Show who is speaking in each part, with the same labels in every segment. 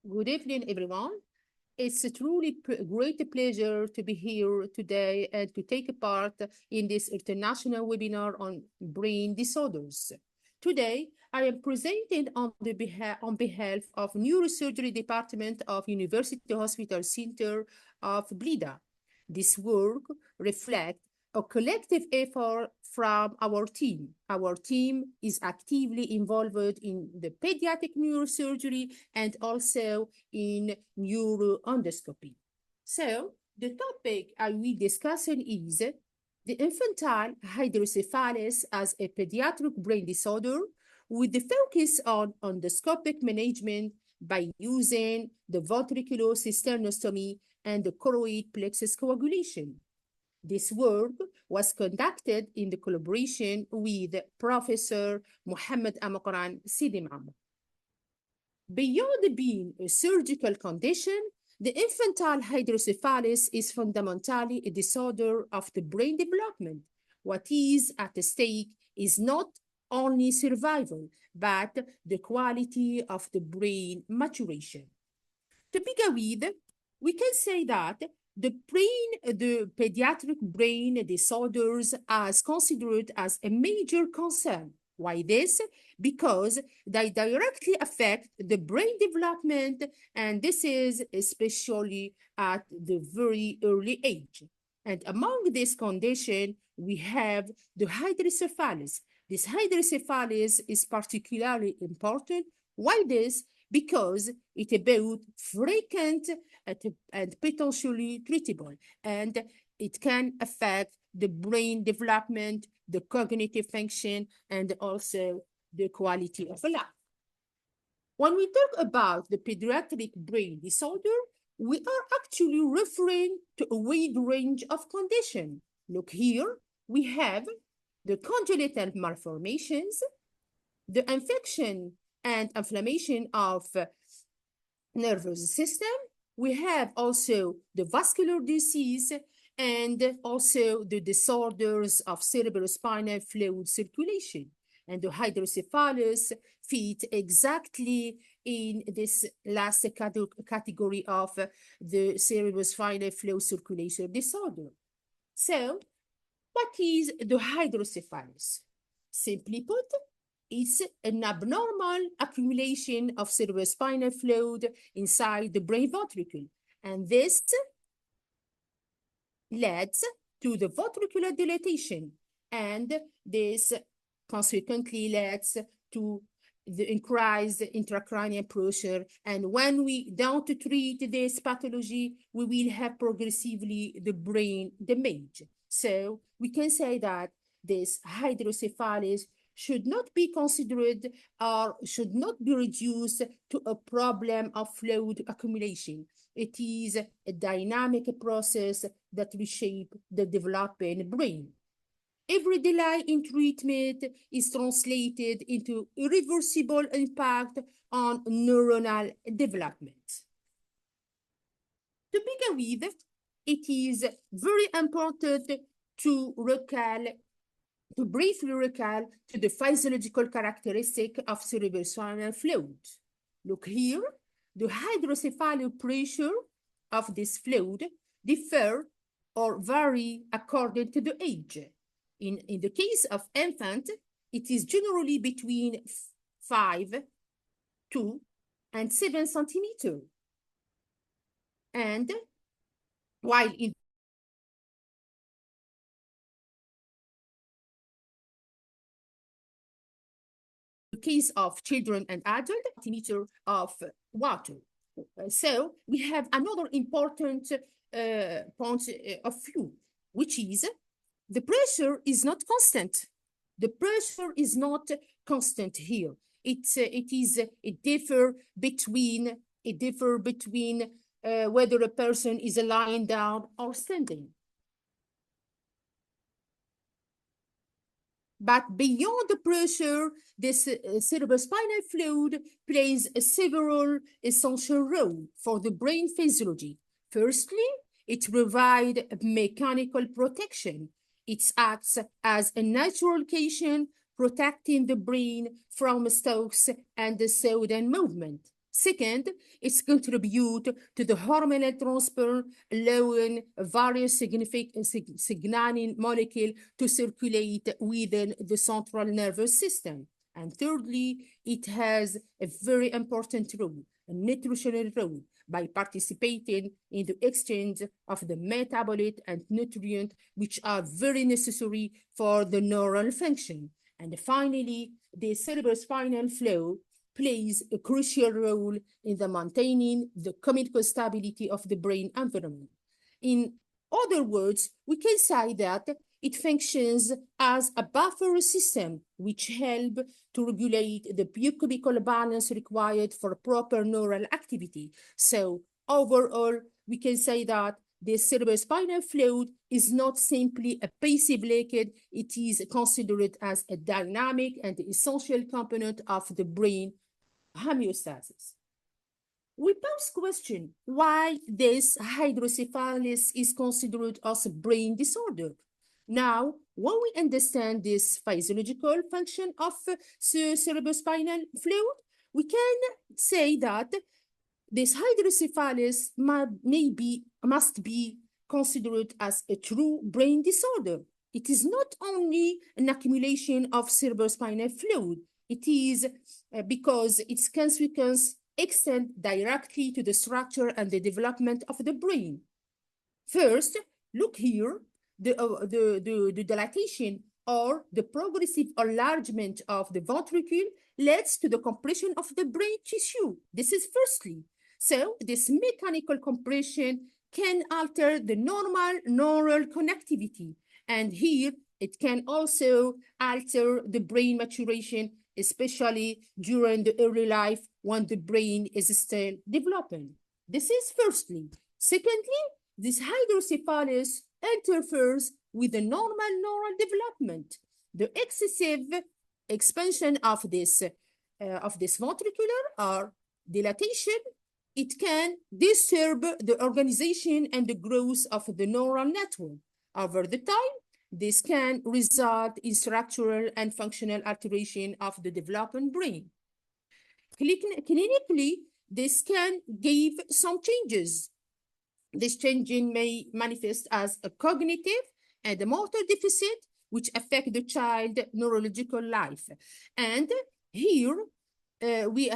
Speaker 1: Good evening, everyone. It's a truly great pleasure to be here today and to take part in this international webinar on brain disorders. Today, I am presenting on behalf of Neurosurgery Department of University Hospital Center of Blida. This work reflects a collective effort from our team. Our team is actively involved in the pediatric neurosurgery and also in neuroendoscopy. So the topic I will be discussing is the infantile hydrocephalus as a pediatric brain disorder with the focus on endoscopic management by using the ventriculocysternostomy and the choroid plexus coagulation. This work was conducted in the collaboration with Professor Mohammed Amakran Sidimam. Beyond being a surgical condition, the infantile hydrocephalus is fundamentally a disorder of the brain development. What is at stake is not only survival, but the quality of the brain maturation. To begin with, we can say that the pediatric brain disorders are considered as a major concern. Why this? Because they directly affect the brain development, and this is especially at the very early age. And among this condition, we have the hydrocephalus. This hydrocephalus is particularly important. Why this? Because it's about frequent and potentially treatable, and it can affect the brain development, the cognitive function, and also the quality of life. When we talk about the pediatric brain disorder, we are actually referring to a wide range of conditions. Look here, we have the congenital malformations, the infection and inflammation of nervous system. We have also the vascular disease and also the disorders of cerebrospinal fluid circulation. And the hydrocephalus fit exactly in this last category of the cerebrospinal fluid circulation disorder. So, what is the hydrocephalus? Simply put, it's an abnormal accumulation of cerebrospinal fluid inside the brain ventricle. And this leads to the ventricular dilatation. And this consequently leads to the increased intracranial pressure. And when we don't treat this pathology, we will have progressively the brain damage. So we can say that this hydrocephalus should not be considered or should not be reduced to a problem of fluid accumulation. It is a dynamic process that reshapes the developing brain. Every delay in treatment is translated into irreversible impact on neuronal development. To begin with, it is very important to briefly recall to the physiological characteristic of cerebrospinal fluid. Look here, the hydrocephalic pressure of this fluid differ or vary according to the age. In the case of infant, it is generally between 5, 2, and 7 centimeters. And while in the case of children and adults, centimeter of water. So we have another important point of view, which is the pressure is not constant. The pressure is not constant here. It differ between whether a person is lying down or standing. But beyond the pressure, this cerebrospinal fluid plays several essential roles for the brain physiology. Firstly, it provides mechanical protection. It acts as a natural cushion, protecting the brain from strokes and the sudden movement. Second, it's contribute to the hormonal transfer, allowing various signaling molecule to circulate within the central nervous system. And thirdly, it has a very important role, a nutritional role, by participating in the exchange of the metabolite and nutrient, which are very necessary for the neural function. And finally, the cerebrospinal flow plays a crucial role in the maintaining the chemical stability of the brain environment. In other words, we can say that it functions as a buffer system which help to regulate the biochemical balance required for proper neural activity. So overall, we can say that the cerebrospinal fluid is not simply a passive liquid, it is considered as a dynamic and essential component of the brain homeostasis. We pose question why this hydrocephalus is considered as a brain disorder. Now, when we understand this physiological function of cerebrospinal fluid, we can say that this hydrocephalus must be considered as a true brain disorder. It is not only an accumulation of cerebrospinal fluid, it is because its consequence extend directly to the structure and the development of the brain. First, look here, the dilatation or the progressive enlargement of the ventricle leads to the compression of the brain tissue. This is firstly. So this mechanical compression can alter the normal neural connectivity. And here it can also alter the brain maturation, especially during the early life when the brain is still developing. This is firstly. Secondly, this hydrocephalus interferes with the normal neural development. The excessive expansion of this ventricular or dilatation, it can disturb the organization and the growth of the neural network. Over the time, this can result in structural and functional alteration of the developing brain. Clinically, this can give some changes. This changing may manifest as a cognitive and a motor deficit, which affect the child neurological life. And here we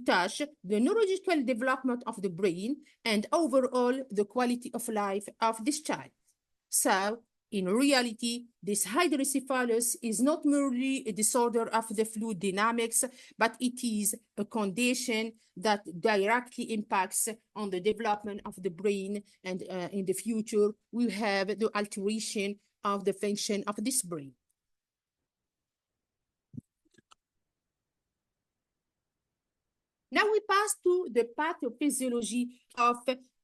Speaker 1: touch the neurological development of the brain and overall the quality of life of this child. So in reality, this hydrocephalus is not merely a disorder of the fluid dynamics, but it is a condition that directly impacts on the development of the brain. And in the future, we have the alteration of the function of this brain. Now we pass to the pathophysiology of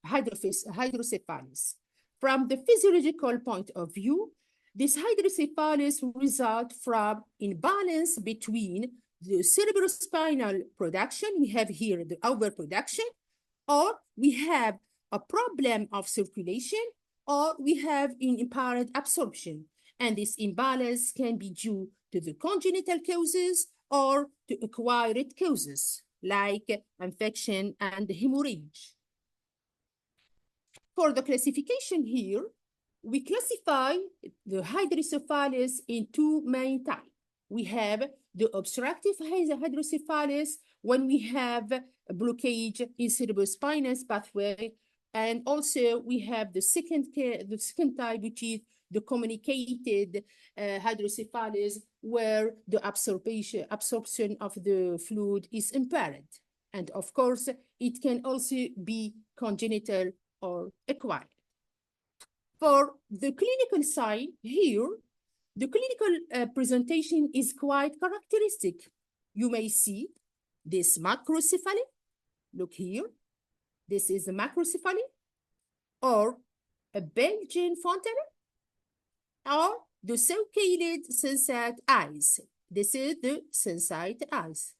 Speaker 1: hydrocephalus. From the physiological point of view, this hydrocephalus results from imbalance between the cerebrospinal production, we have here the overproduction, or we have a problem of circulation, or we have an impaired absorption. And this imbalance can be due to the congenital causes or to acquired causes, like infection and hemorrhage. For the classification here, we classify the hydrocephalus in two main types. We have the obstructive hydrocephalus when we have a blockage in cerebrospinal pathway, and also we have the second type, which is the communicated hydrocephalus, where the absorption of the fluid is impaired. And of course, it can also be congenital or acquired. For the clinical side here, the clinical presentation is quite characteristic. You may see this macrocephaly. Look here. This is a macrocephaly, or a Belgian fontanelle, or the so-called sensate eyes. This is the sensate eyes.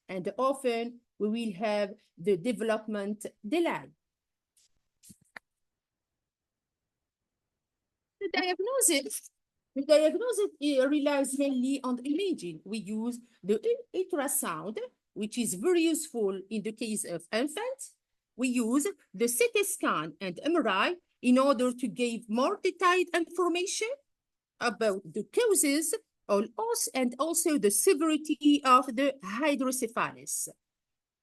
Speaker 1: And often we will have the development delay. The diagnosis relies mainly on imaging. We use the ultrasound which is very useful in the case of infants. We use the CT scan and MRI in order to give more detailed information about the causes and also the severity of the hydrocephalus.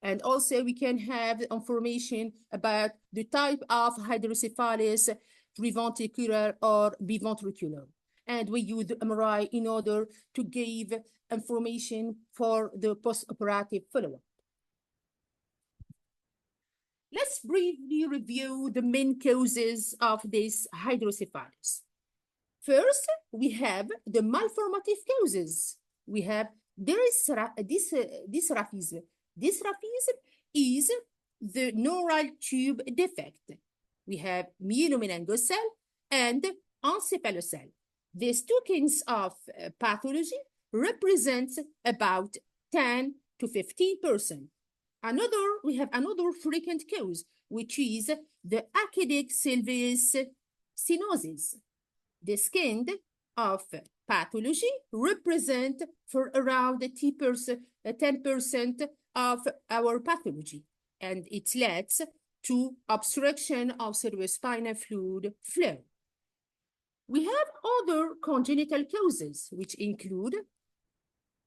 Speaker 1: And also we can have information about the type of hydrocephalus, preventricular or biventricular. And we use the MRI in order to give information for the post-operative follow-up. Let's briefly review the main causes of this hydrocephalus. First, we have the malformative causes. We have dysraphism. Dysraphism is the neural tube defect. We have myelomeningocele and encephalocele. These two kinds of pathology represent about 10 to 15%. We have another frequent cause, which is the acadic sylvius stenosis. This kind of pathology represent for around 10% of our pathology, and it leads to obstruction of cerebrospinal fluid flow. We have other congenital causes, which include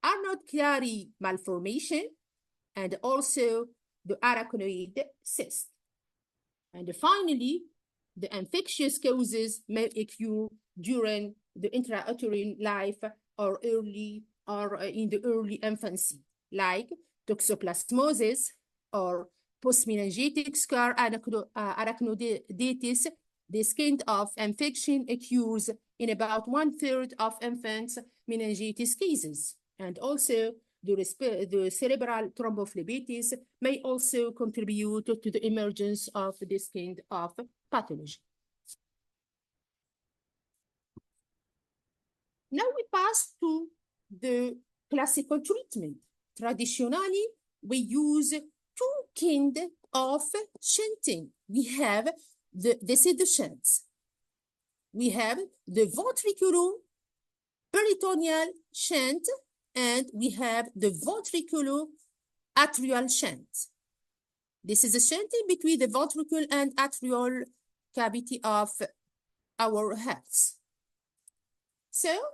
Speaker 1: Arnold-Chiari malformation and also the arachnoid cyst. And finally, the infectious causes may occur during the intrauterine life or in the early infancy, like toxoplasmosis or postmeningitic scar arachnoiditis. This kind of infection occurs in about 1/3 of infants' meningitis cases. And also, the cerebral thrombophlebitis may also contribute to the emergence of this kind of pathology. Now we pass to the classical treatment. Traditionally, we use two kinds of shunting. We have this is the shunts. We have the ventriculo-peritoneal shunt, and we have the ventriculo-atrial shunt. This is a shunting between the ventricle and atrial cavity of our hearts. So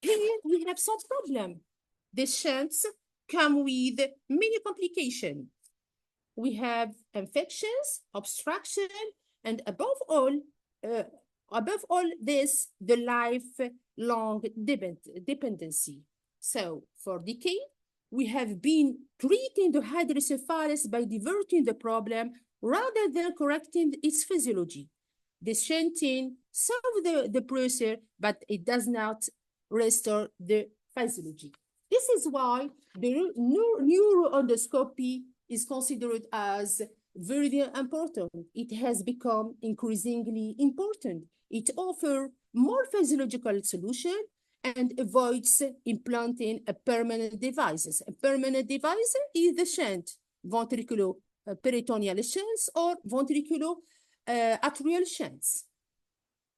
Speaker 1: here we have some problem. The shunts come with many complications. We have infections, obstruction, and above all this, the lifelong dependency. So for decades, we have been treating the hydrocephalus by diverting the problem rather than correcting its physiology. This shunting solves the pressure, but it does not restore the physiology. This is why the neuroendoscopy is considered as very important. It has become increasingly important. It offers more physiological solution and avoids implanting a permanent devices. A permanent device is the shunt, ventriculo-peritoneal shunts or ventriculo-atrial shunts.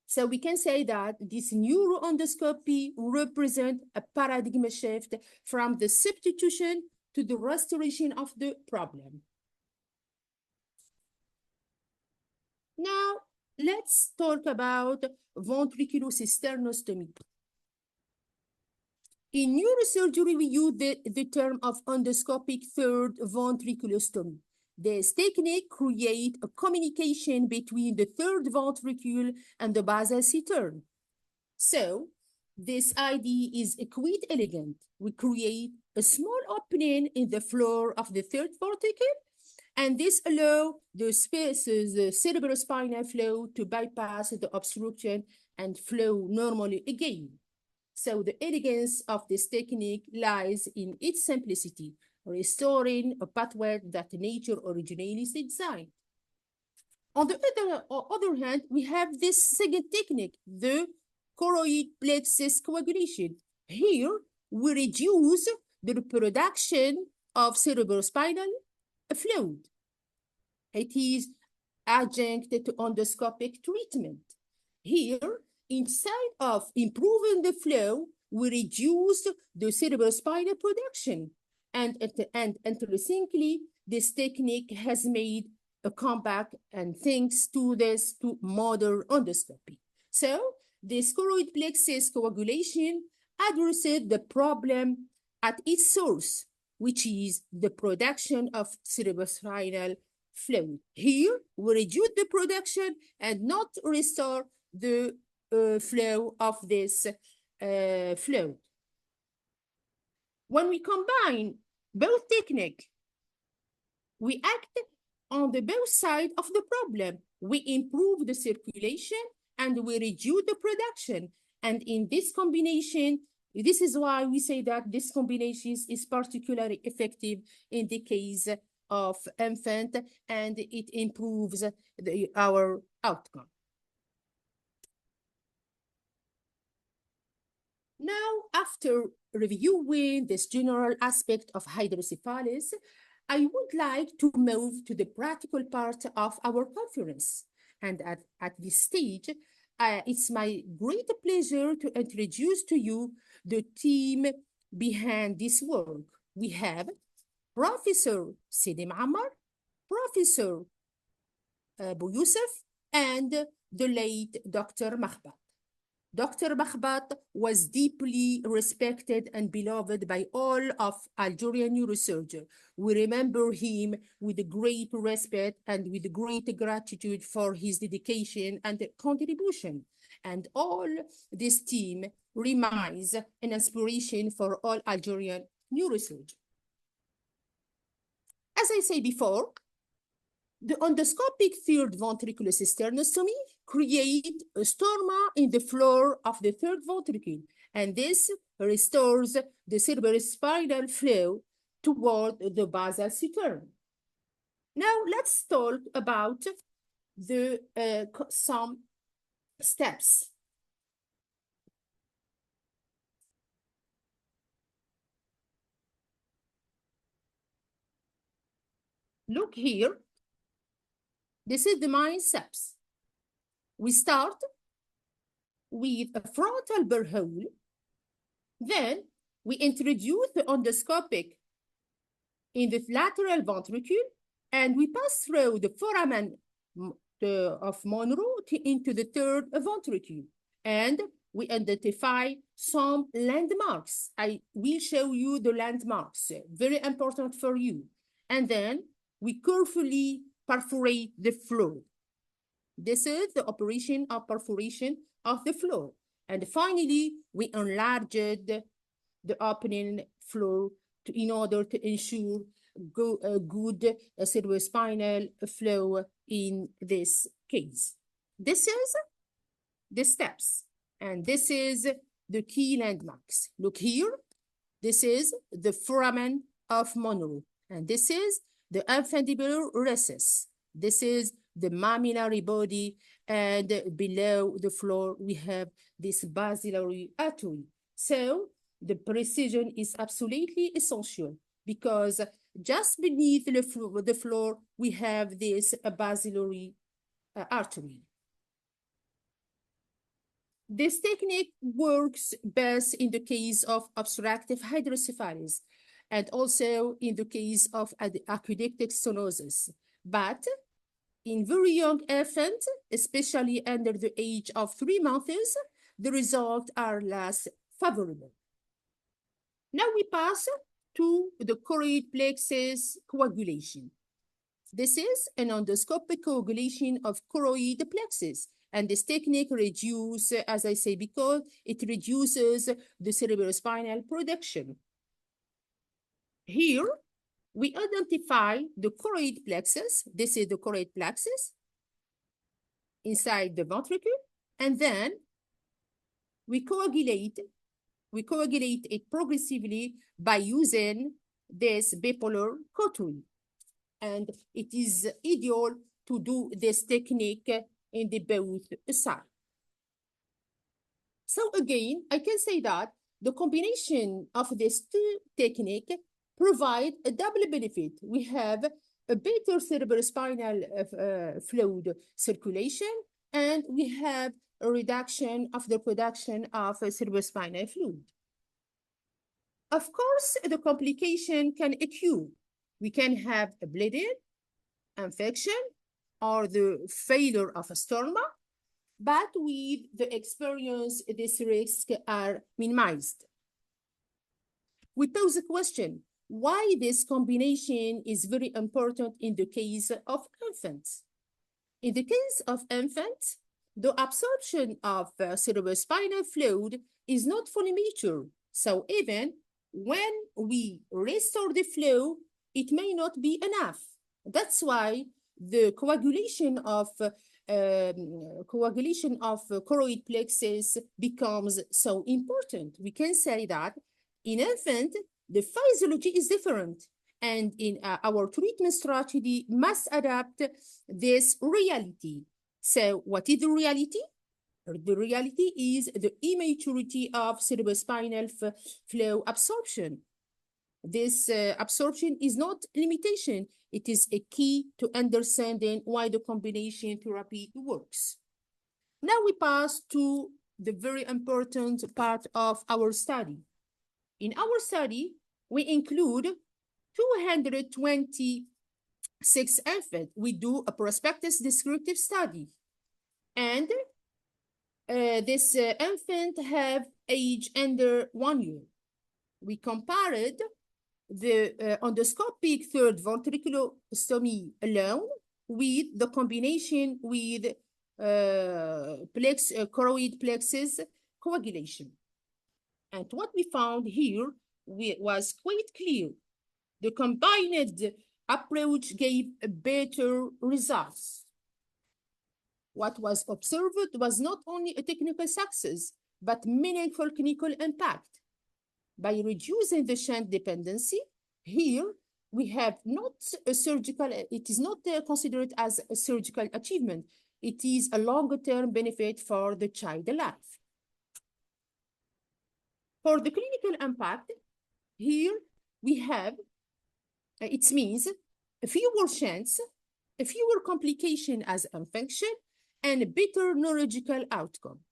Speaker 1: So we can say that this neuroendoscopy represents a paradigm shift from the substitution to the restoration of the problem. Now, let's talk about ventriculocysternostomy. In neurosurgery, we use the term of endoscopic third ventriculostomy. This technique creates a communication between the third ventricle and the basal cistern. So, this idea is quite elegant. We create a small opening in the floor of the third ventricle, and this allows the cerebrospinal flow to bypass the obstruction and flow normally again. So the elegance of this technique lies in its simplicity, restoring a pathway that nature originally designed. On the other hand, we have this second technique, the choroid plexus coagulation. Here, we reduce the production of cerebrospinal fluid. It is adjunct to endoscopic treatment. Here, instead of improving the flow, we reduce the cerebrospinal production. And interestingly, this technique has made a comeback, and thanks to this, to modern endoscopy. So this choroid plexus coagulation addresses the problem at its source, which is the production of cerebrospinal fluid. Here, we reduce the production and not restore the flow of this fluid. When we combine both techniques, we act on the both sides of the problem. We improve the circulation and we reduce the production. And in this combination, this is why we say that this combination is particularly effective in the case of infant, and it improves our outcome. Now, after reviewing this general aspect of hydrocephalus, I would like to move to the practical part of our conference. And at this stage, it's my great pleasure to introduce to you the team behind this work. We have Professor Sidi Ammar, Professor Abu Yusuf, and the late Dr. Mahbat. Dr. Mahbat was deeply respected and beloved by all of Algerian neurosurgery. We remember him with great respect and with great gratitude for his dedication and contribution. And all this team remains an inspiration for all Algerian neurosurgery. As I said before, the endoscopic third ventricular sternostomy creates a stoma in the floor of the third ventricle, and this restores the cerebrospinal flow toward the basal sternum. Now let's talk about some steps. Look here. This is the main steps. We start with a frontal burr hole. Then we introduce the endoscopic in the lateral ventricle, and we pass through the foramen of Monro into the third ventricle. And we identify some landmarks. I will show you the landmarks, very important for you. And then we carefully perforate the floor. This is the operation of perforation of the floor. And finally, we enlarged the opening floor in order to ensure a good cerebrospinal flow in this case. This is the steps, and this is the key landmarks. Look here. This is the foramen of Monro, and this is the infundibular recess. This is the mammillary body, and below the floor, we have this basilar artery. So the precision is absolutely essential, because just beneath the floor, we have this basilar artery. This technique works best in the case of obstructive hydrocephalus, and also in the case of aqueductic stenosis. But in very young infants, especially under the age of 3 months, the results are less favorable. Now we pass to the choroid plexus coagulation. This is an endoscopic coagulation of choroid plexus, and this technique reduces, as I say, because it reduces the cerebrospinal production. Here, we identify the choroid plexus. This is the choroid plexus inside the ventricle, and then we coagulate it progressively by using this bipolar cautery. And it is ideal to do this technique in the both sides. So again, I can say that the combination of these two techniques provide a double benefit. We have a better cerebrospinal fluid circulation, and we have a reduction of the production of cerebrospinal fluid. Of course, the complication can occur. We can have a bleeding, infection, or the failure of a stoma, but with the experience, these risks are minimized. We pose the question, why this combination is very important in the case of infants. In the case of infants, the absorption of cerebrospinal fluid is not fully mature. So even when we restore the flow, it may not be enough. That's why the coagulation of choroid plexus becomes so important. We can say that in infant, the physiology is different, and in our treatment strategy must adapt this reality. So what is the reality? The reality is the immaturity of cerebrospinal flow absorption. This absorption is not limitation. It is a key to understanding why the combination therapy works. Now we pass to the very important part of our study. In our study, we include 226 infants. We do a prospective descriptive study. And this infant have age under 1 year. We compared the endoscopic third ventriculostomy alone with the combination with choroid plexus coagulation. And what we found here was quite clear. The combined approach gave better results. What was observed was not only a technical success, but meaningful clinical impact. By reducing the shunt dependency, here we have not a surgical, it is not considered as a surgical achievement. It is a longer-term benefit for the child alive. For the clinical impact, here we have, it means fewer shunts, fewer complications as infection, and a better neurological outcome.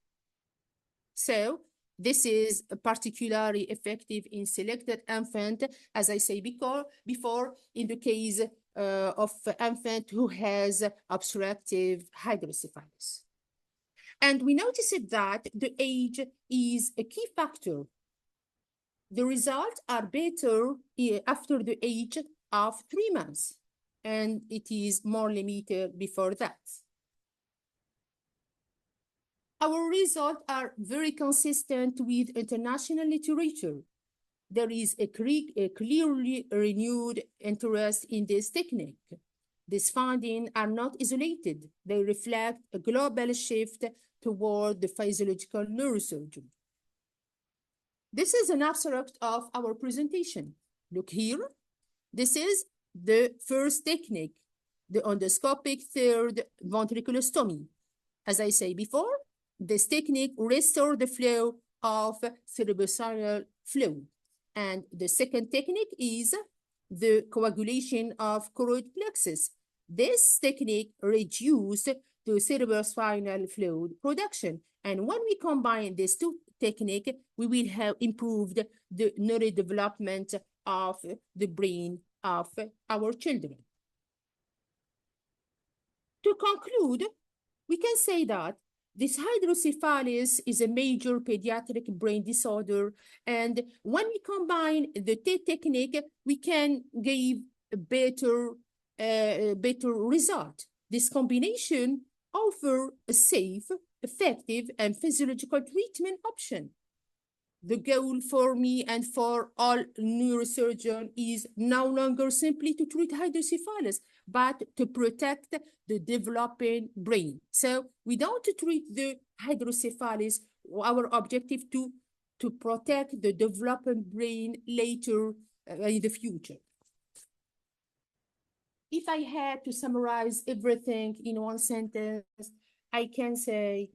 Speaker 1: So this is particularly effective in selected infant, as I say before, in the case of infant who has obstructive hydrocephalus. And we noticed that the age is a key factor. The results are better after the age of 3 months, and it is more limited before that. Our results are very consistent with international literature. There is a clearly renewed interest in this technique. These findings are not isolated. They reflect a global shift toward the physiological neurosurgery. This is an abstract of our presentation. Look here. This is the first technique, the endoscopic third ventriculostomy. As I say before, this technique restores the flow of cerebrospinal fluid. And the second technique is the coagulation of choroid plexus. This technique reduces the cerebrospinal fluid production. And when we combine these two techniques, we will have improved the neurodevelopment of the brain of our children. To conclude, we can say that this hydrocephalus is a major pediatric brain disorder, and when we combine the technique, we can give a better result. This combination offers a safe, effective, and physiological treatment option. The goal for me and for all neurosurgeons is no longer simply to treat hydrocephalus, but to protect the developing brain. So we don't treat the hydrocephalus, our objective to protect the developing brain later in the future. If I had to summarize everything in one sentence, I can say,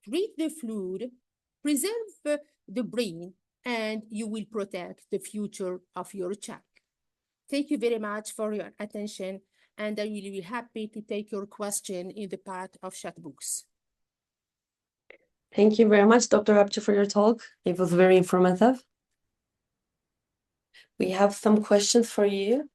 Speaker 1: treat the fluid, preserve the brain, and you will protect the future of your child. Thank you very much for your attention, and I will be happy to take your question in the part of chat books.
Speaker 2: Thank you very much, Dr. Abchi, for your talk. It was very informative. We have some questions for you.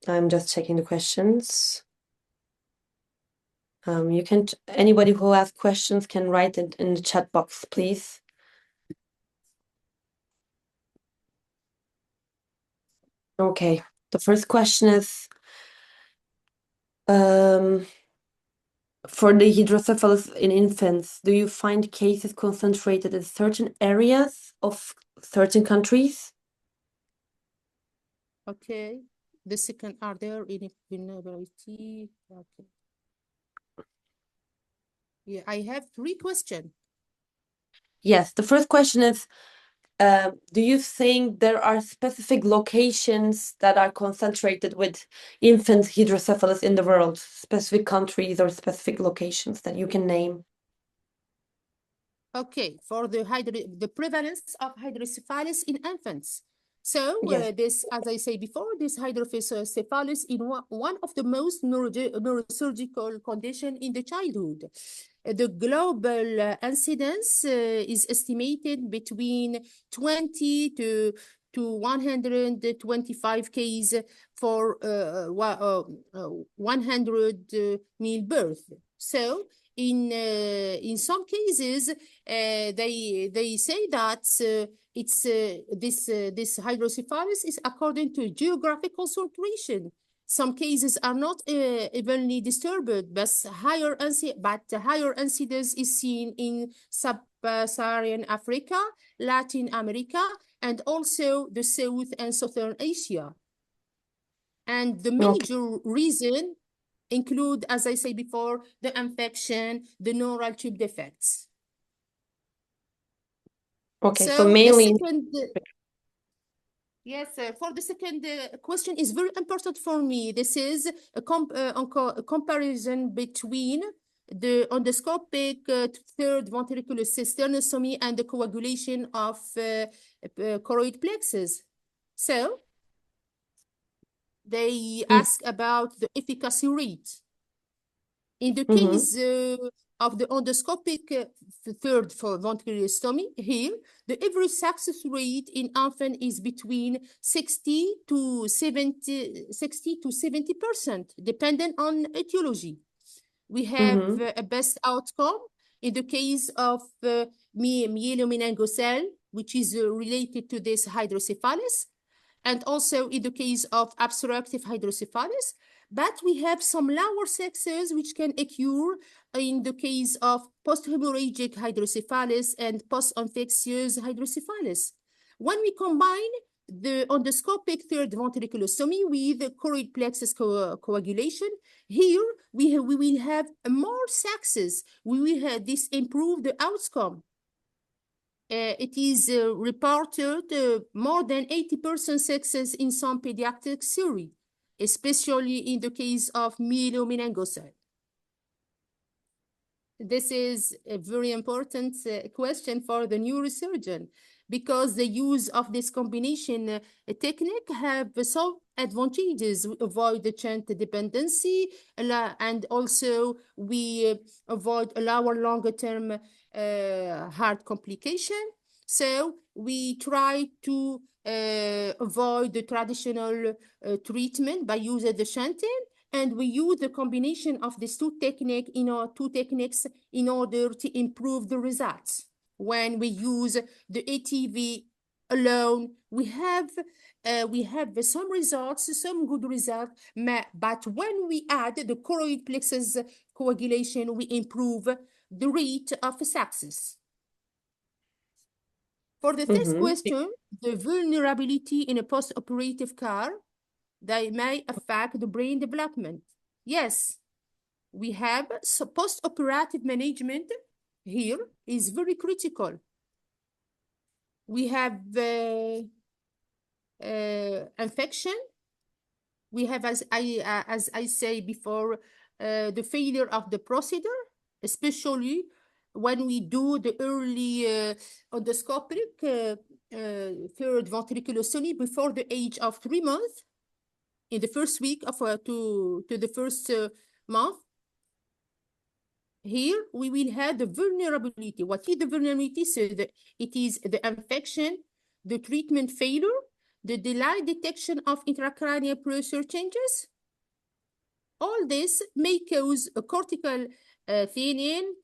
Speaker 2: I'm just checking the questions. You can, anybody who has questions can write it in the chat box, please. Okay, the first question is, for the hydrocephalus in infants, do you find cases concentrated in certain areas of certain countries?
Speaker 1: Okay. The second, are there any vulnerability? Okay. Yeah, I have 3 questions.
Speaker 2: Yes, the first question is, do you think there are specific locations that are concentrated with infant hydrocephalus in the world, specific countries or specific locations that you can name?
Speaker 1: Okay, for the prevalence of hydrocephalus in infants. So
Speaker 2: Yes.
Speaker 1: this, as I say before, this hydrocephalus is one of the most neurosurgical condition in the childhood. The global incidence is estimated between 20 to 125 cases for 100 mil birth. So in some cases, they say that this hydrocephalus is according to geographic concentration. Some cases are not evenly disturbed, but higher incidence is seen in sub-Saharan Africa, Latin America, and also the South and Southern Asia. And the major reason include, as I say before, the infection, the neural tube defects.
Speaker 2: Okay, so
Speaker 1: So
Speaker 2: mainly.
Speaker 1: Yes, for the second question is very important for me. This is a comparison between the endoscopic third ventricular sternostomy and the coagulation of choroid plexus. So they ask about the efficacy rate. In the case of the endoscopic third ventricular stomy, here, the average success rate in infant is between 60 to 70%, depending on etiology. We have a best outcome in the case of myelomeningocele, which is related to this hydrocephalus, and also in the case of obstructive hydrocephalus. But we have some lower sexes which can occur in the case of post-hemorrhagic hydrocephalus and post-infectious hydrocephalus. When we combine the endoscopic third ventricular stomy with the choroid plexus coagulation, here we will have more sexes. We will have this improve the outcome. It is reported more than 80% success in some pediatric series, especially in the case of myelomeningocele. This is a very important question for the neurosurgeon because the use of this combination technique have some advantages. We avoid the chant dependency and also we avoid our longer term heart complication. So we try to avoid the traditional treatment by using the chanting, and we use the combination of these two techniques in order to improve the results. When we use the ATV alone, we have some results, some good results, but when we add the choroid plexus coagulation, we improve the rate of success. For the first question, the vulnerability in a post-operative care, they may affect the brain development. Yes, we have post-operative management here is very critical. We have infection. We have, as I say before, the failure of the procedure, especially when we do the early endoscopic third ventricular stomy before the age of 3 months. in the first week of to the first month. Here we will have the vulnerability. What is the vulnerability? So it is the infection, the treatment failure, the delayed detection of intracranial pressure changes. All this may cause a cortical thinning,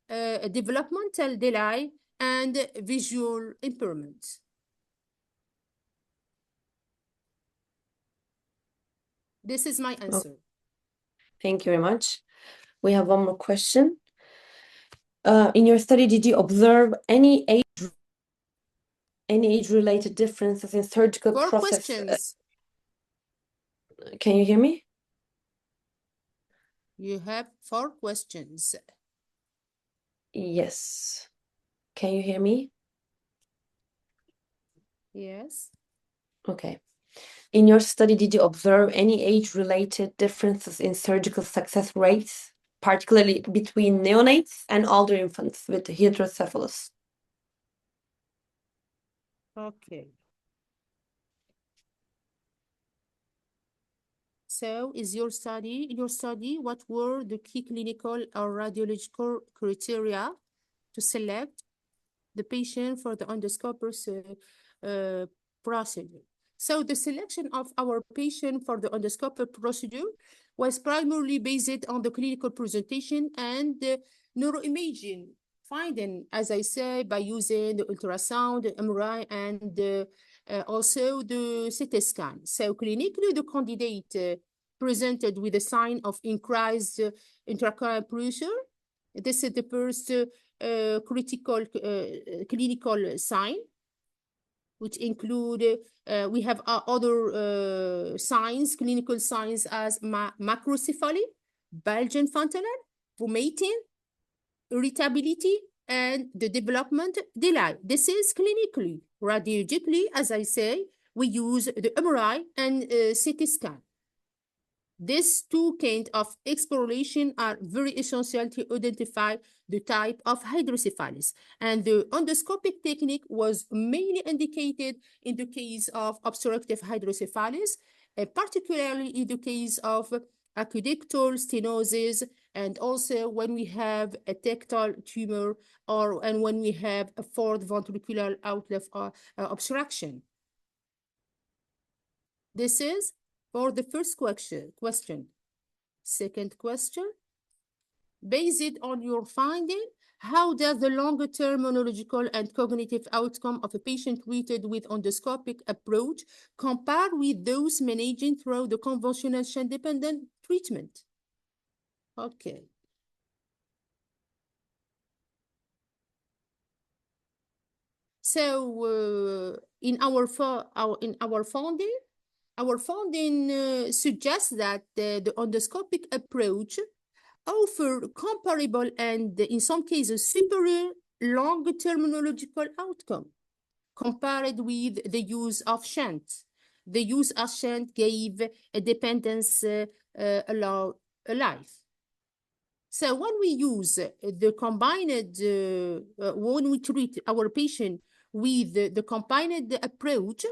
Speaker 1: a developmental delay, and visual impairment. This is my answer.
Speaker 2: Thank you very much. We have one more question. In your study, did you observe any age-related differences in surgical
Speaker 1: Four
Speaker 2: process?
Speaker 1: questions.
Speaker 2: Can you hear me?
Speaker 1: You have 4 questions.
Speaker 2: Yes. Can you hear me?
Speaker 1: Yes.
Speaker 2: Okay. In your study, did you observe any age-related differences in surgical success rates, particularly between neonates and older infants with hydrocephalus?
Speaker 1: Okay. So in your study, what were the key clinical or radiological criteria to select the patient for the endoscopy procedure? So the selection of our patient for the endoscopy procedure was primarily based on the clinical presentation and the neuroimaging finding, as I say, by using the ultrasound, the MRI, and also the CT scan. So clinically, the candidate presented with a sign of increased intracranial pressure. This is the first critical clinical sign, which include, we have other signs, clinical signs as macrocephaly, bulging fontanelle, vomiting, irritability, and the development delay. This is clinically. Radiologically, as I say, we use the MRI and CT scan. These 2 kinds of exploration are very essential to identify the type of hydrocephalus. And the endoscopic technique was mainly indicated in the case of obstructive hydrocephalus, particularly in the case of aqueductal stenosis, and also when we have a tactile tumor and when we have a fourth ventricular outlet obstruction. This is for the first question. Second question, based on your finding, how does the longer-term neurological and cognitive outcome of a patient treated with endoscopic approach compare with those managing through the conventional shunt-dependent treatment? Okay. So in our finding, suggests that the endoscopic approach offer comparable and in some cases superior long-term neurological outcome compared with the use of shunt. The use of shunt gave a dependence allow a life. So when we use the combined, when we treat our patient with the combined approach,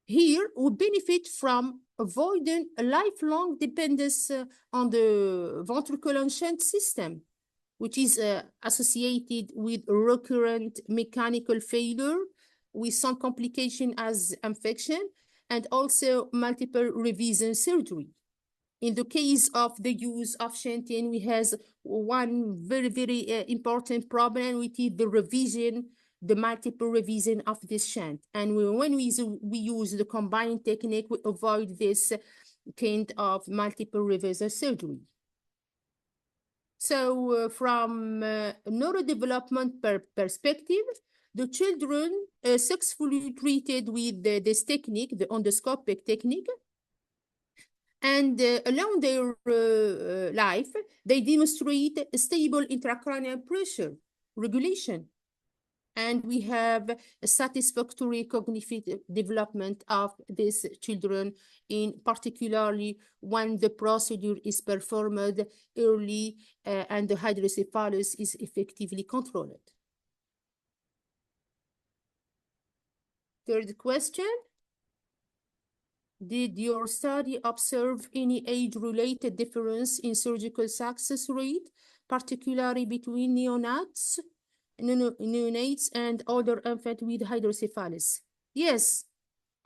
Speaker 1: here we benefit from avoiding a lifelong dependence on the ventricular shunt system, which is associated with recurrent mechanical failure with some complication as infection and also multiple revision surgery. In the case of the use of shunting, we have one very, very important problem, which is the revision, the multiple revision of this shunt. And when we use the combined technique, we avoid this kind of multiple revision surgery. So from neurodevelopment perspective, the children successfully treated with this technique, the endoscopic technique, and along their life, they demonstrate a stable intracranial pressure regulation. And we have a satisfactory cognitive development of these children, in particularly when the procedure is performed early and the hydrocephalus is effectively controlled. Third question. Did your study observe any age-related difference in surgical success rate, particularly between neonates and older infants with hydrocephalus? Yes,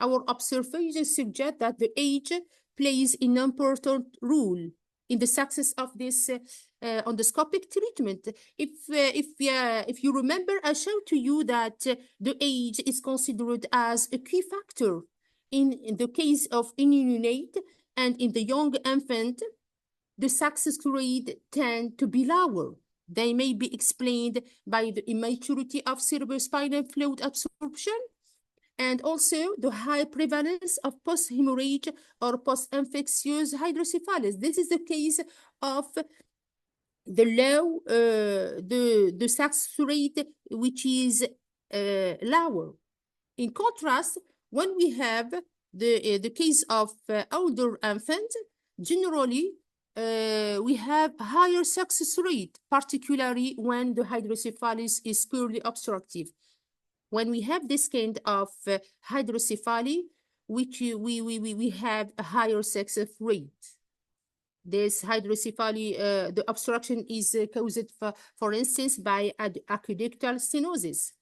Speaker 1: our observations suggest that the age plays an important role in the success of this endoscopic treatment. If you remember, I showed to you that the age is considered as a key factor in the case of neonate, and in the young infant, the success rate tend to be lower. They may be explained by the immaturity of cerebrospinal fluid absorption, and also the high prevalence of post-hemorrhage or post-infectious hydrocephalus. This is the case of the low, the success rate, which is lower. In contrast, when we have the case of older infants, generally we have higher success rate, particularly when the hydrocephalus is purely obstructive. When we have this kind of hydrocephaly, which we have a higher success rate. This hydrocephaly, the obstruction is caused, for instance, by aqueductal stenosis.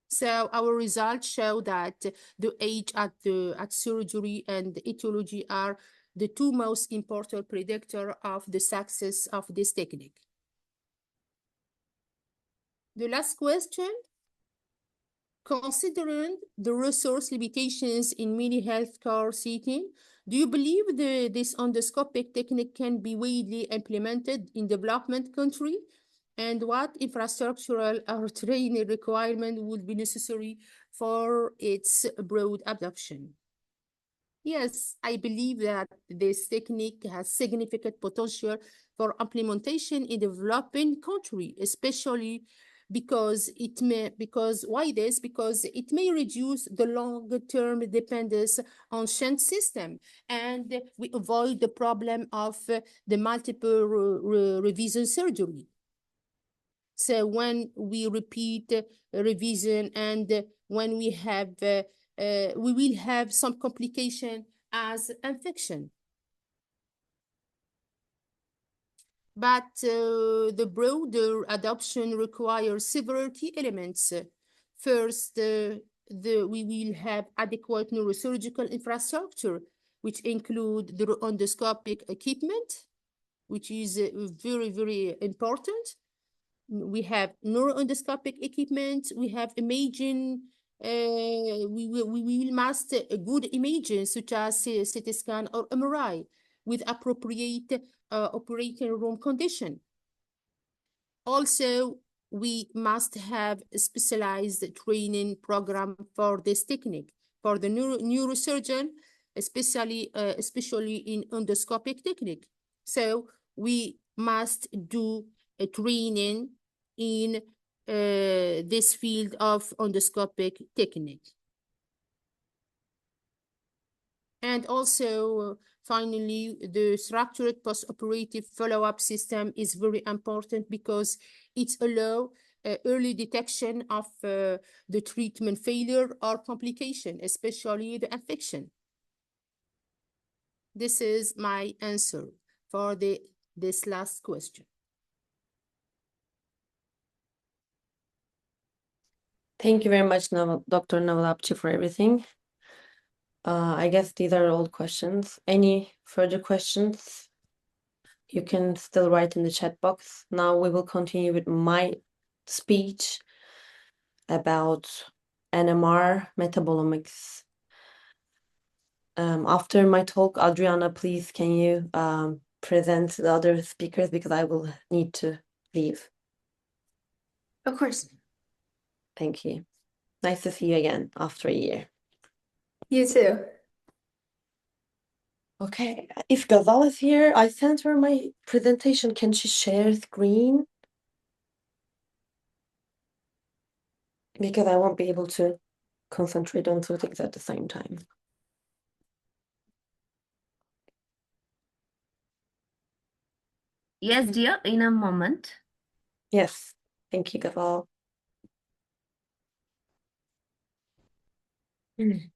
Speaker 1: So our results show that the age at surgery and the etiology are the two most important predictor of the success of this technique. The last question, considering the resource limitations in many healthcare settings, do you believe this endoscopic technique can be widely implemented in development countries? And what infrastructural or training requirement would be necessary for its broad adoption? Yes, I believe that this technique has significant potential for implementation in developing countries, especially because it may, because why this? Because it may reduce the long-term dependence on shunt system, and we avoid the problem of the multiple revision surgery. So when we repeat revision, and when we have, we will have some complication as infection. But the broader adoption requires several key elements. First, we will have adequate neurosurgical infrastructure, which include the endoscopic equipment, which is very, very important. We have neuroendoscopic equipment, we have imaging, we will must a good imaging such as CT scan or MRI with appropriate operating room condition. Also, we must have a specialized training program for this technique for the neurosurgeon, especially in endoscopic technique. So we must do a training in this field of endoscopic technique. And also, finally, the structured post-operative follow-up system is very important because it allows early detection of the treatment failure or complication, especially the infection. This is my answer for this last question.
Speaker 2: Thank you very much, Dr. Navalapchi, for everything. I guess these are all questions. Any further questions? You can still write in the chat box. Now we will continue with my speech about NMR metabolomics. After my talk, Adriana, please can you present the other speakers, because I will need to leave.
Speaker 3: Of course.
Speaker 2: Thank you. Nice to see you again after a year.
Speaker 3: You too.
Speaker 2: Okay, if Gazal is here, I sent her my presentation. Can she share screen? Because I won't be able to concentrate on two things at the same time.
Speaker 4: Yes, dear, in a moment.
Speaker 2: Yes, thank you, Gazal. Mm.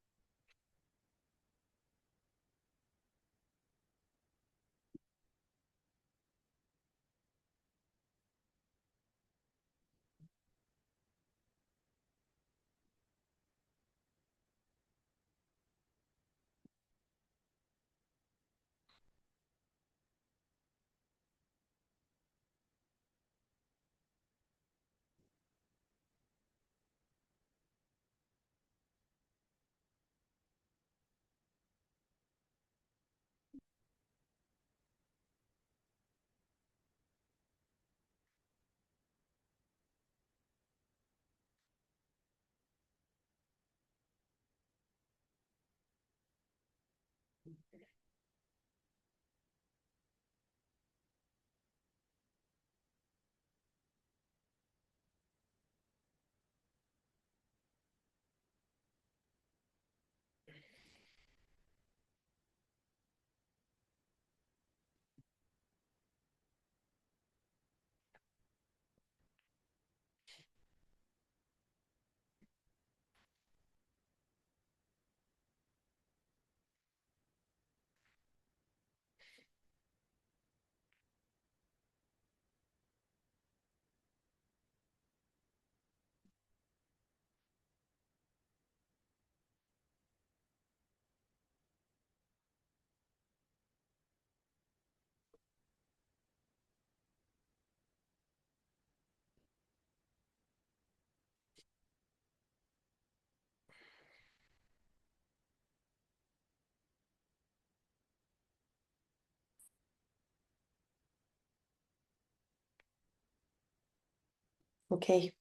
Speaker 2: Okay.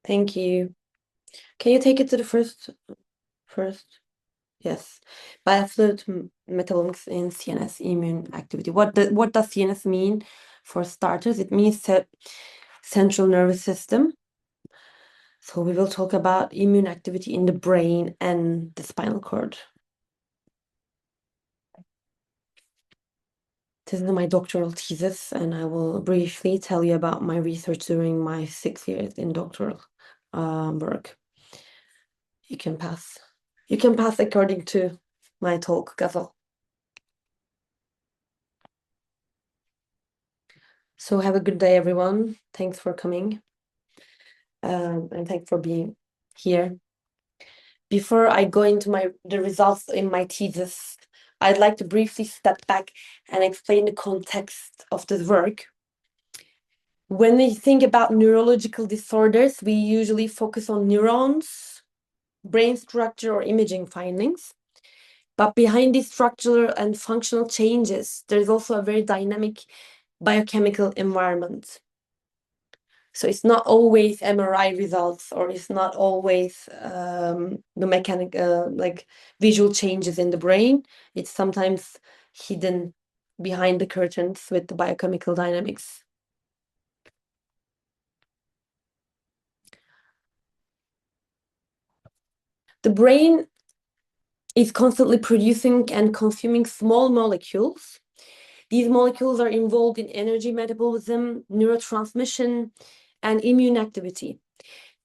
Speaker 2: Thank you. Can you take it to the first? Yes. Biofluid metabolomics in CNS immune activity. What does CNS mean? For starters, it means central nervous system. So we will talk about immune activity in the brain and the spinal cord. This is my doctoral thesis, and I will briefly tell you about my research during my 6 years in doctoral work. You can pass. You can pass according to my talk, Gazal. So have a good day, everyone. Thanks for coming. And thanks for being here. Before I go into the results in my thesis, I'd like to briefly step back and explain the context of this work. When we think about neurological disorders, we usually focus on neurons, brain structure, or imaging findings. But behind these structural and functional changes, there is also a very dynamic biochemical environment. So it's not always MRI results, or it's not always the like visual changes in the brain. It's sometimes hidden behind the curtains with the biochemical dynamics. The brain is constantly producing and consuming small molecules. These molecules are involved in energy metabolism, neurotransmission, and immune activity.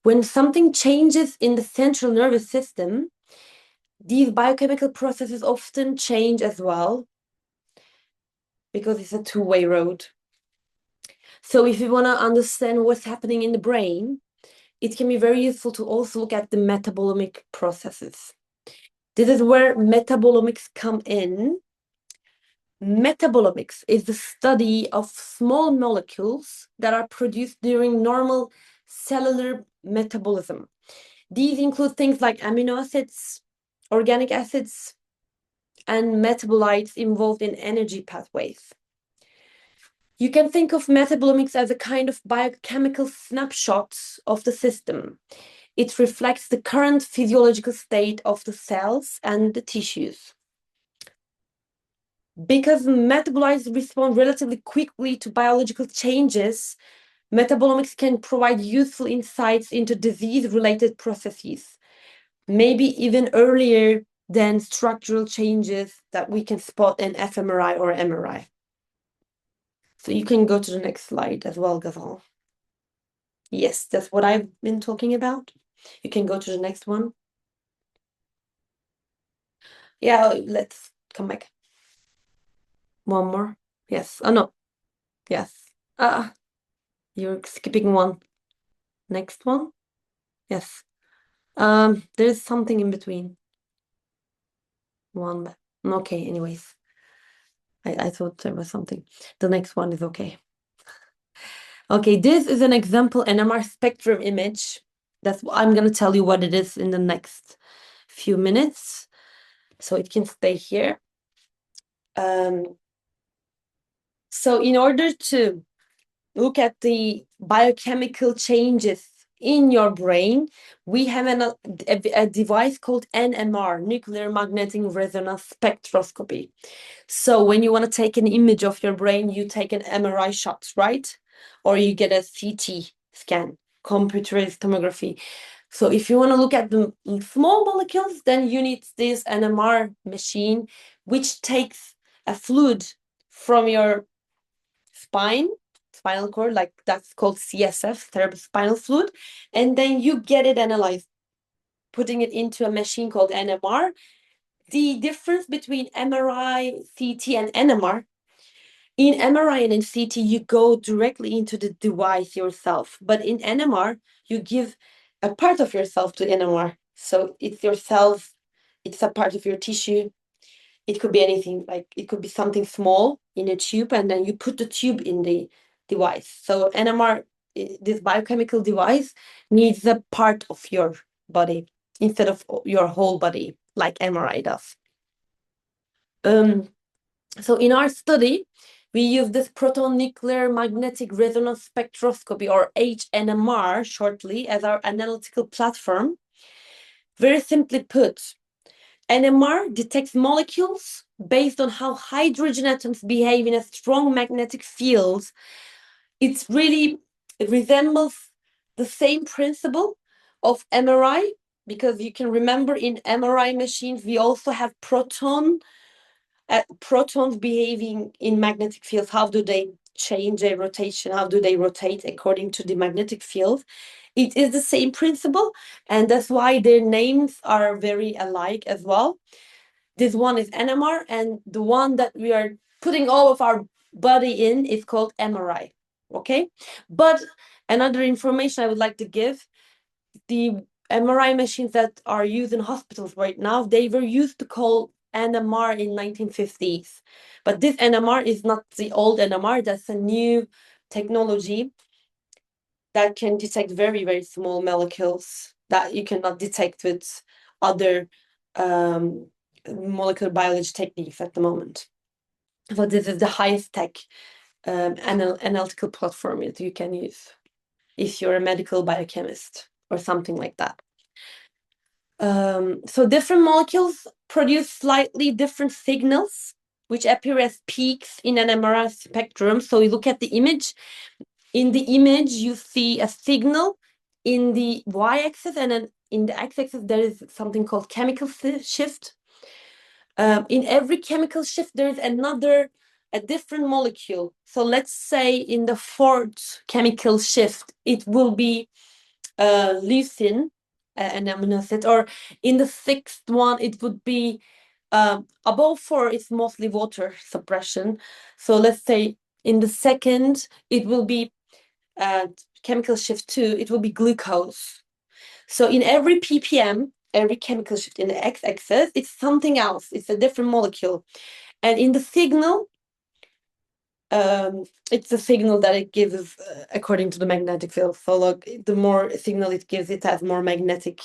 Speaker 2: When something changes in the central nervous system, these biochemical processes often change as well, because it's a two-way road. So if you want to understand what's happening in the brain, it can be very useful to also look at the metabolomic processes. This is where metabolomics come in. Metabolomics is the study of small molecules that are produced during normal cellular metabolism. These include things like amino acids, organic acids, and metabolites involved in energy pathways. You can think of metabolomics as a kind of biochemical snapshot of the system. It reflects the current physiological state of the cells and the tissues. Because metabolites respond relatively quickly to biological changes, metabolomics can provide useful insights into disease-related processes, maybe even earlier than structural changes that we can spot in fMRI or MRI. So you can go to the next slide as well, Gazal. Yes, that's what I've been talking about. You can go to the next one. Yeah, let's come back. One more. Yes. Oh, no. Yes. You're skipping one. Next one. Yes. There's something in between. One. Okay, anyways. I thought there was something. The next one is okay. Okay, this is an example NMR spectrum image. I'm going to tell you what it is in the next few minutes. So it can stay here. So in order to look at the biochemical changes in your brain, we have a device called NMR, nuclear magnetic resonance spectroscopy. So when you want to take an image of your brain, you take an MRI shot, right? Or you get a CT scan, computerized tomography. So if you want to look at the small molecules, then you need this NMR machine, which takes a fluid from your spinal cord, like that's called CSF, cerebrospinal fluid, and then you get it analyzed, putting it into a machine called NMR. The difference between MRI, CT, and NMR, in MRI and in CT, you go directly into the device yourself, but in NMR, you give a part of yourself to NMR. So it's yourself, it's a part of your tissue. It could be anything, like it could be something small in a tube, and then you put the tube in the device. So NMR, this biochemical device, needs a part of your body instead of your whole body, like MRI does. So in our study, we use this proton nuclear magnetic resonance spectroscopy, or HNMR shortly, as our analytical platform. Very simply put, NMR detects molecules based on how hydrogen atoms behave in a strong magnetic field. It resembles the same principle of MRI, because you can remember in MRI machines, we also have protons behaving in magnetic fields. How do they change their rotation? How do they rotate according to the magnetic field? It is the same principle, and that's why their names are very alike as well. This one is NMR, and the one that we are putting all of our body in is called MRI. Okay, but another information I would like to give: the MRI machines that are used in hospitals right now, they were used to call NMR in 1950s, but this NMR is not the old NMR. That's a new technology that can detect very, very small molecules that you cannot detect with other molecular biology techniques at the moment. So this is the highest tech analytical platform that you can use if you're a medical biochemist or something like that. So different molecules produce slightly different signals, which appear as peaks in an MRI spectrum. So you look at the image. In the image, you see a signal in the y-axis, and then in the x-axis, there is something called chemical shift. In every chemical shift, there is a different molecule. So let's say in the fourth chemical shift, it will be leucine, an amino acid, or in the sixth one, it would be above 4, it's mostly water suppression. So let's say in the second, it will be chemical shift 2, it will be glucose. So in every ppm, every chemical shift in the x-axis, it's something else. It's a different molecule. And in the signal, it's the signal that it gives according to the magnetic field. So look, the more signal it gives, it has more magnetic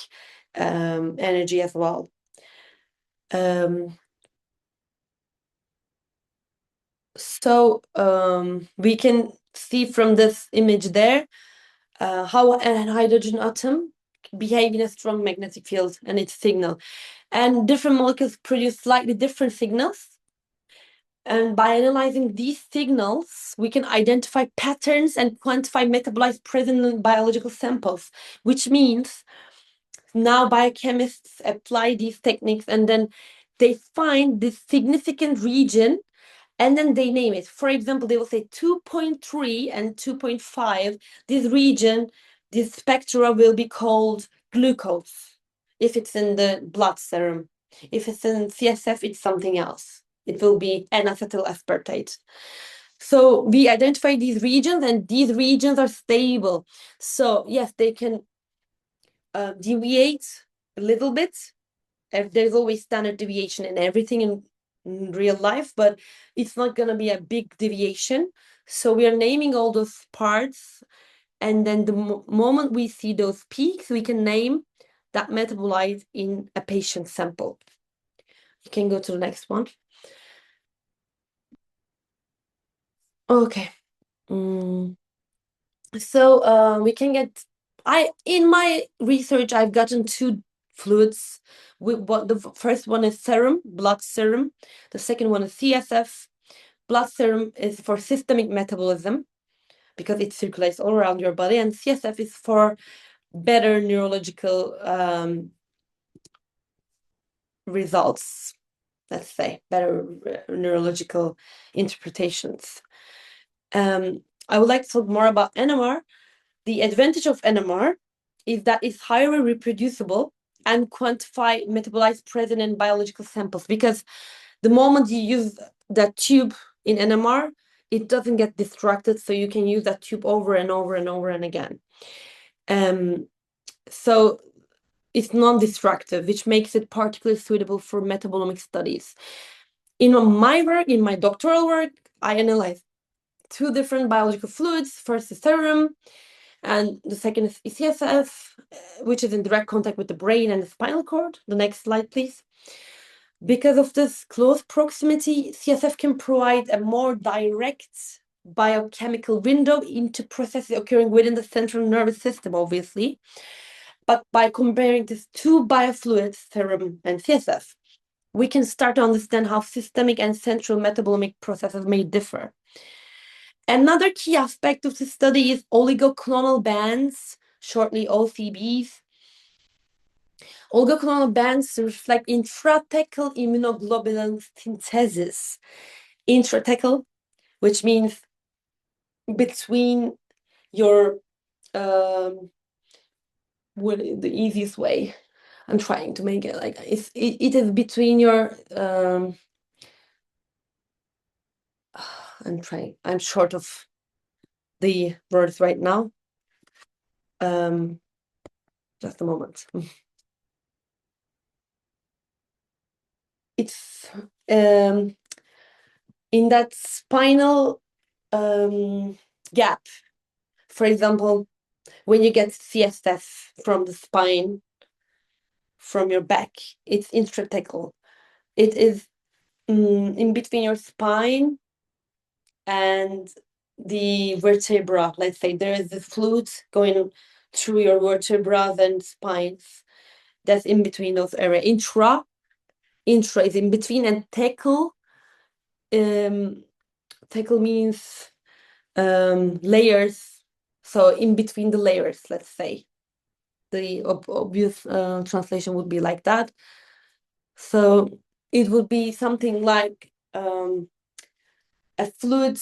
Speaker 2: energy as well. So we can see from this image there how a hydrogen atom behave in a strong magnetic field and its signal. And different molecules produce slightly different signals. And by analyzing these signals, we can identify patterns and quantify metabolites present in biological samples, which means now biochemists apply these techniques, and then they find this significant region, And then they name it. For example, they will say 2.3 and 2.5. This region, this spectra will be called glucose if it's in the blood serum. If it's in CSF, it's something else. It will be N-acetyl aspartate. So we identify these regions, and these regions are stable. So yes, they can deviate a little bit. There's always standard deviation in everything in real life, but it's not going to be a big deviation. So we are naming all those parts, and then the moment we see those peaks, we can name that metabolite in a patient sample. You can go to the next one. Okay. So we can get, in my research, I've gotten two fluids. The first one is serum, blood serum. The second one is CSF. Blood serum is for systemic metabolism because it circulates all around your body, and CSF is for better neurological results, let's say, better neurological interpretations. I would like to talk more about NMR. The advantage of NMR is that it's highly reproducible and quantify metabolites present in biological samples, because the moment you use that tube in NMR, it doesn't get distracted, so you can use that tube over and over and over and again. So it's non-destructive, which makes it particularly suitable for metabolomic studies. In my work, in my doctoral work, I analyzed two different biological fluids. First is serum, and the second is CSF, which is in direct contact with the brain and the spinal cord. The next slide, please. Because of this close proximity, CSF can provide a more direct biochemical window into processes occurring within the central nervous system, obviously. But by comparing these two biofluids, serum and CSF, we can start to understand how systemic and central metabolomic processes may differ. Another key aspect of the study is oligoclonal bands, shortly OCBs. Oligoclonal bands reflect intrathecal immunoglobulin synthesis. Intrathecal, which means between your, what is the easiest way? I'm trying to make it like it is between your I'm short of the words right now. Just a moment. It's in that spinal gap. For example, when you get CSF from the spine, from your back, it's intrathecal. It is in between your spine and the vertebra. Let's say there is this fluid going through your vertebra and spines. That's in between those areas. Intra is in between, and thecal means layers. So in between the layers, let's say. The obvious translation would be like that. So it would be something like a fluid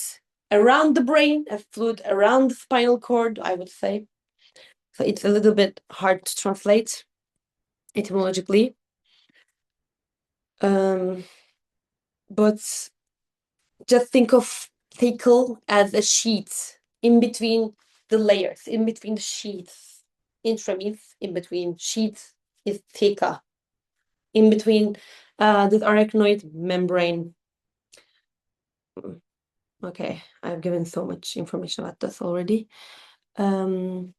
Speaker 2: around the brain, a fluid around the spinal cord, I would say. So it's a little bit hard to translate etymologically. But just think of thecal as a sheet in between the layers, in between the sheets. Intra means in between, sheets is theca, in between this arachnoid membrane. Okay, I've given so much information about this already. So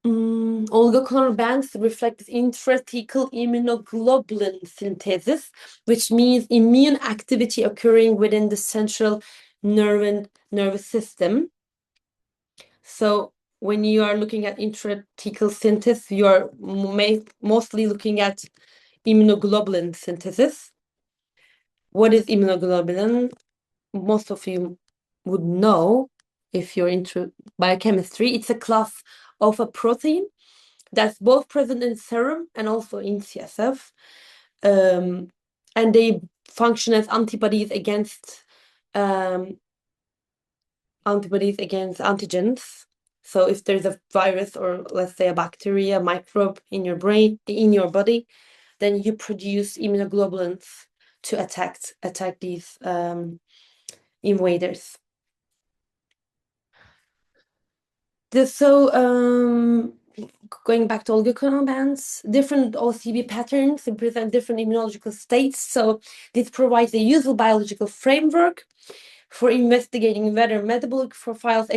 Speaker 2: oligoclonal bands reflect intrathecal immunoglobulin synthesis, which means immune activity occurring within the central nervous system. So when you are looking at intrathecal synthesis, you are mostly looking at immunoglobulin synthesis. What is immunoglobulin? Most of you would know if you're into biochemistry. It's a class of a protein that's both present in serum and also in CSF. And they function as antibodies against antigens. So if there's a virus or let's say a bacteria, microbe in your brain, in your body, then you produce immunoglobulins to attack these invaders. Going back to oligoclonal bands, different OCB patterns represent different immunological states. So this provides a useful biological framework for investigating whether metabolic profiles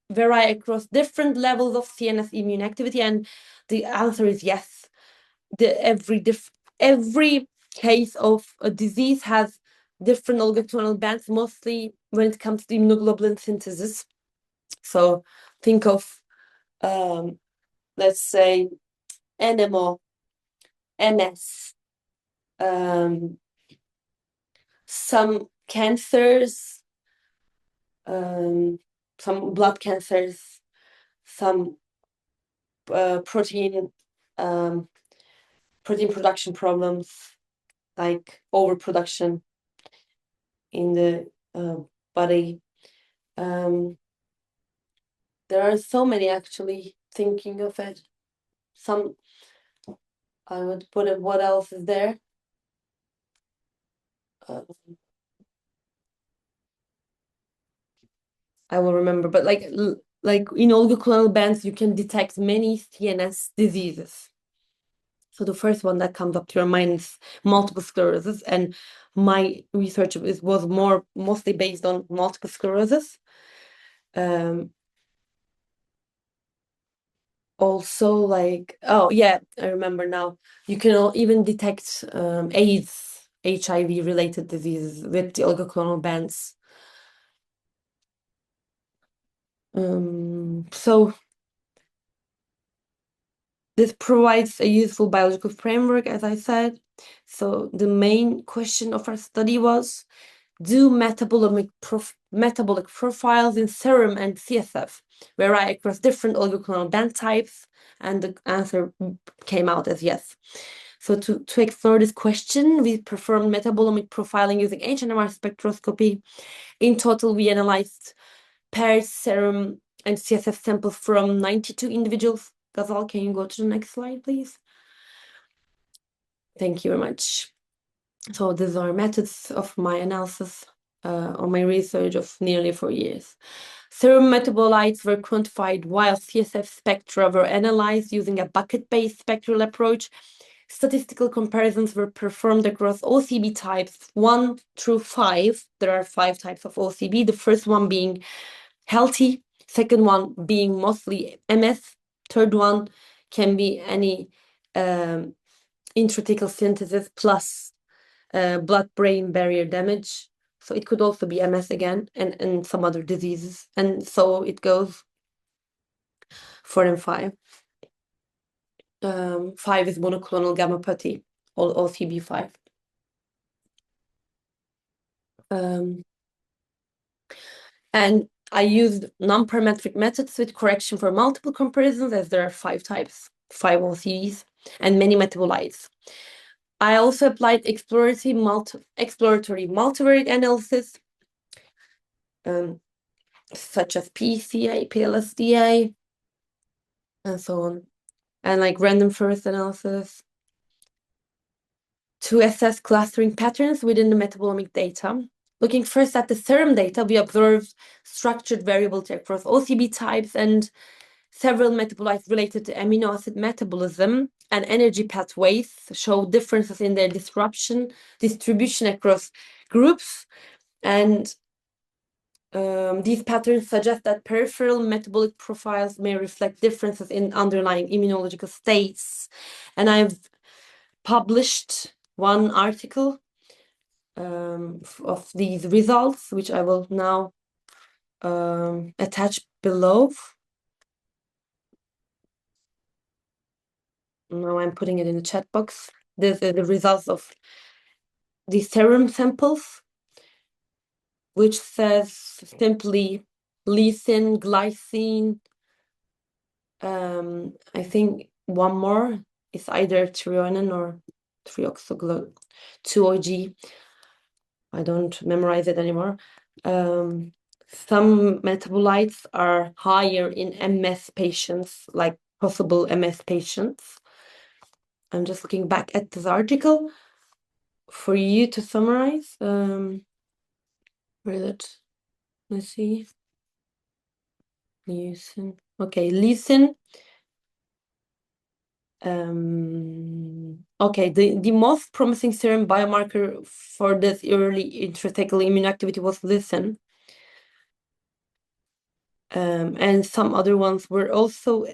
Speaker 2: vary across different levels of CNS immune activity. And the answer is yes. Every case of a disease has different oligoclonal bands, mostly when it comes to immunoglobulin synthesis. So think of let's say NMO, MS, some cancers, some blood cancers, some protein production problems like overproduction in the body. There are so many actually thinking of it. Some I would put it, what else is there? I will remember, but like in oligoclonal bands, you can detect many CNS diseases. So the first one that comes up to your mind is multiple sclerosis, and my research was mostly based on multiple sclerosis. Also, like, oh yeah, I remember now. You can even detect AIDS, HIV-related diseases with the oligoclonal bands. So this provides a useful biological framework, as I said. So the main question of our study was, do metabolic profiles in serum and CSF vary across different oligoclonal band types? And the answer came out as yes. So to explore this question, we performed metabolomic profiling using HNMR spectroscopy. In total, we analyzed paired serum and CSF samples from 92 individuals. Gazal, can you go to the next slide, please? Thank you very much. So these are methods of my analysis or my research of nearly 4 years. Serum metabolites were quantified while CSF spectra were analyzed using a bucket-based spectral approach. Statistical comparisons were performed across OCB types 1 through 5. There are 5 types of OCB, the first one being healthy, second one being mostly MS, third one can be any intrathecal synthesis plus blood-brain barrier damage. So it could also be MS again and some other diseases. And so it goes 4 and 5. 5 is monoclonal gammopathy, or OCB5. And I used non-parametric methods with correction for multiple comparisons, as there are 5 types, 5 OCBs, and many metabolites. I also applied exploratory multivariate analysis, such as PCA, PLSDA, and so on, and like random forest analysis to assess clustering patterns within the metabolomic data. Looking first at the serum data, we observed structured variability across OCB types and several metabolites related to amino acid metabolism and energy pathways show differences in their distribution across groups. And these patterns suggest that peripheral metabolic profiles may reflect differences in underlying immunological states. And I've published one article of these results, which I will now attach below. Now I'm putting it in the chat box. These are the results of the serum samples, which says simply lysine, glycine. I think one more is either threonine or 2-OG. I don't memorize it anymore. Some metabolites are higher in MS patients, like possible MS patients. I'm just looking back at this article for you to summarize. Where is it? Let's see. Listen. Okay, listen. Okay, the most promising serum biomarker for this early intrathecal immune activity was listen. And some other ones were also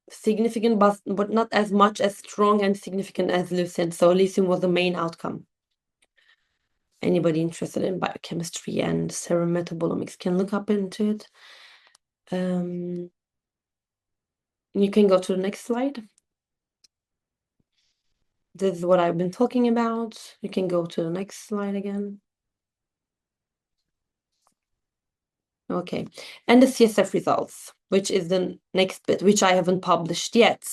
Speaker 2: significant, but not as much as strong and significant as leucine. So leucine was the main outcome. Anybody interested in biochemistry and serum metabolomics can look up into it. You can go to the next slide. This is what I've been talking about. You can go to the next slide again. Okay, and the CSF results, which is the next bit, which I haven't published yet.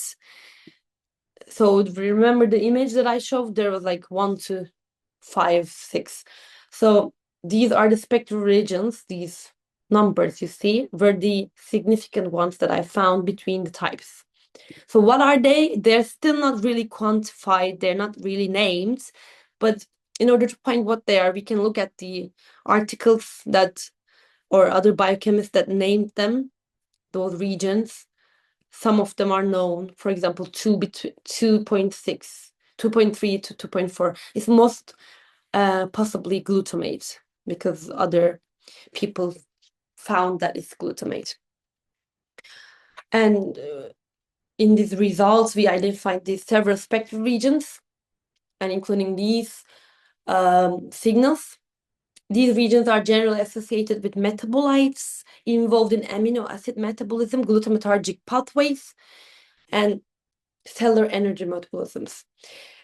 Speaker 2: So remember the image that I showed? There was like 1 to 5, 6. So these are the spectral regions, these numbers you see, were the significant ones that I found between the types. So what are they? They're still not really quantified, they're not really named, but in order to find what they are, we can look at the articles that, or other biochemists that named them, those regions. Some of them are known, for example, 2.6, 2.3 to 2.4 is most possibly glutamate, because other people found that it's glutamate. And in these results, we identified these several spectral regions, and including these signals. These regions are generally associated with metabolites involved in amino acid metabolism, glutamatergic pathways, and cellular energy metabolisms.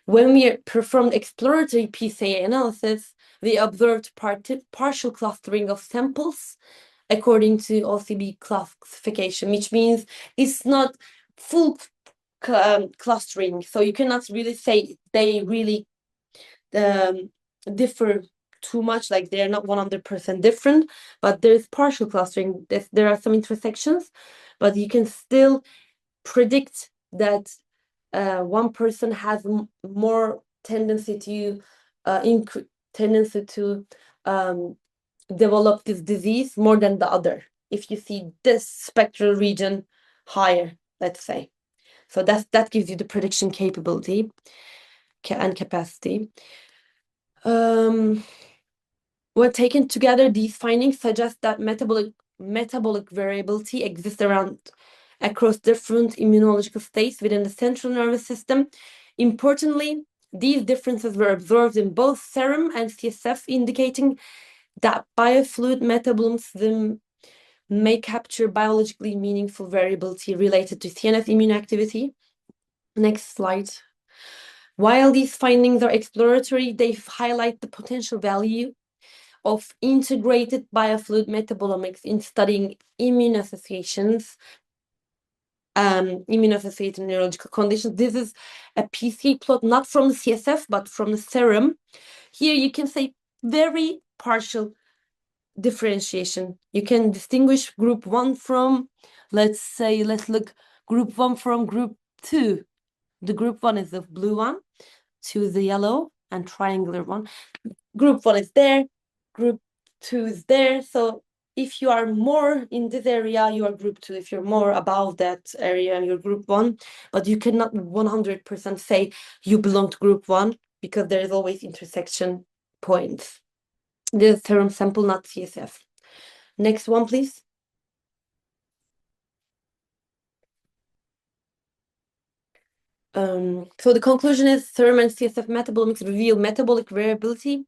Speaker 2: When we performed exploratory PSA analysis, we observed partial clustering of samples according to OCB classification, which means it's not full clustering. So you cannot really say they really differ too much, like they're not 100% different, but there's partial clustering. There are some intersections, but you can still predict that one person has more tendency to develop this disease more than the other, if you see this spectral region higher, let's say. So that gives you the prediction capability and capacity. When taken together, these findings suggest that metabolic variability exists across different immunological states within the central nervous system. Importantly, these differences were observed in both serum and CSF, indicating that biofluid metabolism may capture biologically meaningful variability related to CNS immune activity. Next slide. While these findings are exploratory, they highlight the potential value of integrated biofluid metabolomics in studying immune associations, immune-associated neurological conditions. This is a PCA plot, not from the CSF, but from the serum. Here you can say very partial differentiation. You can distinguish group 1 from, let's look group 1 from group 2. The group 1 is the blue one, 2 is the yellow and triangular one. Group 1 is there, group 2 is there. So if you are more in this area, you are group 2. If you're more above that area, you're group 1. But you cannot 100% say you belong to group 1, because there is always intersection points. This is serum sample, not CSF. Next one, please. So the conclusion is serum and CSF metabolomics reveal metabolic variability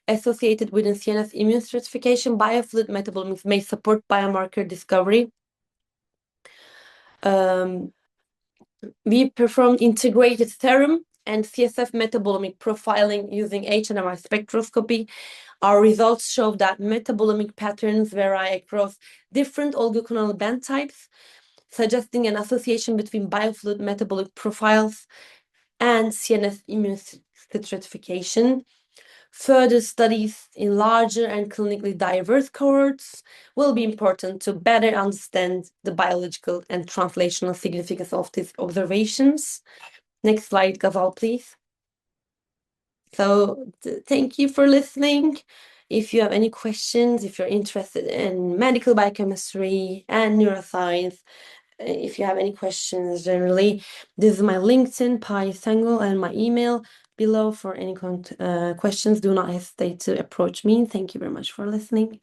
Speaker 2: associated with CNS immune stratification. Biofluid metabolomics may support biomarker discovery. We performed integrated serum and CSF metabolomic profiling using HNMR spectroscopy. Our results show that metabolomic patterns vary across different oligoclonal band types, suggesting an association between biofluid metabolic profiles and CNS immune stratification. further studies in larger and clinically diverse cohorts will be important to better understand the biological and translational significance of these observations. Next slide, Gazal, please. So thank you for listening. If you have any questions, if you're interested in medical biochemistry and neuroscience, if you have any questions generally, this is my LinkedIn, Pi Sengul, and my email below for any questions. Do not hesitate to approach me. Thank you very much for listening.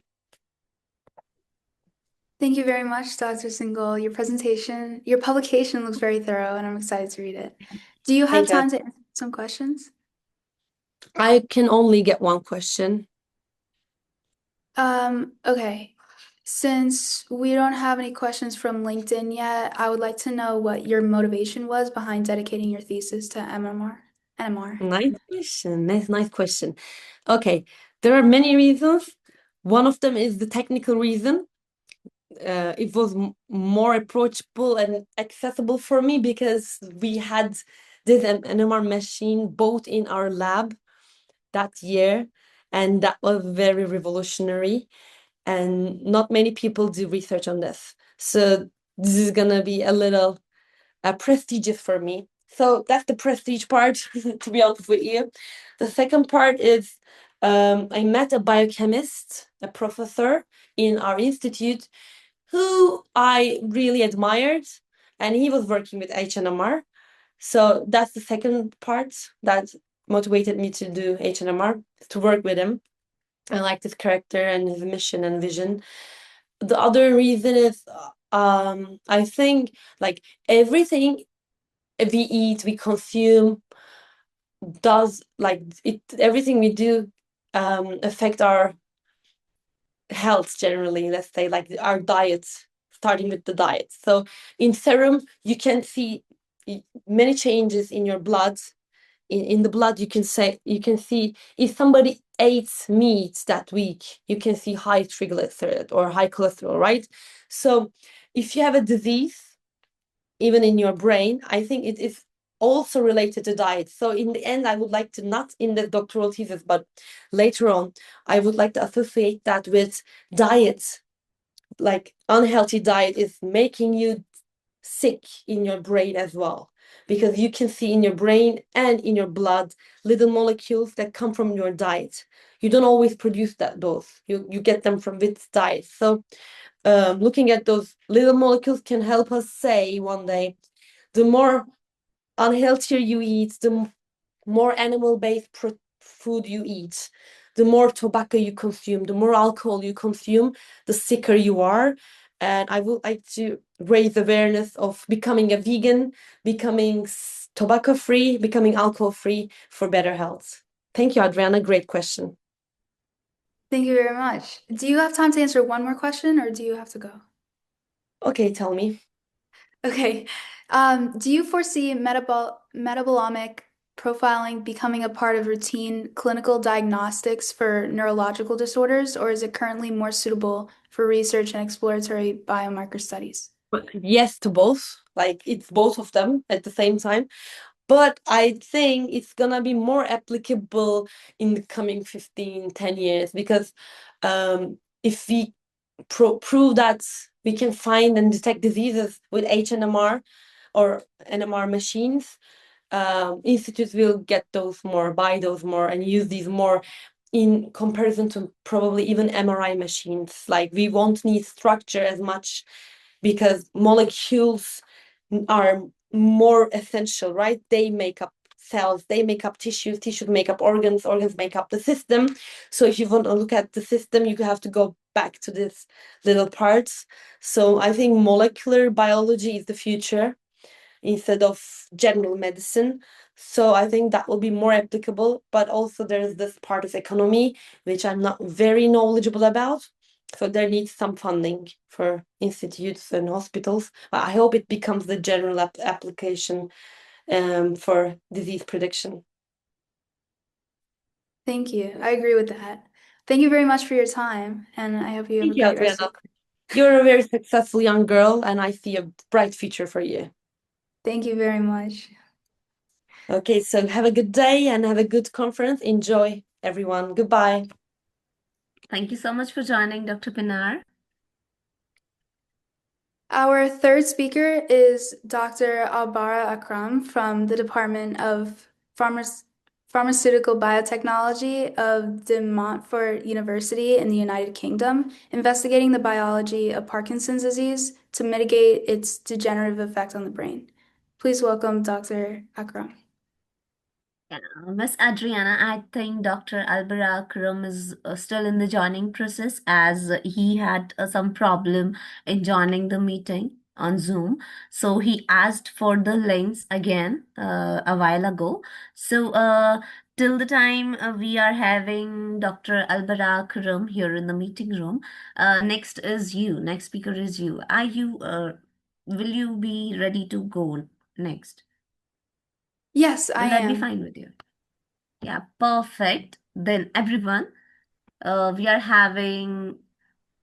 Speaker 3: Thank you very much, Dr. Sengul. Your publication looks very thorough, and I'm excited to read it. Do you have
Speaker 2: Thank you.
Speaker 3: time to answer some questions?
Speaker 2: I can only get one question.
Speaker 3: Okay. Since we don't have any questions from LinkedIn yet, I would like to know what your motivation was behind dedicating your thesis to NMR.
Speaker 2: Nice question. Nice question. Okay, there are many reasons. One of them is the technical reason. It was more approachable and accessible for me because we had this NMR machine both in our lab that year, and that was very revolutionary. And not many people do research on this. So this is gonna be a little prestigious for me. So that's the prestige part, to be honest with you. The second part is I met a biochemist, a professor in our institute, who I really admired, and he was working with HNMR. So that's the second part that motivated me to do HNMR, to work with him. I liked his character and his mission and vision. The other reason is I think like everything we eat, we consume, does like it, everything we do affect our health generally, let's say, like our diet, starting with the diet. So in serum, you can see many changes in your blood. In the blood, you can see if somebody ate meat that week, you can see high triglyceride or high cholesterol, right? So if you have a disease, even in your brain, I think it is also related to diet. So in the end, I would like to, not in the doctoral thesis, but later on, I would like to associate that with diet. Like unhealthy diet is making you sick in your brain as well, because you can see in your brain and in your blood little molecules that come from your diet. You don't always produce those. You get them from with diet. So looking at those little molecules can help us say one day, the more unhealthier you eat, the more animal-based food you eat, the more tobacco you consume, the more alcohol you consume, the sicker you are. And I would like to raise awareness of becoming a vegan, becoming tobacco-free, becoming alcohol-free for better health. Thank you, Adriana. Great question.
Speaker 3: Thank you very much. Do you have time to answer one more question, or do you have to go?
Speaker 2: Okay, tell me.
Speaker 3: Okay. Do you foresee metabolomic profiling becoming a part of routine clinical diagnostics for neurological disorders, or is it currently more suitable for research and exploratory biomarker studies?
Speaker 2: Yes to both. Like it's both of them at the same time. But I think it's gonna be more applicable in the coming 10 years, because if we prove that we can find and detect diseases with HNMR or NMR machines, institutes will get those more, buy those more, and use these more in comparison to probably even MRI machines. Like we won't need structure as much because molecules are more essential, right? They make up cells, they make up tissues, tissues make up organs, organs make up the system. So if you want to look at the system, you have to go back to these little parts. So I think molecular biology is the future instead of general medicine. So I think that will be more applicable, but also there's this part of economy, which I'm not very knowledgeable about. So there needs some funding for institutes and hospitals. But I hope it becomes the general application for disease prediction.
Speaker 3: Thank you. I agree with that. Thank you very much for your time, and I hope you have a
Speaker 2: Thank you,
Speaker 3: great rest of
Speaker 2: Adriana. You're a very successful young girl, and I see a bright future for you.
Speaker 3: Thank you very much.
Speaker 2: Okay, so have a good day and have a good conference. Enjoy. everyone. Goodbye.
Speaker 4: Thank you so much for joining, Dr. Pinar.
Speaker 3: Our third speaker is Dr. Albara Akram from the Department of Pharmaceutical Biotechnology of De Montfort University in the United Kingdom, investigating the biology of Parkinson's disease to mitigate its degenerative effect on the brain. Please welcome Dr. Akram.
Speaker 4: Yeah, Miss Adriana, I think Dr. Albara Karam is still in the joining process as he had some problem in joining the meeting on Zoom. So he asked for the links again a while ago. So till the time we are having Dr. Albara Karam here in the meeting room, next is you. Next speaker is you. Are you, will you be ready to go next?
Speaker 3: Yes, I
Speaker 4: Will that be
Speaker 3: am.
Speaker 4: fine with you? Yeah, perfect. Then everyone, we are having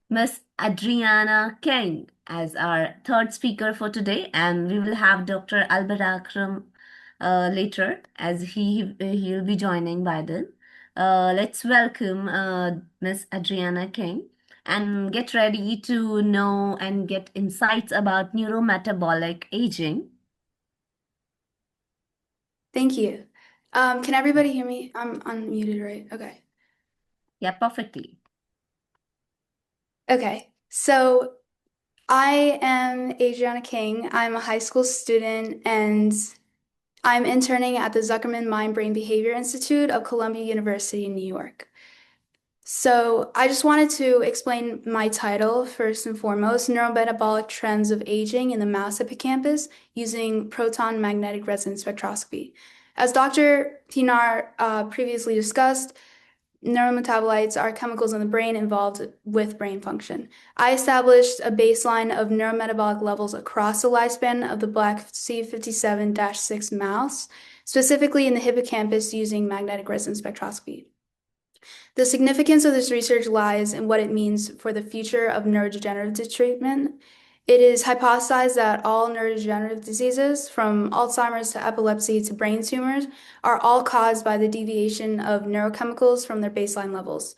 Speaker 4: Miss Adriana King as our third speaker for today, and we will have Dr. Albert Akram later as he'll be joining by then. Let's welcome Miss Adriana King and get ready to know and get insights about neurometabolic aging.
Speaker 3: Thank you. Can everybody hear me? I'm unmuted, right? Okay.
Speaker 4: Yeah, perfectly.
Speaker 3: Okay. So I am Adriana King. I'm a high school student and I'm interning at the Zuckerman Mind Brain Behavior Institute of Columbia University in New York. So I just wanted to explain my title first and foremost, Neurometabolic Trends of Aging in the Mouse Hippocampus using proton magnetic resonance spectroscopy. As Dr. Pinar previously discussed, neurometabolites are chemicals in the brain involved with brain function. I established a baseline of neurometabolic levels across the lifespan of the Black C57-6 mouse, specifically in the hippocampus using magnetic resonance spectroscopy. The significance of this research lies in what it means for the future of neurodegenerative treatment. It is hypothesized that all neurodegenerative diseases, from Alzheimer's to epilepsy to brain tumors, are all caused by the deviation of neurochemicals from their baseline levels.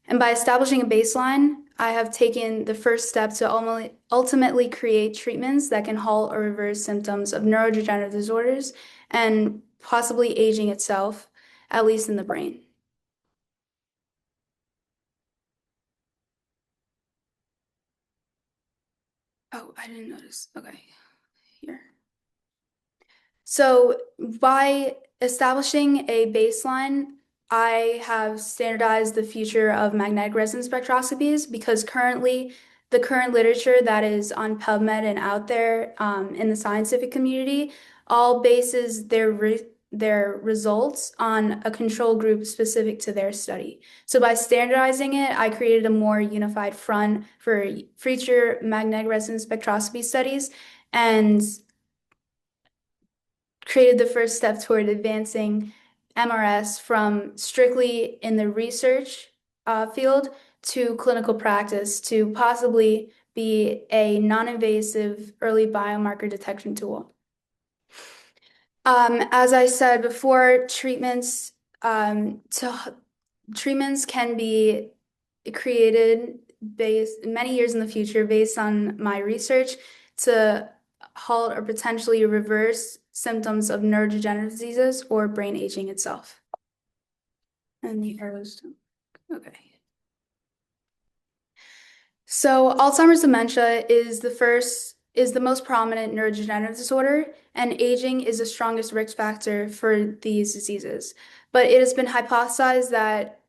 Speaker 3: And by establishing a baseline, I have taken the first step to ultimately create treatments that can halt or reverse symptoms of neurodegenerative disorders and possibly aging itself, at least in the brain. Oh, I didn't notice. Okay, here. So by establishing a baseline, I have standardized the future of magnetic resonance spectroscopies because currently the current literature that is on PubMed and out there in the scientific community all bases their results on a control group specific to their study. So by standardizing it, I created a more unified front for future magnetic resonance spectroscopy studies and created the first step toward advancing MRS from strictly in the research field to clinical practice to possibly be a non-invasive early biomarker detection tool. As I said before, treatments can be created based many years in the future based on my research to halt or potentially reverse symptoms of neurodegenerative diseases or brain aging itself. And the arrows, okay. So Alzheimer's dementia is the most prominent neurodegenerative disorder, and aging is the strongest risk factor for these diseases. But it has been hypothesized that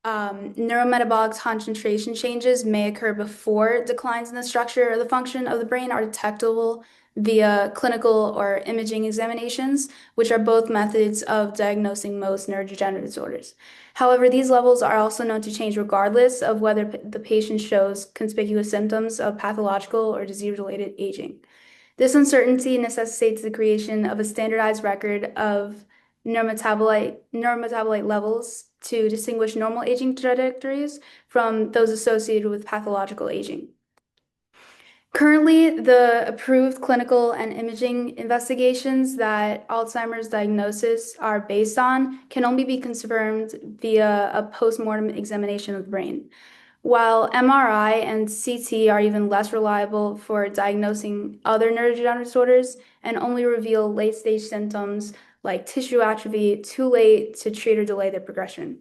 Speaker 3: neurometabolic concentration changes may occur before declines in the structure or the function of the brain are detectable via clinical or imaging examinations, which are both methods of diagnosing most neurodegenerative disorders. However, these levels are also known to change regardless of whether the patient shows conspicuous symptoms of pathological or disease-related aging. This uncertainty necessitates the creation of a standardized record of neurometabolite levels to distinguish normal aging trajectories from those associated with pathological aging. Currently, the approved clinical and imaging investigations that Alzheimer's diagnosis are based on can only be confirmed via a postmortem examination of the brain. While MRI and CT are even less reliable for diagnosing other neurodegenerative disorders and only reveal late-stage symptoms like tissue atrophy too late to treat or delay their progression.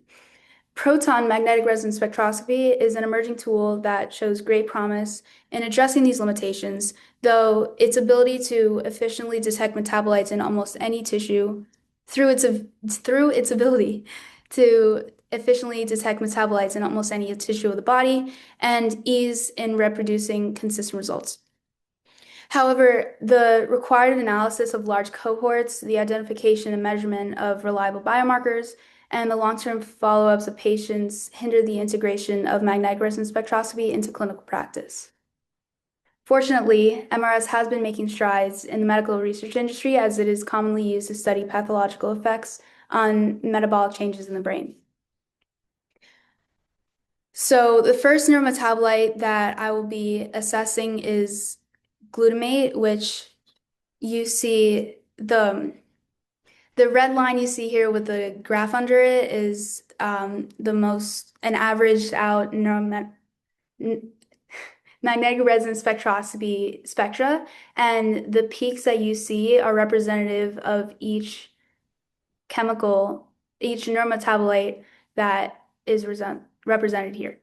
Speaker 3: Proton magnetic resonance spectroscopy is an emerging tool that shows great promise in addressing these limitations, though its ability to efficiently detect metabolites in almost any tissue through its ability to efficiently detect metabolites in almost any tissue of the body and ease in reproducing consistent results. However, the required analysis of large cohorts, the identification and measurement of reliable biomarkers, and the long-term follow-ups of patients hinder the integration of magnetic resonance spectroscopy into clinical practice. Fortunately, MRS has been making strides in the medical research industry as it is commonly used to study pathological effects on metabolic changes in the brain. So the first neurometabolite that I will be assessing is glutamate, which you see the red line you see here with the graph under it is an averaged out magnetic resonance spectroscopy spectra, and the peaks that you see are representative of each neurometabolite that is represented here.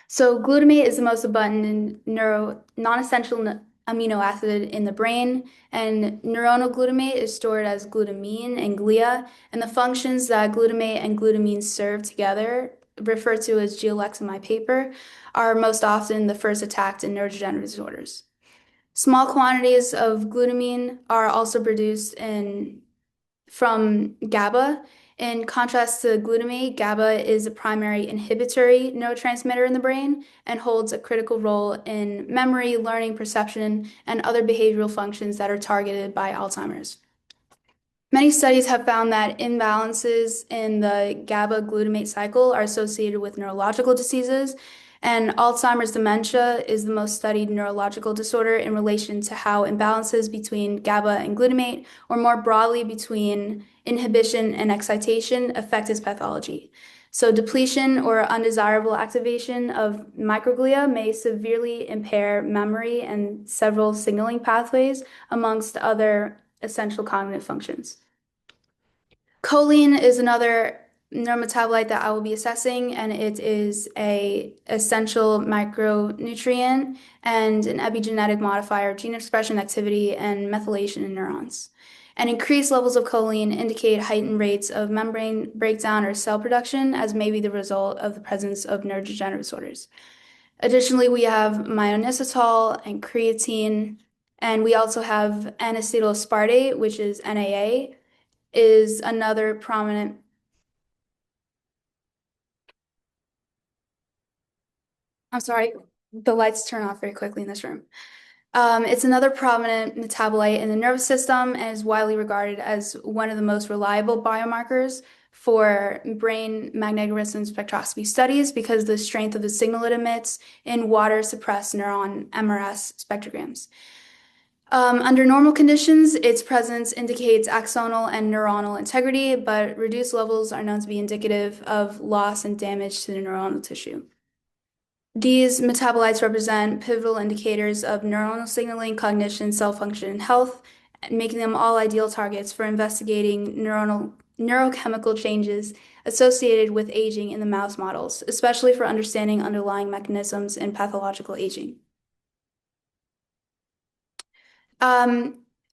Speaker 3: So glutamate is the most abundant non-essential amino acid in the brain, and neuronal glutamate is stored as glutamine and glia, and the functions that glutamate and glutamine serve together, referred to as GLX in my paper, are most often the first attacked in neurodegenerative disorders. Small quantities of glutamine are also produced from GABA. In contrast to glutamate, GABA is a primary inhibitory neurotransmitter in the brain and holds a critical role in memory, learning, perception, and other behavioral functions that are targeted by Alzheimer's. Many studies have found that imbalances in the GABA-glutamate cycle are associated with neurological diseases, and Alzheimer's dementia is the most studied neurological disorder in relation to how imbalances between GABA and glutamate, or more broadly between inhibition and excitation, affect its pathology. So depletion or undesirable activation of microglia may severely impair memory and several signaling pathways, amongst other essential cognitive functions. Choline is another neurometabolite that I will be assessing, and it is an essential micronutrient and an epigenetic modifier of gene expression activity and methylation in neurons. And increased levels of choline indicate heightened rates of membrane breakdown or cell production, as may be the result of the presence of neurodegenerative disorders. Additionally, we have myoinositol and creatine, and we also have N-acetylaspartate, which is NAA, is another prominent. I'm sorry, the lights turn off very quickly in this room. It's another prominent metabolite in the nervous system and is widely regarded as one of the most reliable biomarkers for brain magnetic resonance spectroscopy studies because of the strength of the signal it emits in water-suppressed neuron MRS spectrograms. Under normal conditions, its presence indicates axonal and neuronal integrity, but reduced levels are known to be indicative of loss and damage to the neuronal tissue. These metabolites represent pivotal indicators of neuronal signaling, cognition, cell function, and health, making them all ideal targets for investigating neurochemical changes associated with aging in the mouse models, especially for understanding underlying mechanisms in pathological aging.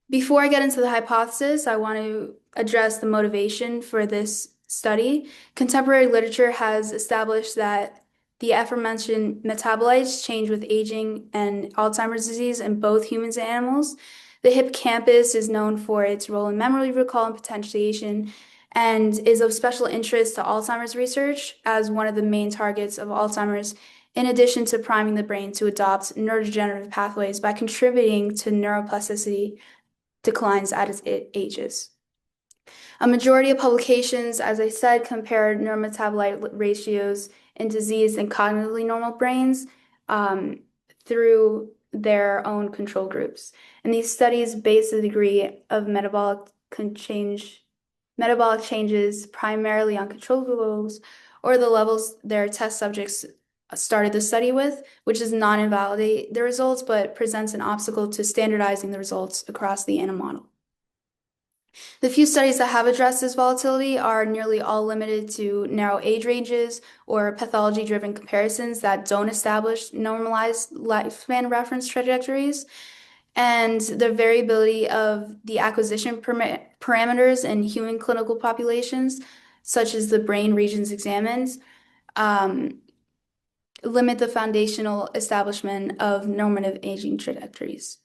Speaker 3: Before I get into the hypothesis, I want to address the motivation for this study. Contemporary literature has established that the aforementioned metabolites change with aging and Alzheimer's disease in both humans and animals. The hippocampus is known for its role in memory recall and potentiation and is of special interest to Alzheimer's research as one of the main targets of Alzheimer's, in addition to priming the brain to adopt neurodegenerative pathways by contributing to neuroplasticity declines as it ages. A majority of publications, as I said, compare neurometabolite ratios in diseased and cognitively normal brains through their own control groups. And these studies base the degree of metabolic changes primarily on control glucose or the levels their test subjects started the study with, which does not invalidate the results, but presents an obstacle to standardizing the results across the animal model. The few studies that have addressed this volatility are nearly all limited to narrow age ranges or pathology-driven comparisons that don't establish normalized lifespan reference trajectories. And the variability of the acquisition parameters in human clinical populations, such as the brain regions examined, limit the foundational establishment of normative aging trajectories.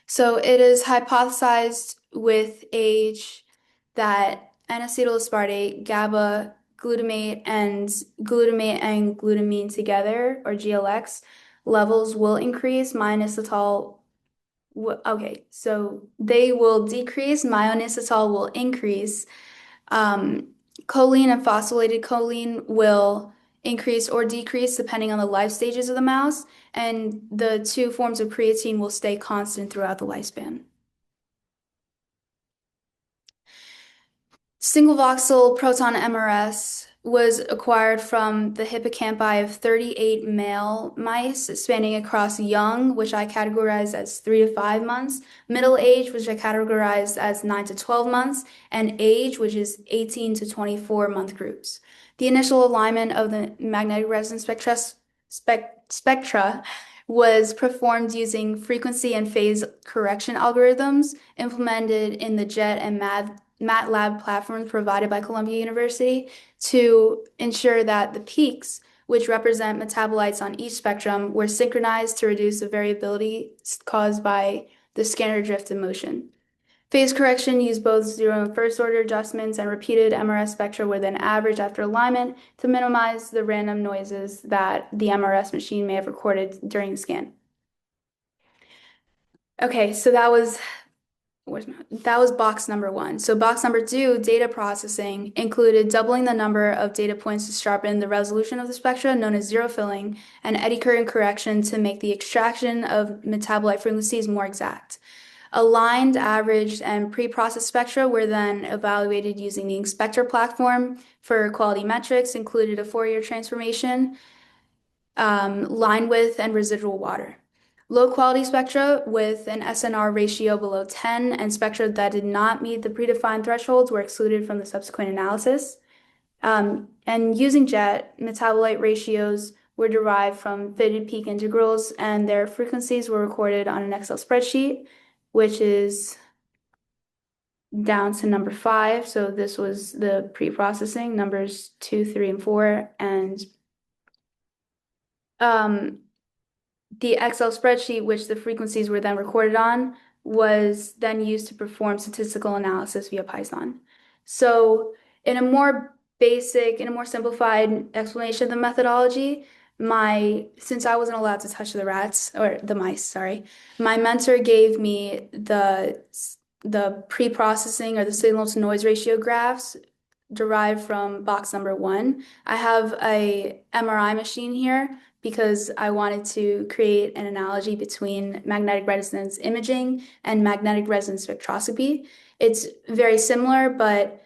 Speaker 3: So it is hypothesized with age that N-acetyl-aspartate, GABA, glutamate, and glutamine together, or GLX, levels will increase. Okay, so they will decrease, myoinositol will increase. Choline and phosphorylated choline will increase or decrease depending on the life stages of the mouse, and the two forms of creatine will stay constant throughout the lifespan. Single voxel proton MRS was acquired from the hippocampi of 38 male mice, spanning across young, which I categorized as 3 to 5 months, middle age, which I categorized as 9 to 12 months, and age, which is 18 to 24-month groups. The initial alignment of the magnetic resonance spectra was performed using frequency and phase correction algorithms implemented in the JET and MATLAB platforms provided by Columbia University to ensure that the peaks, which represent metabolites on each spectrum, were synchronized to reduce the variability caused by the scanner drift in motion. Phase correction used both zero and first order adjustments, and repeated MRS spectra were then averaged after alignment to minimize the random noises that the MRS machine may have recorded during the scan. Okay, so that was box number 1. So box number 2, data processing, included doubling the number of data points to sharpen the resolution of the spectra, known as zero filling, and eddy current correction to make the extraction of metabolite frequencies more exact. Aligned, averaged, and pre-processed spectra were then evaluated using the Inspector platform for quality metrics, included a Fourier transformation, line width, and residual water. Low-quality spectra with an SNR ratio below 10 and spectra that did not meet the predefined thresholds were excluded from the subsequent analysis. And using JET, metabolite ratios were derived from fitted peak integrals, and their frequencies were recorded on an Excel spreadsheet, which is down to number 5. So this was the pre-processing, numbers 2, 3, and 4. And the Excel spreadsheet, which the frequencies were then recorded on, was then used to perform statistical analysis via Python. So in a more simplified explanation of the methodology, since I wasn't allowed to touch the rats, or the mice, sorry, my mentor gave me the pre-processing or the signal to noise ratio graphs derived from box number 1. I have a MRI machine here because I wanted to create an analogy between magnetic resonance imaging and magnetic resonance spectroscopy. It's very similar, but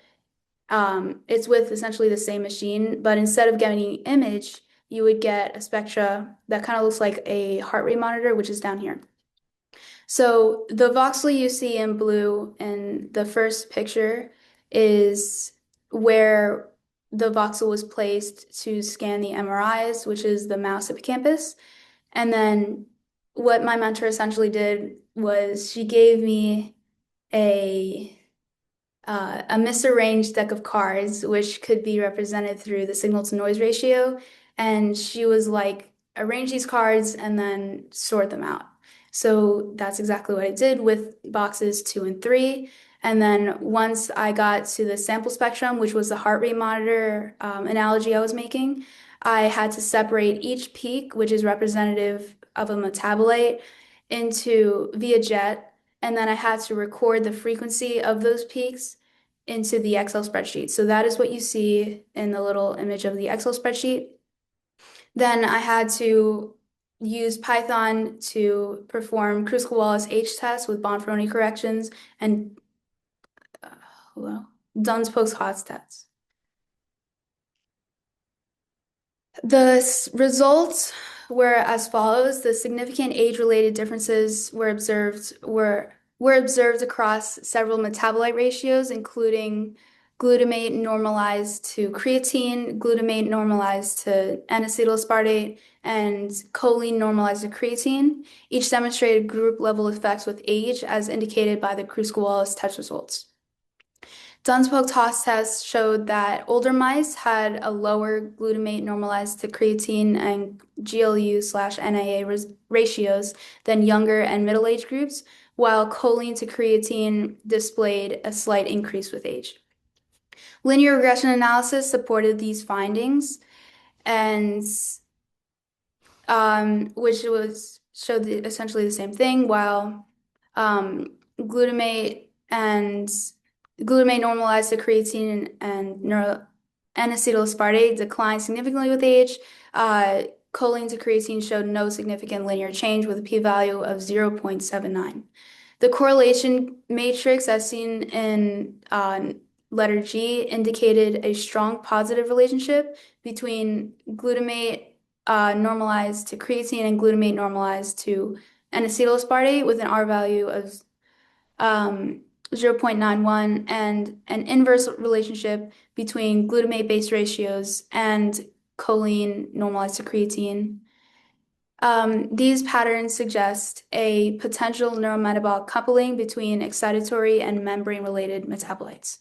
Speaker 3: it's with essentially the same machine, but instead of getting an image, you would get a spectra that kind of looks like a heart rate monitor, which is down here. So the voxel you see in blue in the first picture is where the voxel was placed to scan the MRIs, which is the mouse hippocampus. And then what my mentor essentially did was she gave me a misarranged deck of cards, which could be represented through the signal to noise ratio. And she was like, arrange these cards and then sort them out. So that's exactly what I did with boxes 2 and 3. And then once I got to the sample spectrum, which was the heart rate monitor analogy I was making, I had to separate each peak, which is representative of a metabolite, via JET, and then I had to record the frequency of those peaks into the Excel spreadsheet. So that is what you see in the little image of the Excel spreadsheet. Then I had to used Python to perform Kruskal-Wallis H test with Bonferroni corrections and Duns-Posks tests. The results were as follows. The significant age-related differences were observed across several metabolite ratios, including glutamate normalized to creatine, glutamate normalized to N-acetylaspartate, and choline normalized to creatine. Each demonstrated group-level effects with age, as indicated by the Kruskal-Wallis test results. Duns-Posks test showed that older mice had a lower glutamate normalized to creatine and GLU/NAA ratios than younger and middle-aged groups, while choline to creatine displayed a slight increase with age. Linear regression analysis supported these findings, and which showed essentially the same thing, while glutamate normalized to creatine and N-acetylaspartate declined significantly with age. Choline to creatine showed no significant linear change with a p-value of 0.79. The correlation matrix, as seen in letter G, indicated a strong positive relationship between glutamate normalized to creatine and glutamate normalized to N-acetylaspartate with an R value of 0.91 and an inverse relationship between glutamate-based ratios and choline normalized to creatine. These patterns suggest a potential neurometabolic coupling between excitatory and membrane-related metabolites.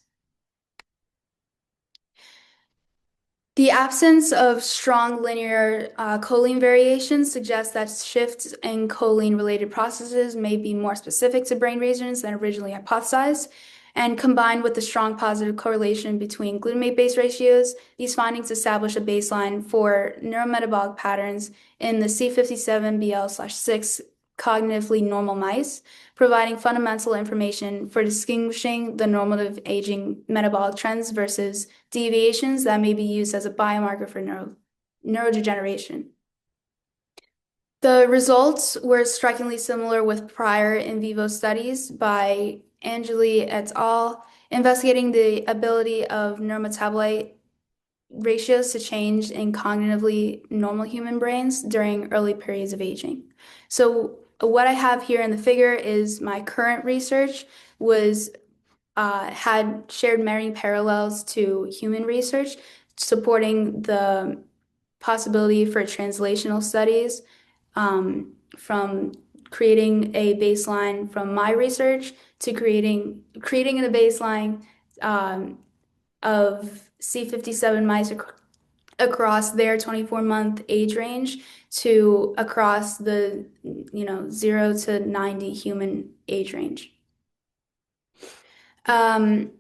Speaker 3: The absence of strong linear choline variations suggests that shifts in choline-related processes may be more specific to brain regions than originally hypothesized. And combined with the strong positive correlation between glutamate-based ratios, these findings establish a baseline for neurometabolic patterns in the C57BL/6 cognitively normal mice, providing fundamental information for distinguishing the normative aging metabolic trends versus deviations that may be used as a biomarker for neurodegeneration. The results were strikingly similar with prior in vivo studies by Angeli et al., investigating the ability of neurometabolite ratios to change in cognitively normal human brains during early periods of aging. So what I have here in the figure is my current research had shared many parallels to human research, supporting the possibility for translational studies, from creating a baseline from my research to creating a baseline of C57 mice across their 24-month age range to across the 0 to 90 human age range. And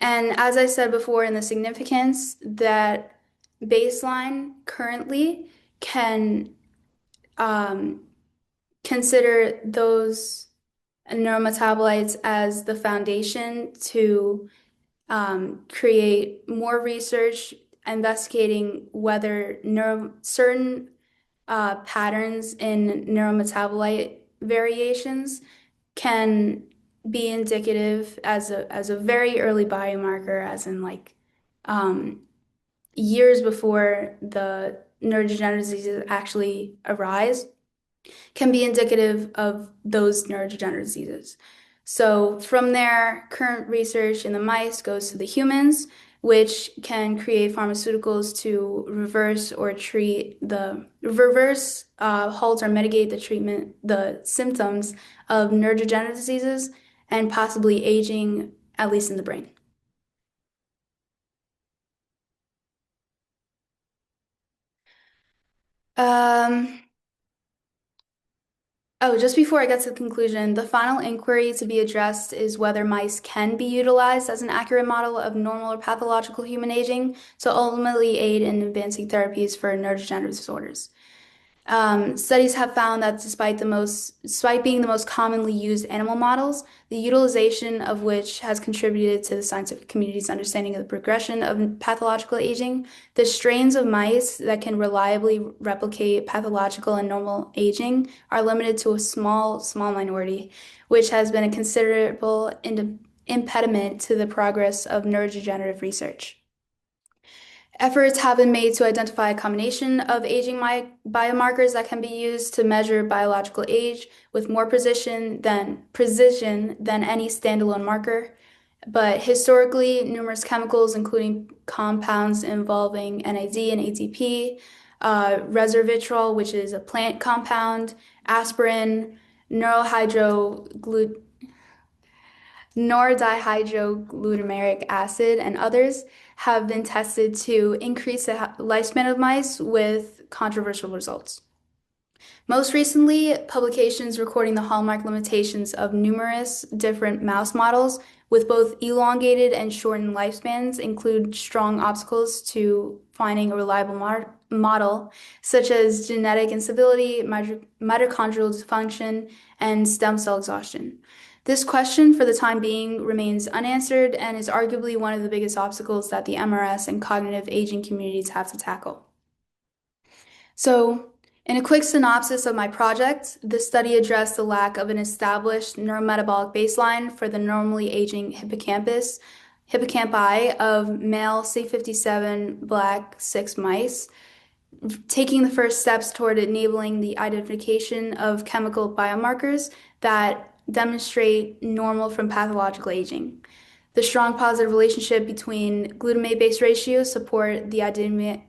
Speaker 3: as I said before in the significance, that baseline currently can consider those neurometabolites as the foundation to create more research investigating whether certain patterns in neurometabolite variations can be indicative as a very early biomarker, as in years before the neurodegenerative diseases actually arise, can be indicative of those neurodegenerative diseases. So from there, current research in the mice goes to the humans, which can create pharmaceuticals to halt or mitigate the symptoms of neurodegenerative diseases and possibly aging, at least in the brain. Just before I get to the conclusion, the final inquiry to be addressed is whether mice can be utilized as an accurate model of normal or pathological human aging to ultimately aid in advancing therapies for neurodegenerative disorders. Studies have found that despite being the most commonly used animal models, the utilization of which has contributed to the scientific community's understanding of the progression of pathological aging, the strains of mice that can reliably replicate pathological and normal aging are limited to a small minority, which has been a considerable impediment to the progress of neurodegenerative research. Efforts have been made to identify a combination of aging biomarkers that can be used to measure biological age with more precision than any standalone marker. But historically, numerous chemicals, including compounds involving NAD and ATP, resveratrol, which is a plant compound, aspirin, noradihydroglutamic acid, and others have been tested to increase the lifespan of mice with controversial results. Most recently, publications recording the hallmark limitations of numerous different mouse models with both elongated and shortened lifespans include strong obstacles to finding a reliable model, such as genetic instability, mitochondrial dysfunction, and stem cell exhaustion. This question, for the time being, remains unanswered and is arguably one of the biggest obstacles that the MRS and cognitive aging communities have to tackle. So, in a quick synopsis of my project, the study addressed the lack of an established neurometabolic baseline for the normally aging hippocampi of male C57 black 6 mice, taking the first steps toward enabling the identification of chemical biomarkers that demonstrate normal from pathological aging. The strong positive relationship between glutamate-based ratios support the idea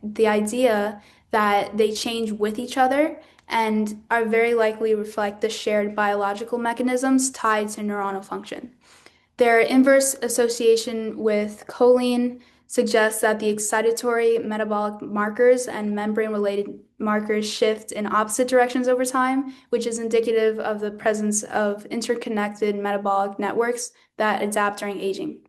Speaker 3: that they change with each other and are very likely reflect the shared biological mechanisms tied to neuronal function. Their inverse association with choline suggests that the excitatory metabolic markers and membrane-related markers shift in opposite directions over time, which is indicative of the presence of interconnected metabolic networks that adapt during aging.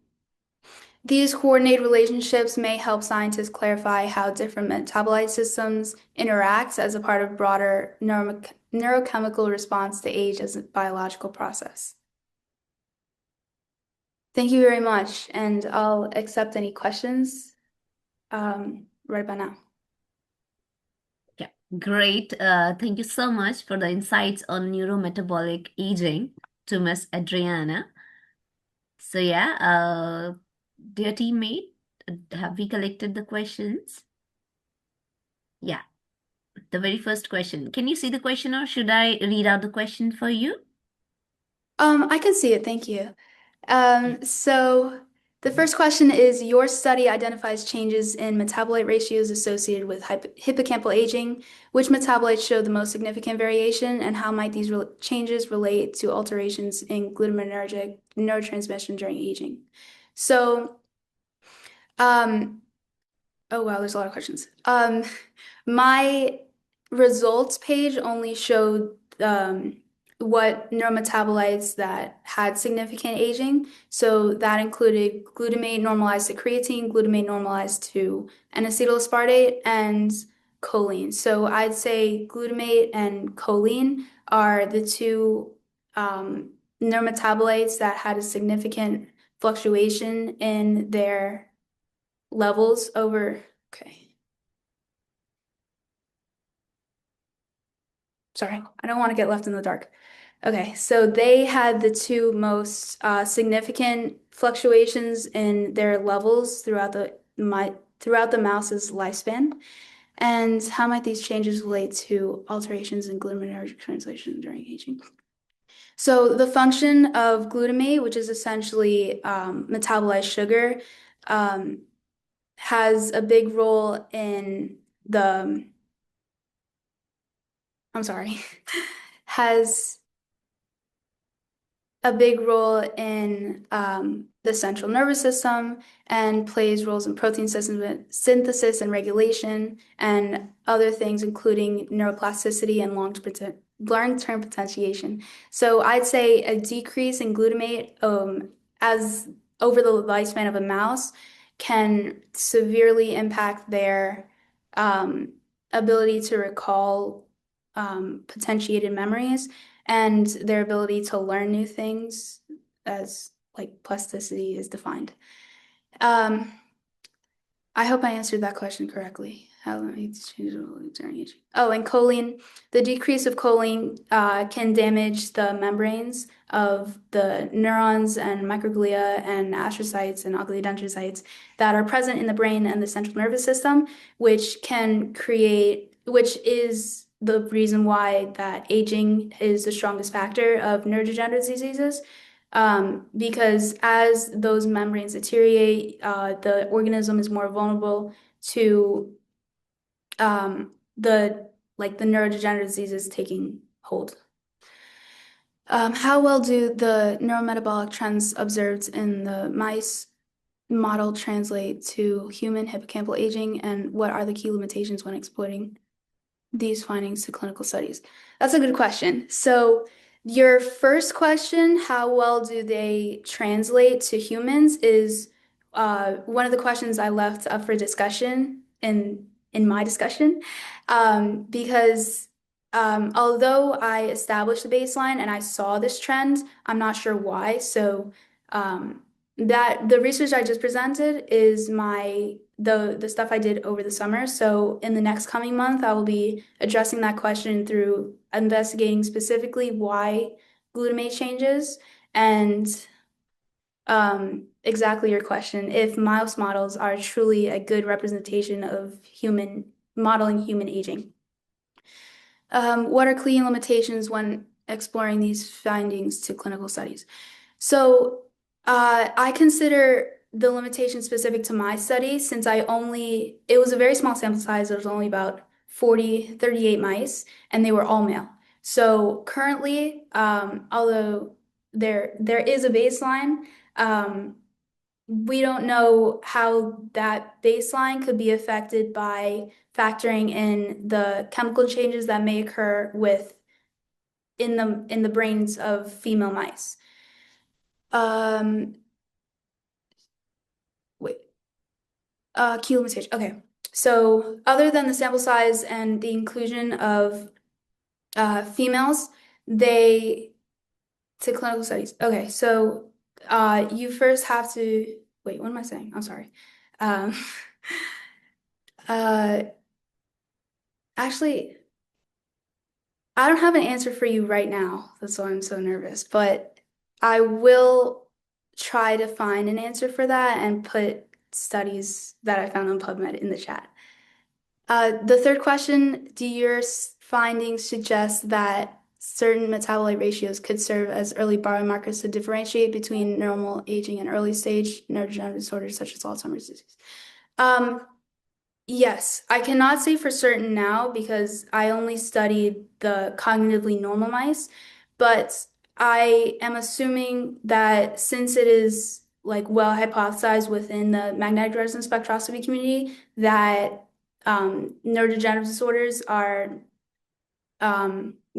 Speaker 3: These coordinated relationships may help scientists clarify how different metabolite systems interact as a part of broader neurochemical response to age as a biological process. Thank you very much, and I'll accept any questions right about now.
Speaker 4: Yeah, great. Thank you so much for the insights on neurometabolic aging to Miss Adriana. So yeah, dear teammate, have we collected the questions? Yeah, the very first question. Can you see the question or should I read out the question for you?
Speaker 3: I can see it, thank you. So the first question is, your study identifies changes in metabolite ratios associated with hippocampal aging. Which metabolites show the most significant variation, and how might these changes relate to alterations in glutamatergic neurotransmission during aging? So, oh wow, there's a lot of questions. My results page only showed what neurometabolites that had significant aging. So that included glutamate normalized to creatine, glutamate normalized to N-acetylaspartate, and choline. So I'd say glutamate and choline are the two neurometabolites that had a significant fluctuation in their levels over, okay. Sorry, I don't want to get left in the dark. Okay, so they had the two most significant fluctuations in their levels throughout the mouse's lifespan. And how might these changes relate to alterations in glutamatergic translation during aging? So the function of glutamate, which is essentially metabolized sugar, has a big role in the, has a big role in the central nervous system and plays roles in protein synthesis and regulation and other things, including neuroplasticity and long-term potentiation. So I'd say a decrease in glutamate as over the lifespan of a mouse can severely impact their ability to recall potentiated memories and their ability to learn new things as like plasticity is defined. I hope I answered that question correctly. How during aging. Oh, and choline, the decrease of choline can damage the membranes of the neurons and microglia and astrocytes and oligodendrocytes that are present in the brain and the central nervous system, which is the reason why that aging is the strongest factor of neurodegenerative diseases. Because as those membranes deteriorate, the organism is more vulnerable to the neurodegenerative diseases taking hold. How well do the neurometabolic trends observed in the mice model translate to human hippocampal aging, and what are the key limitations when exploiting these findings to clinical studies? That's a good question. So your first question, how well do they translate to humans, is one of the questions I left up for discussion in my discussion, because although I established the baseline and I saw this trend, I'm not sure why. So that the research I just presented is the stuff I did over the summer. So in the next coming month, I will be addressing that question through investigating specifically why glutamate changes and exactly your question, if mouse models are truly a good representation of modeling human aging. What are key limitations when exploring these findings to clinical studies? So I consider the limitation specific to my study, since it was a very small sample size. There was only about 38 mice, and they were all male. So currently, although there is a baseline, we don't know how that baseline could be affected by factoring in the chemical changes that may occur in the brains of female mice. Key limitation. Okay. So other than the sample size and the inclusion of females, to clinical studies. Okay, so you first have to wait, what am I saying? I'm sorry. Actually, I don't have an answer for you right now. That's why I'm so nervous, but I will try to find an answer for that and put studies that I found on PubMed in the chat. The third question, do your findings suggest that certain metabolite ratios could serve as early biomarkers to differentiate between normal aging and early stage neurodegenerative disorders such as Alzheimer's disease? Yes, I cannot say for certain now because I only studied the cognitively normal mice, but I am assuming that since it is well hypothesized within the magnetic resonance spectroscopy community that neurodegenerative disorders are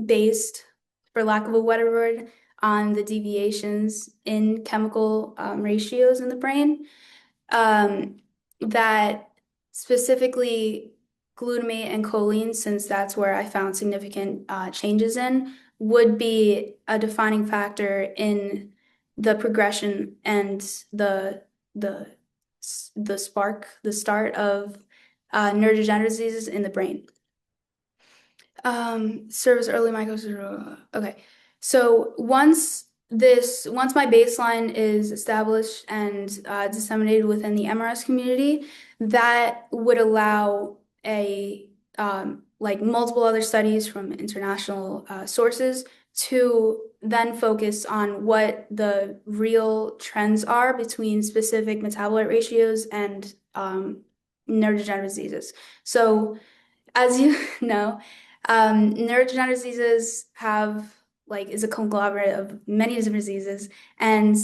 Speaker 3: based, for lack of a better word, on the deviations in chemical ratios in the brain, that specifically glutamate and choline, since that's where I found significant changes in, would be a defining factor in the progression and the start of neurodegenerative diseases in the brain. Serves early micro. Okay, so once my baseline is established and disseminated within the MRS community, that would allow multiple other studies from international sources to then focus on what the real trends are between specific metabolite ratios and neurodegenerative diseases. So, as you know, neurodegenerative diseases is a conglomerate of many different diseases, and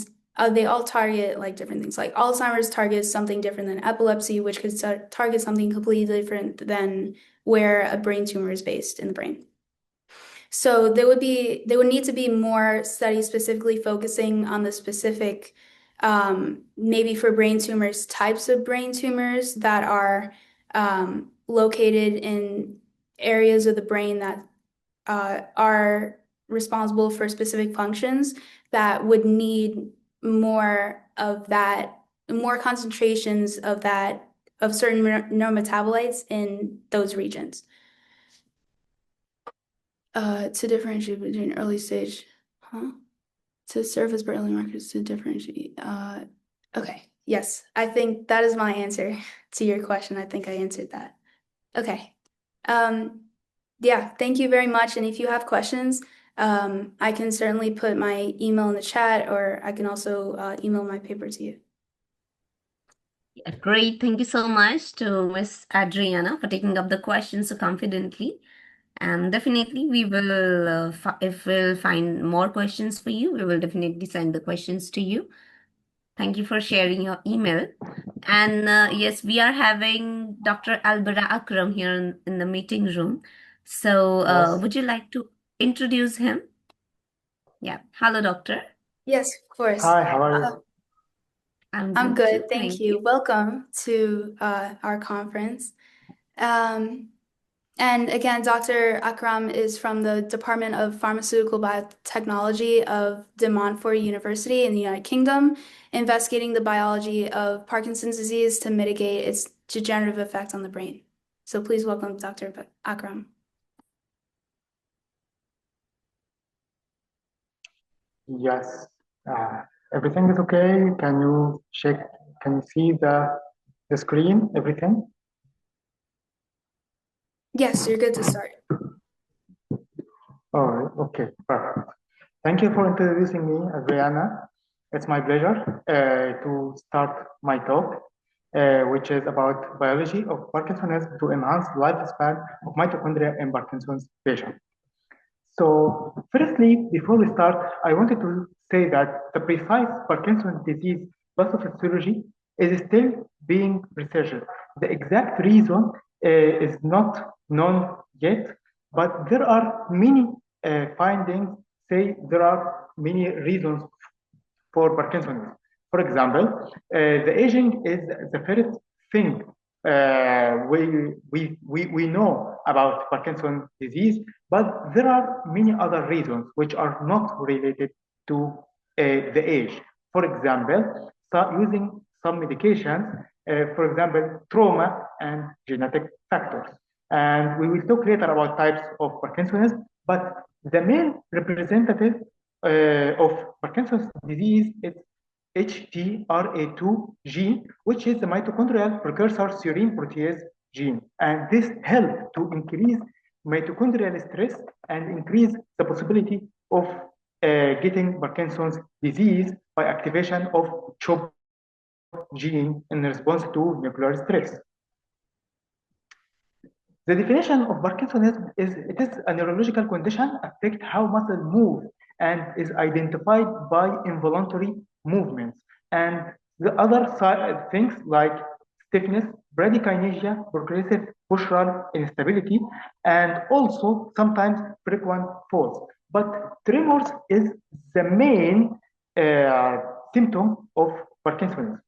Speaker 3: they all target different things. Like Alzheimer's targets something different than epilepsy, which could target something completely different than where a brain tumor is based in the brain. So there would need to be more studies specifically focusing on the specific, maybe for brain tumors, types of brain tumors that are located in areas of the brain that are responsible for specific functions that would need more of that, more concentrations of that, of certain neurometabolites in those regions. To differentiate between early stage, to serve as early markers to differentiate. Okay, yes, I think that is my answer to your question. I think I answered that. Okay. Yeah, thank you very much. And if you have questions, I can certainly put my email in the chat, or I can also email my paper to you.
Speaker 4: Great. Thank you so much to Miss Adriana for taking up the questions so confidently. And definitely we will, if we'll find more questions for you, we will definitely send the questions to you. Thank you for sharing your email. And yes, we are having Dr. Albera Akram here in the meeting room. So
Speaker 5: Yes.
Speaker 4: would you like to introduce him? Yeah. Hello, doctor.
Speaker 3: Yes, of course.
Speaker 5: Hi, how are you?
Speaker 3: I'm
Speaker 4: good too.
Speaker 3: good. Thank you. Welcome to our conference. And again, Dr. Akram is from the Department of Pharmaceutical Biotechnology of De Montfort University in the United Kingdom, investigating the biology of Parkinson's disease to mitigate its degenerative effect on the brain. So please welcome Dr. Akram.
Speaker 5: Yes. Everything is okay. Can you check? Can you see the screen? Everything?
Speaker 3: Yes, you're good to start.
Speaker 5: Oh, okay, perfect. Thank you for introducing me, Adriana. It's my pleasure to start my talk, which is about biology of Parkinsonism to enhance lifespan of mitochondria in Parkinson's patients. So, firstly, before we start, I wanted to say that the precise Parkinson's disease pathophysiology is still being researched. The exact reason is not known yet, but there are many findings say there are many reasons for Parkinson's. For example, the aging is the first thing we know about Parkinson's disease, but there are many other reasons which are not related to the age. For example, using some medications, for example, trauma and genetic factors. And we will talk later about types of Parkinsonism, but the main representative of Parkinson's disease is HTRA2 gene, which is the mitochondrial precursor serine protease gene. And this helps to increase mitochondrial stress and increase the possibility of getting Parkinson's disease by activation of CHOP gene in response to nuclear stress. The definition of Parkinsonism is it is a neurological condition affect how muscle move and is identified by involuntary movements. And the other things like stiffness, bradykinesia, progressive postural instability, and also sometimes frequent falls. But tremors is the main symptom of Parkinson's.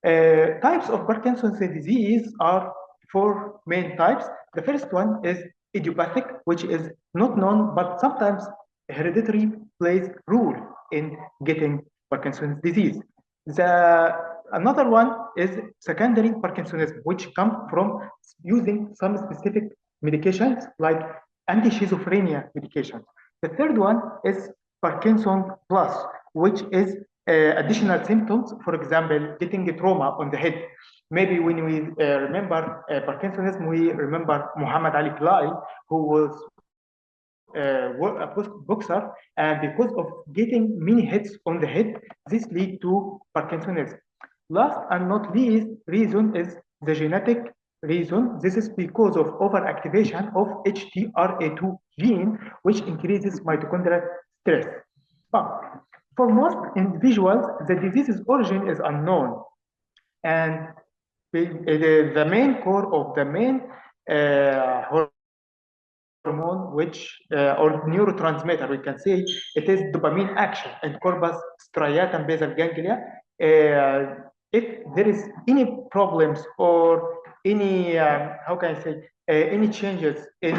Speaker 5: Types of Parkinson's disease are four main types. The first one is idiopathic, which is not known, but sometimes hereditary plays role in getting Parkinson's disease. Another one is secondary Parkinsonism, which comes from using some specific medications like anti-schizophrenia medications. The third one is Parkinson plus, which is additional symptoms, for example, getting a trauma on the head. Maybe when we remember Parkinsonism, we remember Muhammad Ali Clay, who was a boxer, and because of getting many hits on the head, this lead to Parkinsonism. Last and not least reason is the genetic reason. This is because of overactivation of HTRA2 gene, which increases mitochondrial stress. But for most individuals, the disease's origin is unknown. And the main core of the main hormone, which or neurotransmitter, we can say, it is dopamine action in corpus striatum basal ganglia. If there is any problems or any how can I say any changes in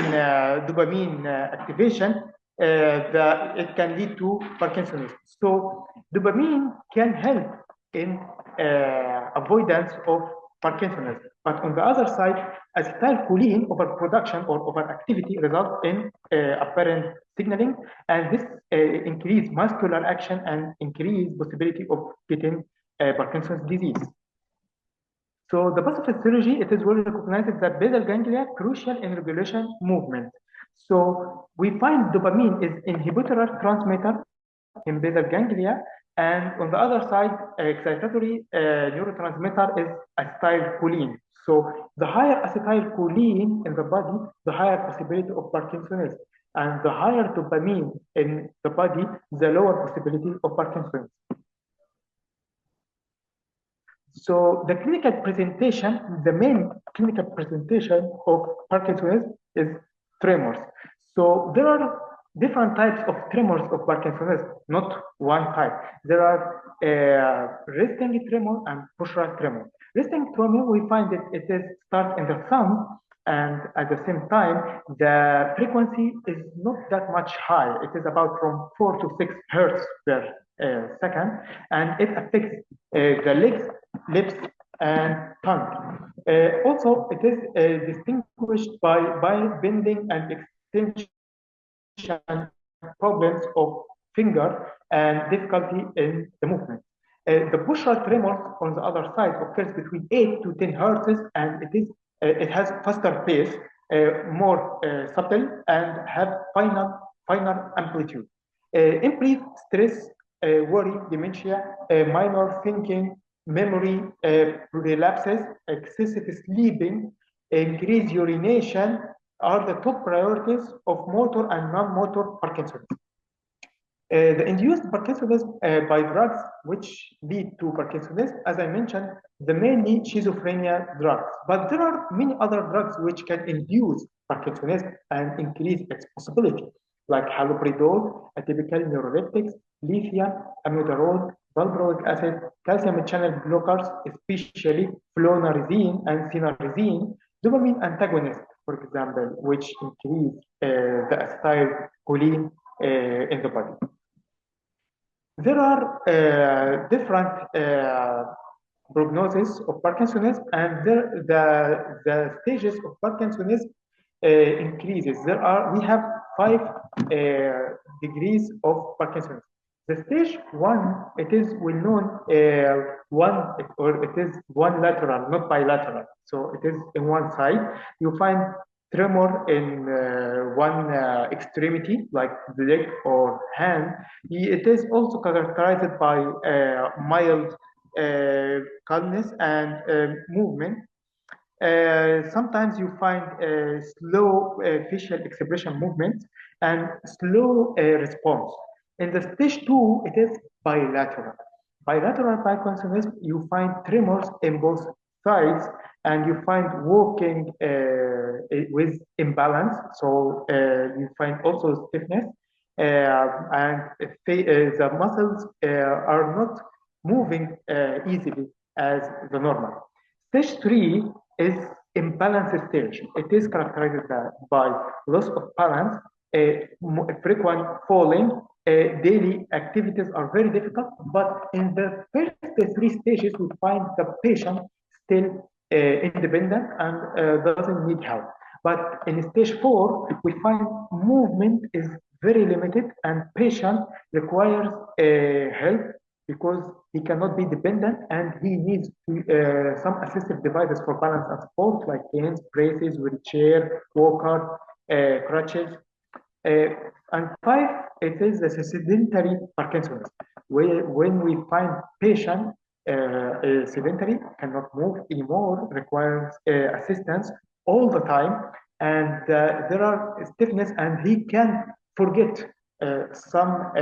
Speaker 5: dopamine activation, it can lead to Parkinsonism. So dopamine can help in avoidance of Parkinsonism. But on the other side, acetylcholine overproduction or overactivity results in apparent signaling, and this increase muscular action and increase possibility of getting Parkinson's disease. So the pathophysiology, it is well recognized that basal ganglia crucial in regulation movement. So we find dopamine is inhibitory transmitter in basal ganglia, and on the other side, excitatory neurotransmitter is acetylcholine. So the higher acetylcholine in the body, the higher possibility of Parkinson's, and the higher dopamine in the body, the lower possibility of Parkinson's. So the clinical presentation, the main clinical presentation of Parkinson's is tremors. So there are different types of tremors of Parkinson's, not one type. There are resting tremor and postural tremor. Resting tremor, we find that it is start in the thumb, and at the same time, the frequency is not that much high. It is about from 4 to 6 hertz per second, and it affects the legs, lips, and tongue. Also, it is distinguished by bending and extension problems of finger and difficulty in the movement. The postural tremor, on the other side, occurs between 8 to 10 hertz, and it has faster pace, more subtle, and have finer amplitude. In brief, stress, worry, dementia, minor thinking, memory relapses, excessive sleeping, increased urination are the top priorities of motor and non-motor Parkinson's. The induced Parkinsonism by drugs which lead to Parkinsonism, as I mentioned, the mainly schizophrenia drugs. But there are many other drugs which can induce Parkinsonism and increase its possibility, like haloperidol, atypical neuroleptics, lithium, amiodarone, valproic acid, calcium channel blockers, especially flunarizine and cynarizine, dopamine antagonists, for example, which increase the acetylcholine in the body. There are different prognosis of Parkinsonism, and the stages of Parkinsonism increases. We have 5 degrees of Parkinsonism. The stage 1, it is well known it is one lateral, not bilateral. So it is in one side. You find tremor in one extremity, like the leg or hand. It is also characterized by mild calmness and movement. Sometimes you find slow facial expression movement and slow response. In the stage 2, it is bilateral. Bilateral Parkinsonism, you find tremors in both sides, and you find walking with imbalance. So you find also stiffness, and the muscles are not moving easily as the normal. Stage 3 is imbalanced stage. It is characterized by loss of balance, frequent falling, daily activities are very difficult, but in the first 3 stages, we find the patient still independent and doesn't need help. But in stage 4, we find movement is very limited and patient requires help because he cannot be dependent and he needs some assistive devices for balance and support, like canes, braces, wheelchair, walker, crutches. And 5, it is the sedentary Parkinson's, where when we find patient sedentary, cannot move anymore, requires assistance all the time, and there are stiffness, and he can forget some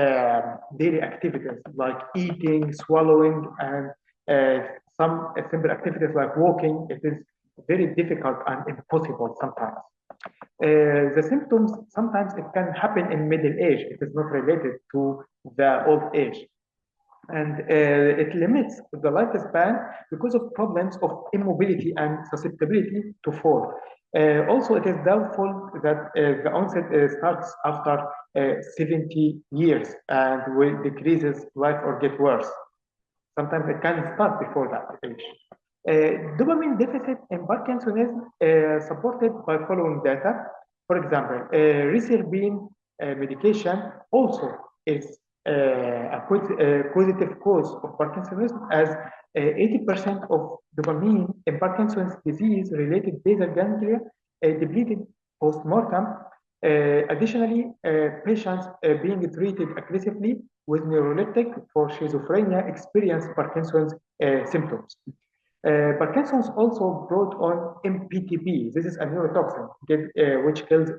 Speaker 5: daily activities like eating, swallowing, and some simple activities like walking. It is very difficult and impossible sometimes. The symptoms, sometimes it can happen in middle age. It is not related to the old age. and it limits the lifespan because of problems of immobility and susceptibility to fall. Also, it is doubtful that the onset starts after 70 years and will decreases life or get worse. Sometimes it can start before that age. Dopamine deficit in Parkinsonism supported by following data. For example, reserpine medication also is a causative cause of Parkinsonism, as 80% of dopamine in Parkinson's disease-related basal ganglia depleted post-mortem. Additionally, patients being treated aggressively with neuroleptic for schizophrenia experience Parkinson's symptoms. Parkinson's also brought on MPTP. This is a neurotoxin which kills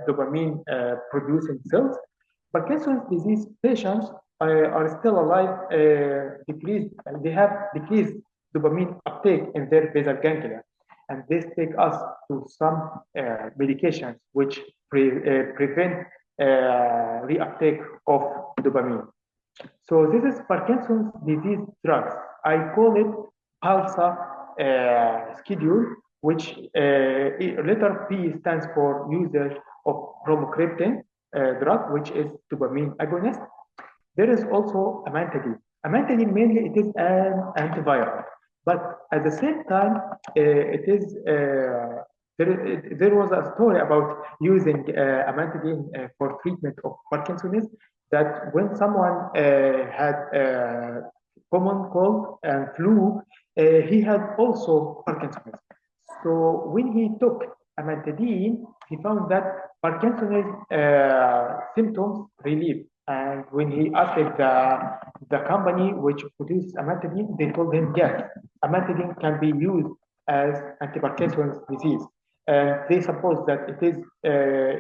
Speaker 5: dopamine producing cells. Parkinson's disease patients are still alive, they have decreased dopamine uptake in their basal ganglia. And this takes us to some medications which prevent reuptake of dopamine. So this is Parkinson's disease drugs. I call it PALSA schedule, which letter P stands for usage of bromocriptine drug, which is dopamine agonist. There is also amantadine. Amantadine mainly it is an antiviral, but at the same time it is there was a story about using amantadine for treatment of Parkinsonism, that when someone had common cold and flu, he had also Parkinson's. So when he took amantadine, he found that Parkinson's symptoms relieved. And when he asked the company which produced amantadine, they told him, yes, amantadine can be used as anti-Parkinson's disease. And they suppose that it is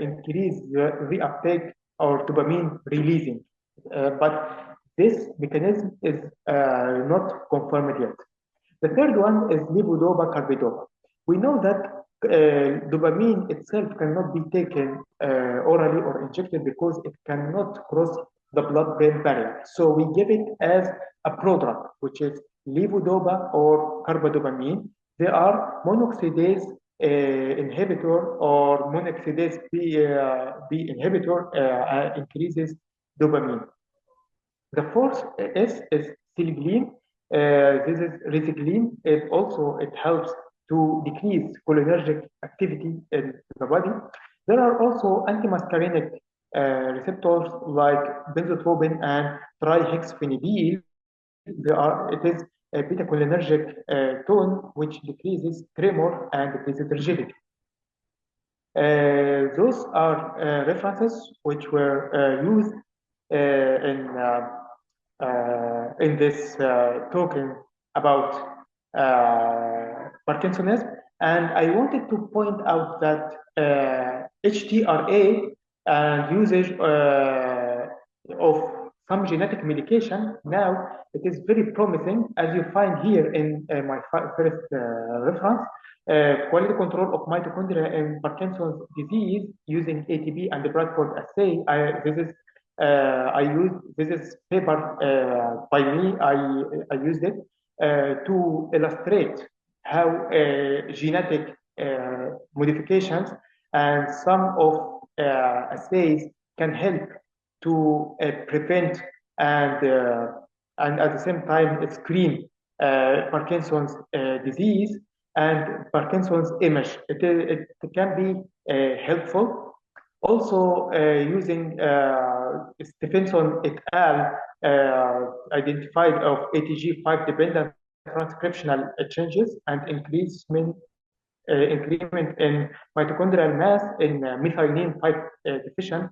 Speaker 5: increased reuptake or dopamine releasing. But this mechanism is not confirmed yet. The third one is levodopa carbidopa. We know that dopamine itself cannot be taken orally or injected because it cannot cross the blood-brain barrier. So we give it as a prodrug, which is levodopa or carbidopamine. They are monoxidase inhibitor or monoxidase B inhibitor increases dopamine. The fourth is silgline. This is recycline. It helps to decrease cholinergic activity in the body. There are also antimuscarinic receptors like benzotropin and trihexyphenidyl. It is a beta-cholinergic tone which decreases tremor and visit rigidity. Those are references which were used in this talking about Parkinsonism, and I wanted to point out that HTRA and usage of some genetic medication, now it is very promising, as you find here in my first reference, quality control of mitochondria in Parkinson's disease using ATP and the Bradford assay. This is paper by me. I used it to illustrate how genetic modifications and some of assays can help to prevent and at the same time screen Parkinson's disease and Parkinson's image. It can be helpful. Also, using Stephenson et al. Identified of ATG5 dependent transcriptional changes and increment in mitochondrial mass in methionine 5 deficient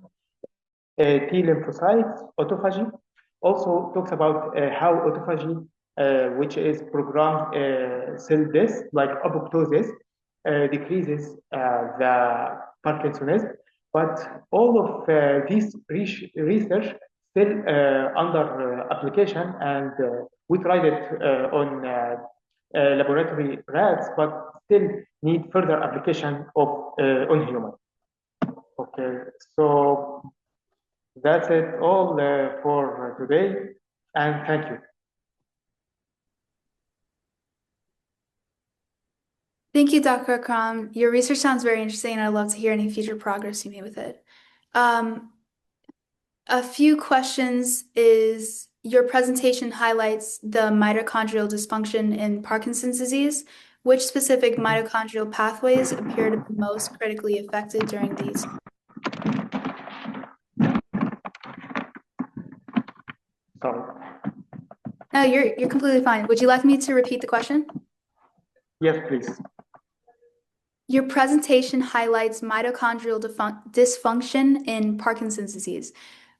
Speaker 5: T lymphocytes, autophagy. Also talks about how autophagy, which is programmed cell death, like apoptosis, decreases the Parkinsonism. But all of this research still under application, and we tried it on laboratory rats, but still need further application of on human. Okay, so that's it all for today, And thank you.
Speaker 3: Thank you, Dr. Akram. Your research sounds very interesting, and I'd love to hear any future progress you made with it. A few questions is your presentation highlights the mitochondrial dysfunction in Parkinson's disease. Which specific mitochondrial pathways appear to be most critically affected during these?
Speaker 5: Sorry.
Speaker 3: No, you're completely fine. Would you like me to repeat the question?
Speaker 5: Yes, please.
Speaker 3: Your presentation highlights mitochondrial dysfunction in Parkinson's disease.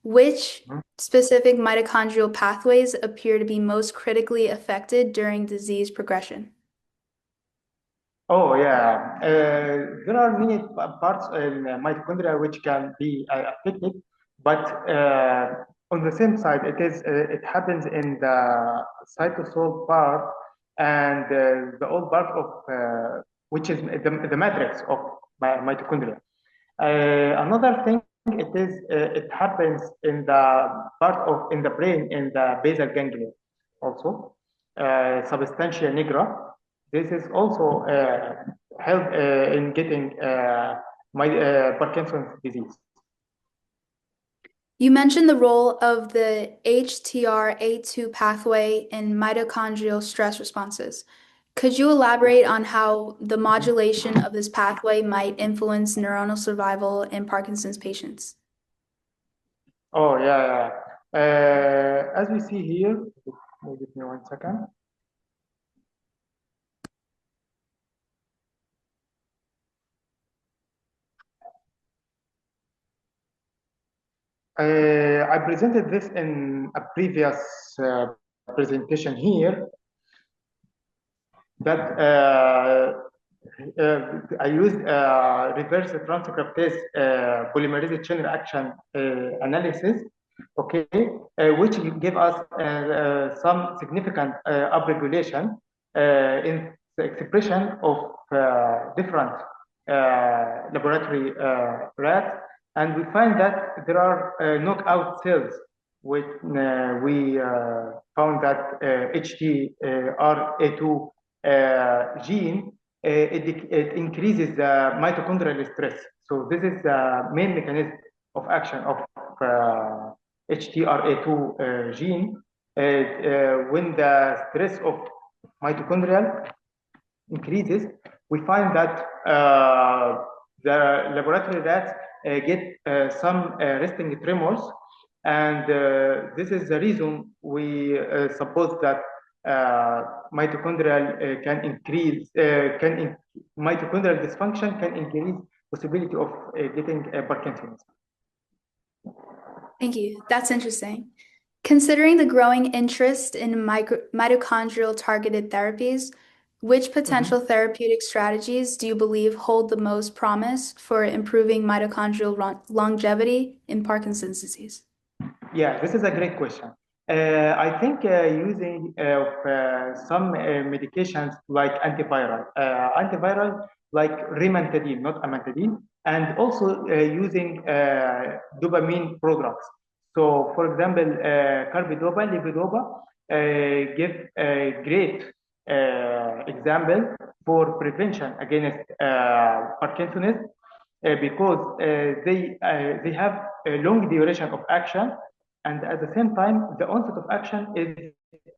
Speaker 3: Which specific mitochondrial pathways appear to be most critically affected during disease progression?
Speaker 5: Oh, yeah. There are many parts in mitochondria which can be affected, but on the same side, it happens in the cytosol part and the old part of which is the matrix of mitochondria. Another thing it happens in the part of in the brain in the basal ganglia also substantia nigra. This is also help in getting Parkinson's disease.
Speaker 3: You mentioned the role of the HTRA2 pathway in mitochondrial stress responses. Could you elaborate on how the modulation of this pathway might influence neuronal survival in Parkinson's patients?
Speaker 5: Oh, yeah. As we see here, give me 1 second. I presented this in a previous presentation here that I used reverse transcriptase polymerase chain reaction analysis, okay, which give us some significant upregulation in the expression of different laboratory rats, and we find that there are knockout cells which we found that HTRA2 gene it increases the mitochondrial stress. So this is the main mechanism of action of HTRA2 gene. When the stress of mitochondrial increases, we find that the laboratory rats get some resting tremors, and this is the reason we suppose that mitochondrial can increase, mitochondrial dysfunction can increase possibility of getting Parkinson's.
Speaker 3: Thank you. That's interesting. Considering the growing interest in mitochondrial targeted therapies, which potential therapeutic strategies do you believe hold the most promise for improving mitochondrial longevity in Parkinson's disease?
Speaker 5: Yeah, this is a great question. I think using some medications like antiviral like rimantadine, not amantadine, and also using dopamine prodrugs. So, for example, carbidopa, levodopa give a great example for prevention against Parkinson's because they have a long duration of action, and at the same time the onset of action is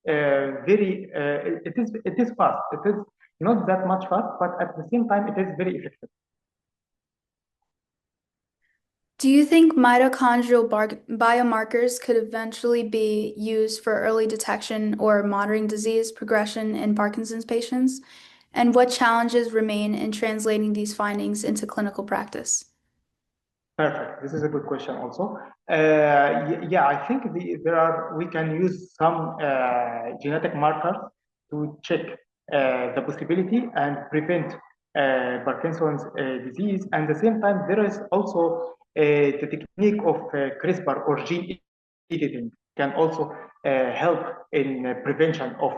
Speaker 5: it is fast. It is not that much fast, but at the same time it is very effective.
Speaker 3: Do you think mitochondrial biomarkers could eventually be used for early detection or monitoring disease progression in Parkinson's patients? And what challenges remain in translating these findings into clinical practice?
Speaker 5: Perfect. This is a good question also. Yeah, I think we can use some genetic markers to check the possibility and prevent Parkinson's disease. And at the same time, there is also the technique of CRISPR or gene editing can also help in prevention of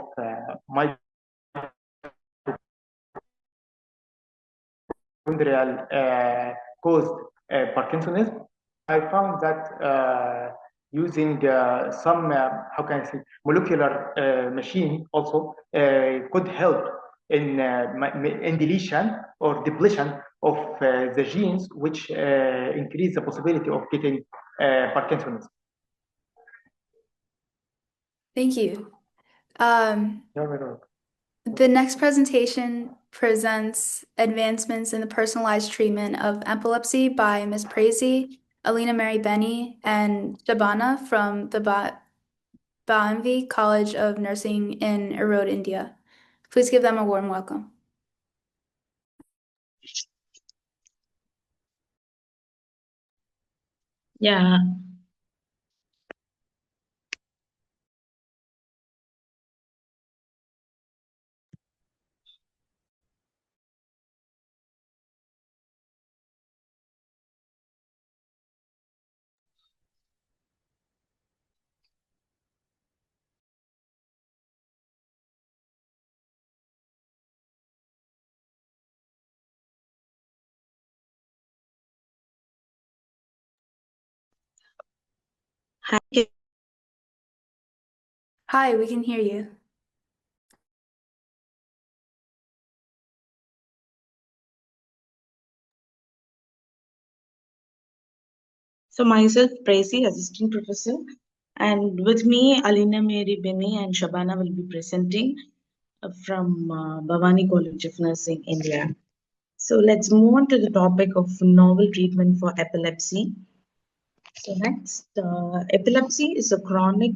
Speaker 5: mitochondrial caused Parkinsonism. I found that using some, how can I say, molecular machine also could help in deletion or depletion of the genes, which increase the possibility of getting Parkinson's.
Speaker 3: Thank you.
Speaker 5: You're very welcome.
Speaker 3: The next presentation presents advancements in the personalized treatment of epilepsy by Ms. Prezi, Alina Mary Benny, and Shabana from the Bhanvi College of Nursing in Erode, India. Please give them a warm welcome.
Speaker 6: Yeah. Hi.
Speaker 3: Hi, we can hear you.
Speaker 6: So myself, Prezi, assistant professor, and with me, Alina Mary Benny and Shabana will be presenting from Bhavani College of Nursing, India. So let's move on to the topic of novel treatment for epilepsy. So next, epilepsy is a chronic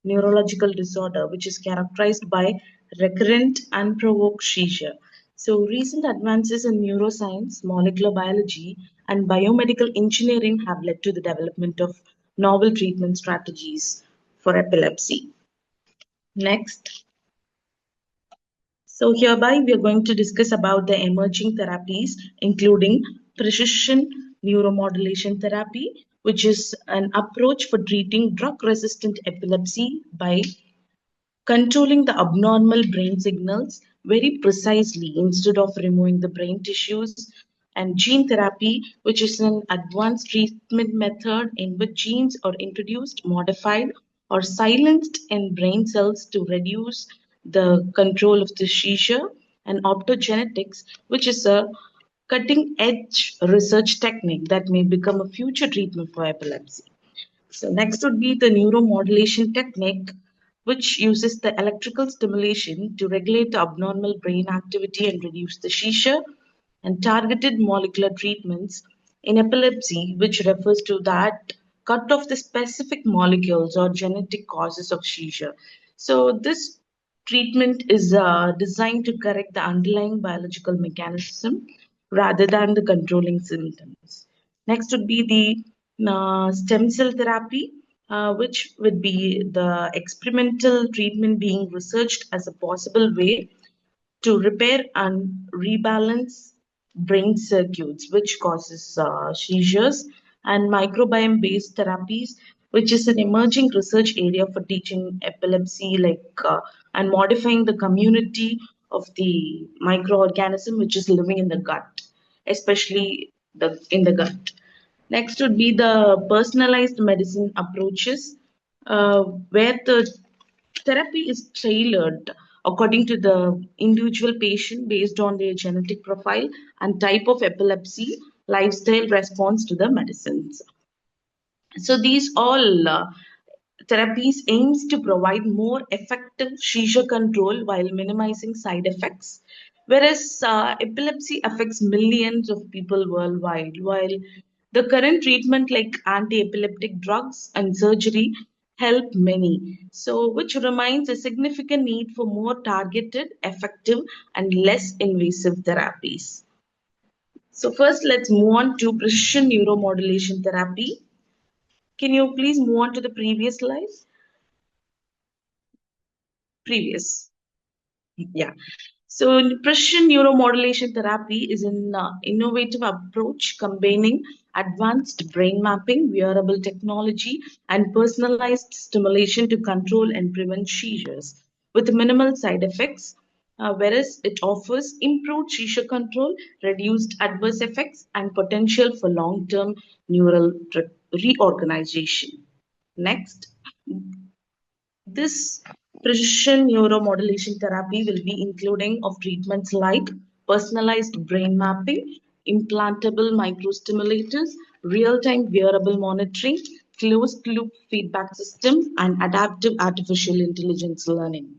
Speaker 6: neurological disorder which is characterized by recurrent unprovoked seizure. So recent advances in neuroscience, molecular biology, and biomedical engineering have led to the development of novel treatment strategies for epilepsy. Next. So hereby we are going to discuss about the emerging therapies, including precision neuromodulation therapy, which is an approach for treating drug-resistant epilepsy by controlling the abnormal brain signals very precisely instead of removing the brain tissues, and gene therapy, which is an advanced treatment method in which genes are introduced, modified, or silenced in brain cells to reduce the control of the seizure, and optogenetics, which is a cutting edge research technique that may become a future treatment for epilepsy. So next would be the neuromodulation technique, which uses the electrical stimulation to regulate the abnormal brain activity and reduce the seizure, and targeted molecular treatments in epilepsy, which refers to that cut off the specific molecules or genetic causes of seizure. So this treatment is designed to correct the underlying biological mechanism rather than the controlling symptoms. Next would be the stem cell therapy, which would be the experimental treatment being researched as a possible way to repair and rebalance brain circuits, which causes seizures, and microbiome-based therapies, which is an emerging research area for teaching epilepsy, and modifying the community of the microorganism which is living in the gut, especially in the gut. Next would be the personalized medicine approaches, where the therapy is tailored according to the individual patient based on their genetic profile and type of epilepsy, lifestyle response to the medicines. So these all therapies aims to provide more effective seizure control while minimizing side effects. Whereas epilepsy affects millions of people worldwide, while the current treatment like anti-epileptic drugs and surgery help many. So, which remains a significant need for more targeted, effective, and less invasive therapies. So first, let's move on to precision neuromodulation therapy. Can you please move on to the previous slide? Previous. Yeah. So precision neuromodulation therapy is an innovative approach combining advanced brain mapping, wearable technology, and personalized stimulation to control and prevent seizures with minimal side effects, whereas it offers improved seizure control, reduced adverse effects, and potential for long-term neural reorganization. Next, this precision neuromodulation therapy will be including of treatments like personalized brain mapping, implantable microstimulators, real-time wearable monitoring, closed-loop feedback system, and adaptive artificial intelligence learning.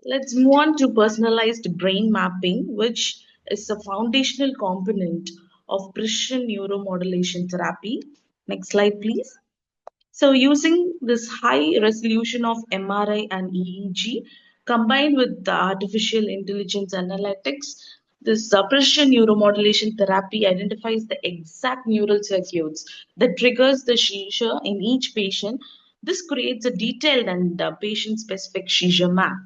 Speaker 6: Let's move on to personalized brain mapping, which is a foundational component of precision neuromodulation therapy. Next slide, please. So using this high resolution of MRI and EEG combined with the artificial intelligence analytics, this precision neuromodulation therapy identifies the exact neural circuits that triggers the seizure in each patient. This creates a detailed and patient-specific seizure map.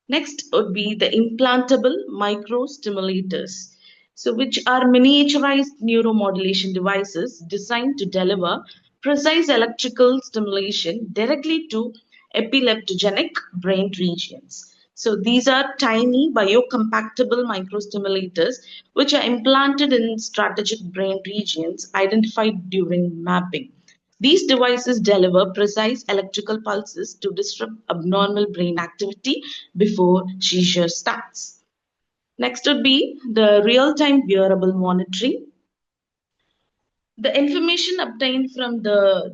Speaker 6: Next would be the implantable microstimulators, so which are miniaturized neuromodulation devices designed to deliver precise electrical stimulation directly to epileptogenic brain regions. So these are tiny biocompatible microstimulators which are implanted in strategic brain regions identified during mapping. These devices deliver precise electrical pulses to disrupt abnormal brain activity before seizure starts. Next would be the real-time wearable monitoring. The information obtained from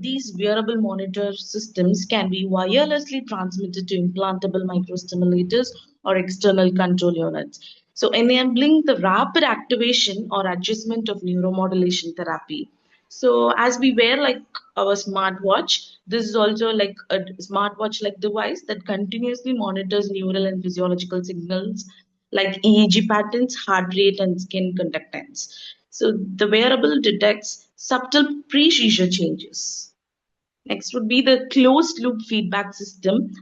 Speaker 6: these wearable monitor systems can be wirelessly transmitted to implantable microstimulators or external control units, so enabling the rapid activation or adjustment of neuromodulation therapy. So as we wear like our smartwatch, this is also like a smartwatch-like device that continuously monitors neural and physiological signals like EEG patterns, heart rate, and skin conductance. So the wearable detects subtle pre-seizure changes. Next would be the closed loop feedback system,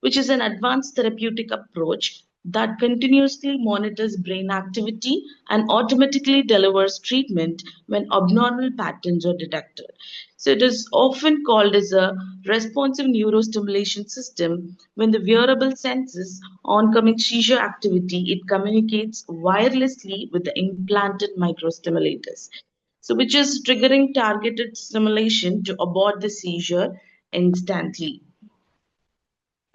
Speaker 6: which is an advanced therapeutic approach that continuously monitors brain activity and automatically delivers treatment when abnormal patterns are detected. So it is often called as a responsive neurostimulation system. When the wearable senses oncoming seizure activity, it communicates wirelessly with the implanted microstimulators, so which is triggering targeted stimulation to abort the seizure instantly.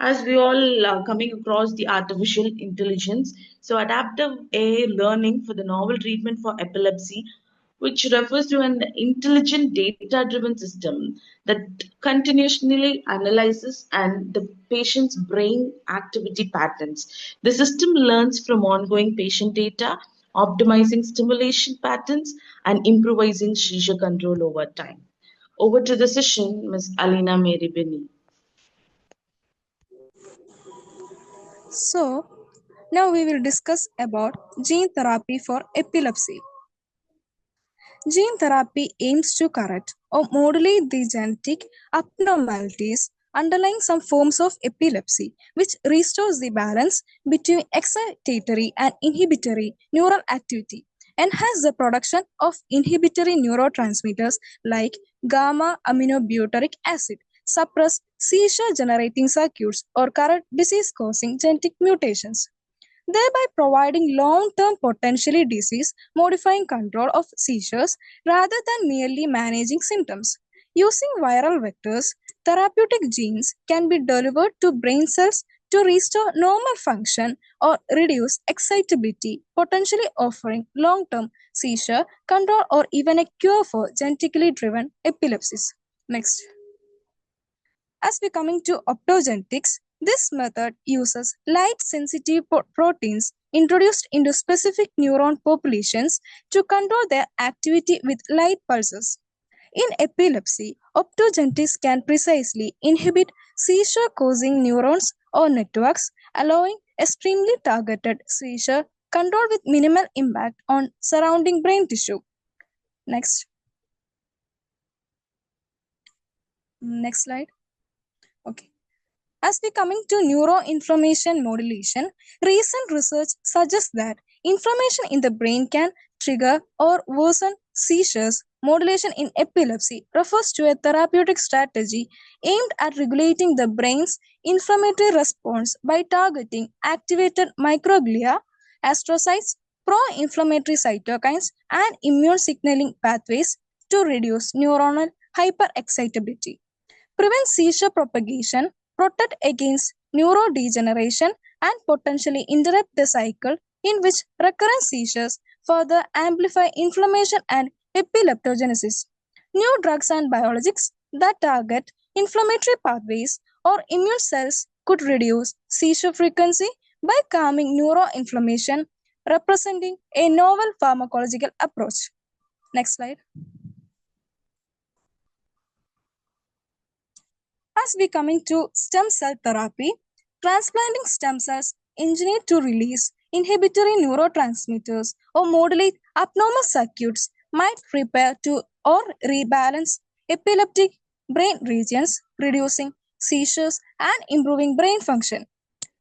Speaker 6: As we all are coming across the artificial intelligence, so adaptive AI learning for the novel treatment for epilepsy, which refers to an intelligent data-driven system that continuously analyzes and the patient's brain activity patterns. The system learns from ongoing patient data, optimizing stimulation patterns and improvising seizure control over time. Over to the session, Ms. Alina Mary Binny.
Speaker 7: So, now we will discuss about gene therapy for epilepsy. Gene therapy aims to correct or modulate the genetic abnormalities underlying some forms of epilepsy, which restores the balance between excitatory and inhibitory neural activity, enhance the production of inhibitory neurotransmitters like gamma aminobutyric acid, suppress seizure-generating circuits, or correct disease-causing genetic mutations, thereby providing long-term potentially disease-modifying control of seizures rather than merely managing symptoms. Using viral vectors, therapeutic genes can be delivered to brain cells to restore normal function or reduce excitability, potentially offering long-term seizure control or even a cure for genetically driven epilepsies. Next. As we coming to optogenetics, this method uses light-sensitive proteins introduced into specific neuron populations to control their activity with light pulses. In epilepsy, optogenetics can precisely inhibit seizure-causing neurons or networks, allowing extremely targeted seizure control with minimal impact on surrounding brain tissue. Next. Next slide. Okay. As we coming to neuroinflammation modulation, recent research suggests that inflammation in the brain can trigger or worsen seizures. Modulation in epilepsy refers to a therapeutic strategy aimed at regulating the brain's inflammatory response by targeting activated microglia, astrocytes, pro-inflammatory cytokines, and immune signaling pathways to reduce neuronal hyperexcitability, prevent seizure propagation, protect against neurodegeneration, and potentially interrupt the cycle in which recurrent seizures further amplify inflammation and epileptogenesis. New drugs and biologics that target inflammatory pathways or immune cells could reduce seizure frequency by calming neuroinflammation, representing a novel pharmacological approach. Next slide. As we coming to stem cell therapy, transplanting stem cells engineered to release inhibitory neurotransmitters or modulate abnormal circuits might repair to or rebalance epileptic brain regions, reducing seizures and improving brain function.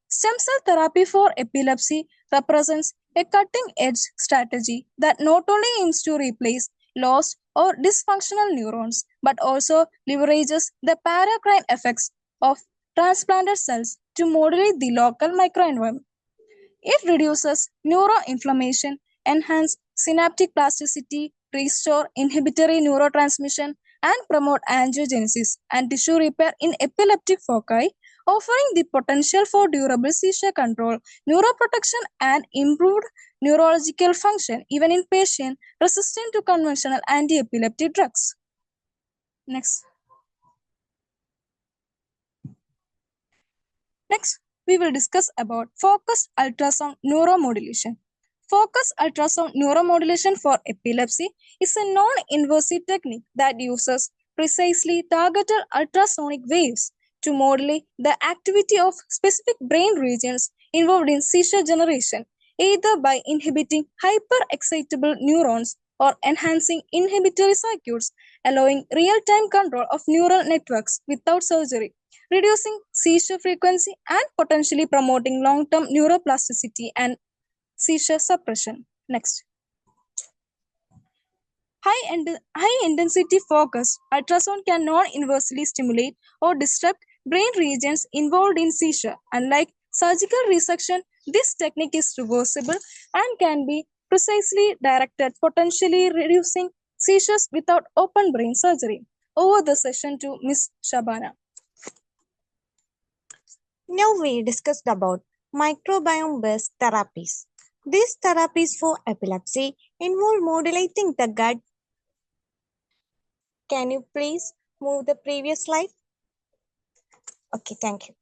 Speaker 7: Stem cell therapy for epilepsy represents a cutting-edge strategy that not only aims to replace lost or dysfunctional neurons, but also leverages the paracrine effects of transplanted cells to modulate the local microenvironment. It reduces neuroinflammation, enhances synaptic plasticity, restore inhibitory neurotransmission, and promote angiogenesis and tissue repair in epileptic foci, offering the potential for durable seizure control, neuroprotection, and improved neurological function, even in patients resistant to conventional anti-epileptic drugs. Next. Next, we will discuss about focused ultrasound neuromodulation. Focused ultrasound neuromodulation for epilepsy is a non-invasive technique that uses precisely targeted ultrasonic waves to modulate the activity of specific brain regions involved in seizure generation, either by inhibiting hyperexcitable neurons or enhancing inhibitory circuits, allowing real-time control of neural networks without surgery, reducing seizure frequency and potentially promoting long-term neuroplasticity and seizure suppression. Next. High-intensity focused ultrasound can non-inversely stimulate or disrupt brain regions involved in seizure. Unlike surgical resection, this technique is reversible and can be precisely directed, potentially reducing seizures without open brain surgery. Over the session to Ms. Shabana.
Speaker 8: Now we discussed about microbiome-based therapies. These therapies for epilepsy involve modulating the gut. Can you please move the previous slide? Okay, thank you.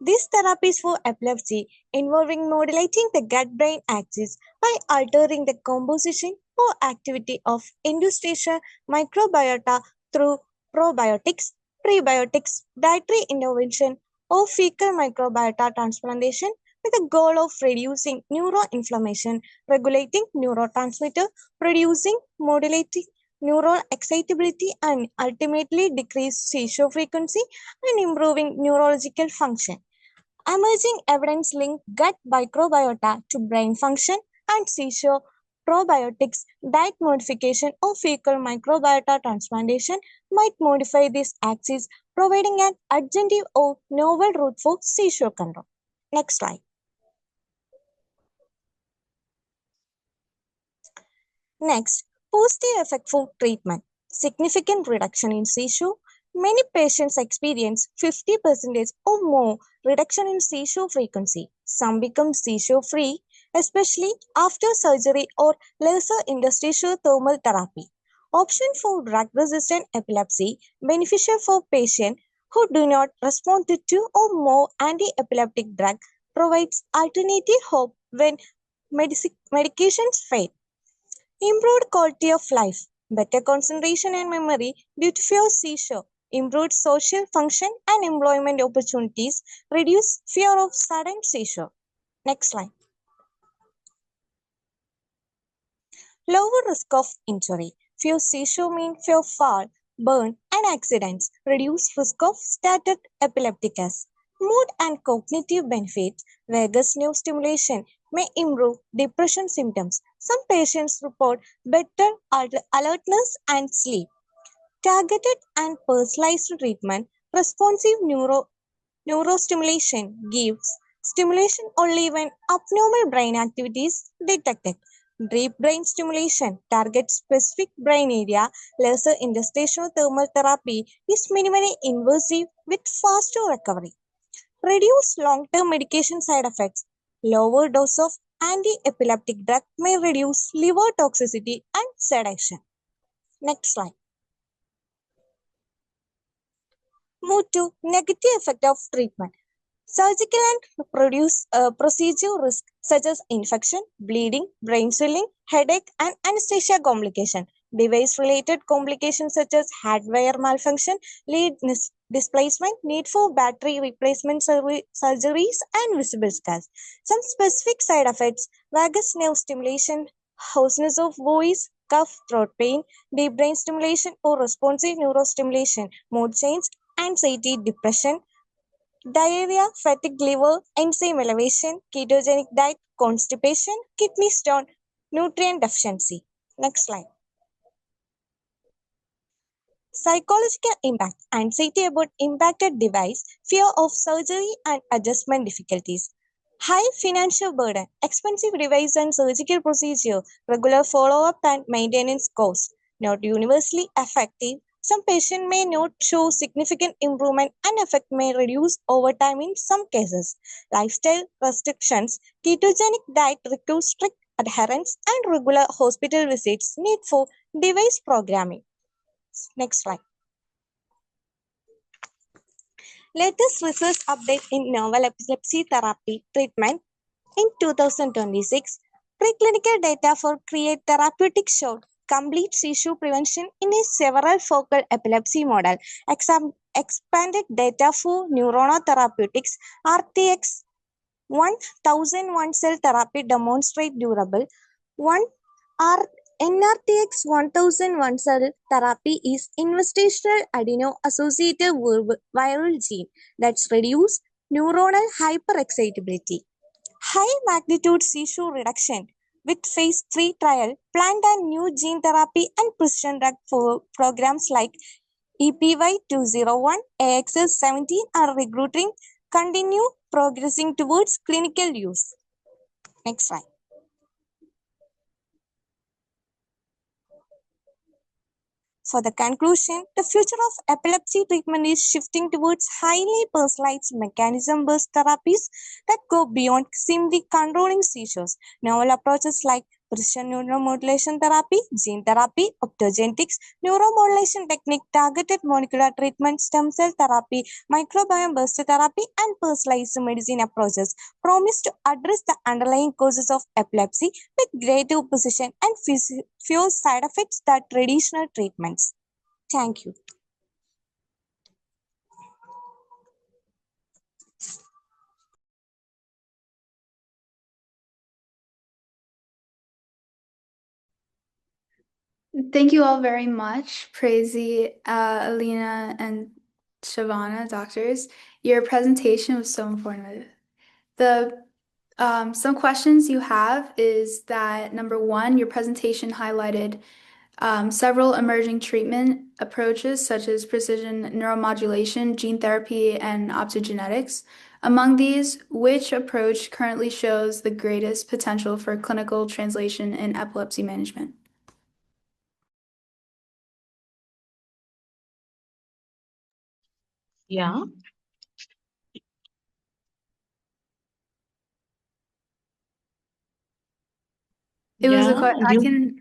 Speaker 8: These therapies for epilepsy involving modulating the gut-brain axis by altering the composition or activity of interstitial microbiota through probiotics, prebiotics, dietary intervention, or fecal microbiota transplantation with the goal of reducing neuroinflammation, regulating neurotransmitter, producing, modulating neural excitability, and ultimately decrease seizure frequency and improving neurological function. Emerging evidence link gut microbiota to brain function and seizure, probiotics, diet modification, or fecal microbiota transplantation might modify this axis, providing an adjunctive or novel route for seizure control. Next slide. Next, positive effect for treatment. Significant reduction in seizure. Many patients experience 50% or more reduction in seizure frequency. Some become seizure-free, especially after surgery or laser interstitial thermal therapy. Option for drug-resistant epilepsy, beneficial for patients who do not respond to 2 or more anti-epileptic drugs, provides alternative hope when medications fail. Improved quality of life, better concentration and memory due to fewer seizure, improved social function and employment opportunities, reduce fear of sudden seizure. Next slide. Lower risk of injury. Few seizure mean fewer fall, burn, and accidents. Reduce risk of status epilepticus. Mood and cognitive benefits. Vagus nerve stimulation may improve depression symptoms. Some patients report better alertness and sleep. Targeted and personalized treatment. Responsive neurostimulation gives stimulation only when abnormal brain activity is detected. Deep brain stimulation targets specific brain area. Laser interstitial thermal therapy is minimally invasive with faster recovery. Reduce long-term medication side effects. Lower dose of anti-epileptic drug may reduce liver toxicity and sedation. Next slide. Move to negative effect of treatment. Surgical and procedure risk such as infection, bleeding, brain swelling, headache, and anesthesia complication. Device-related complications such as hardware malfunction, lead displacement, need for battery replacement surgeries, and visible scars. Some specific side effects: vagus nerve stimulation, hoarseness of voice, cough, throat pain, deep brain stimulation or responsive neurostimulation, mood change, anxiety, depression, diarrhea, fatigue, liver, enzyme elevation, ketogenic diet, constipation, kidney stone, nutrient deficiency. Next slide. Psychological impact: anxiety about impacted device, fear of surgery and adjustment difficulties. High financial burden, expensive device and surgical procedure, regular follow-up and maintenance costs. Not universally effective. Some patients may not show significant improvement and effect may reduce over time in some cases. Lifestyle restrictions: ketogenic diet requires strict adherence and regular hospital visits need for device programming. Next slide. Latest research update in novel epilepsy therapy treatment in 2026. Preclinical data for CREATE therapeutic showed complete seizure prevention in a several focal epilepsy model. Expanded data for neurotherapeutics, RTX 1001 cell therapy demonstrate durable. NRTX 1001 cell therapy is investigational adeno-associated viral gene that's reduce neuronal hyperexcitability. High magnitude seizure reduction with phase 3 trial planned on new gene therapy and precision drug for programs like EPY201, AXS17 are recruiting, continue progressing towards clinical use. Next slide. For the conclusion, the future of epilepsy treatment is shifting towards highly personalized mechanism-based therapies that go beyond simply controlling seizures. Novel approaches like precision neuromodulation therapy, gene therapy, optogenetics, neuromodulation technique, targeted molecular treatment, stem cell therapy, microbiome-based therapy, and personalized medicine approaches promise to address the underlying causes of epilepsy with greater precision and fewer side effects than traditional treatments. Thank you.
Speaker 3: Thank you all very much, Praise, Alina, and Shavana, doctors. Your presentation was so informative. Some questions you have is that number one, your presentation highlighted several emerging treatment approaches such as precision neuromodulation, gene therapy, and optogenetics. Among these, which approach currently shows the greatest potential for clinical translation in epilepsy management?
Speaker 6: Yeah.
Speaker 3: It was a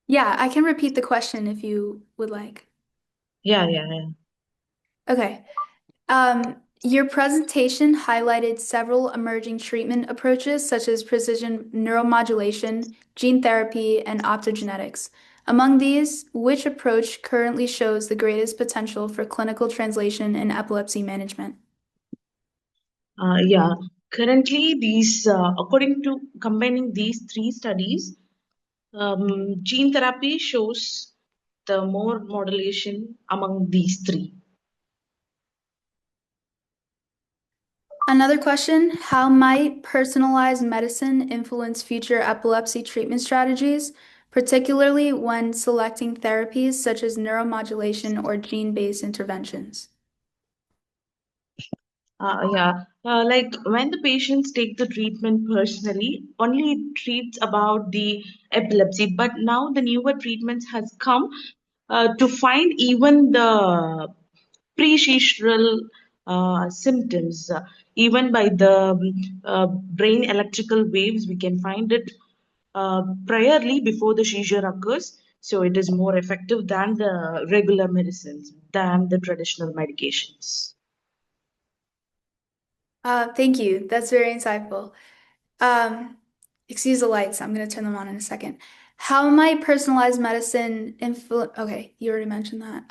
Speaker 6: Yeah,
Speaker 3: I can repeat the question if you would like.
Speaker 6: yeah.
Speaker 3: Okay. Your presentation highlighted several emerging treatment approaches such as precision neuromodulation, gene therapy, and optogenetics. Among these, which approach currently shows the greatest potential for clinical translation in epilepsy management?
Speaker 6: Yeah. Currently, these, according to combining these three studies, gene therapy shows the more modulation among these three.
Speaker 3: Another question, how might personalized medicine influence future epilepsy treatment strategies, particularly when selecting therapies such as neuromodulation or gene-based interventions?
Speaker 6: Like when the patients take the treatment personally, only it treats about the epilepsy. But now the newer treatments has come to find even the pre-seizural symptoms, even by the brain electrical waves, we can find it priorly before the seizure occurs. So it is more effective than the regular medicines, than the traditional medications.
Speaker 3: Thank you. That's very insightful. Excuse the lights. I'm going to turn them on in a second. How might personalized medicine influence? Okay, you already mentioned that.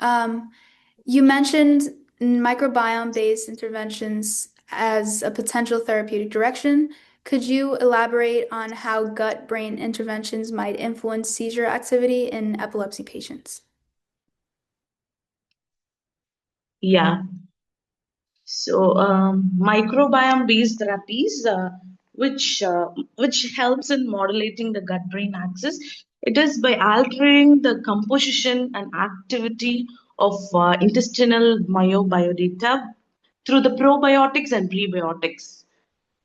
Speaker 3: You mentioned microbiome-based interventions as a potential therapeutic direction. Could you elaborate on how gut-brain interventions might influence seizure activity in epilepsy patients?
Speaker 6: Yeah. So microbiome-based therapies, which helps in modulating the gut-brain axis, it is by altering the composition and activity of intestinal microbiota through the probiotics and prebiotics.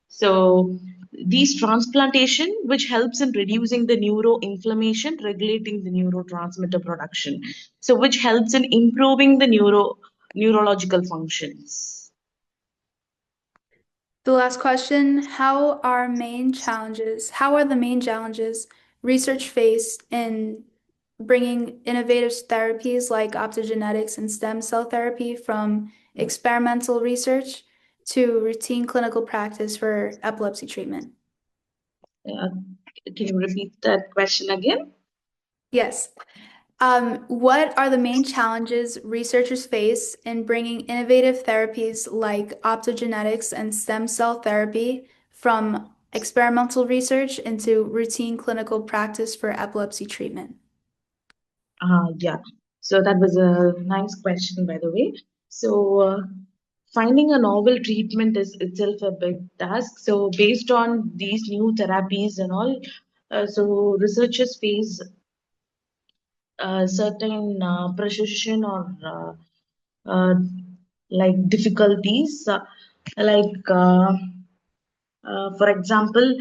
Speaker 6: So these transplantation, which helps in reducing the neuroinflammation, regulating the neurotransmitter production, so which helps in improving the neurological functions.
Speaker 3: The last question, how are the main challenges research faced in bringing innovative therapies like optogenetics and stem cell therapy from experimental research to routine clinical practice for epilepsy treatment?
Speaker 6: Can you repeat that question again?
Speaker 3: Yes. What are the main challenges researchers face in bringing innovative therapies like optogenetics and stem cell therapy from experimental research into routine clinical practice for epilepsy treatment?
Speaker 6: Yeah. So that was a nice question, by the way. So finding a novel treatment is itself a big task. So based on these new therapies and all, so researchers face certain precision or uh, like difficulties, like for example,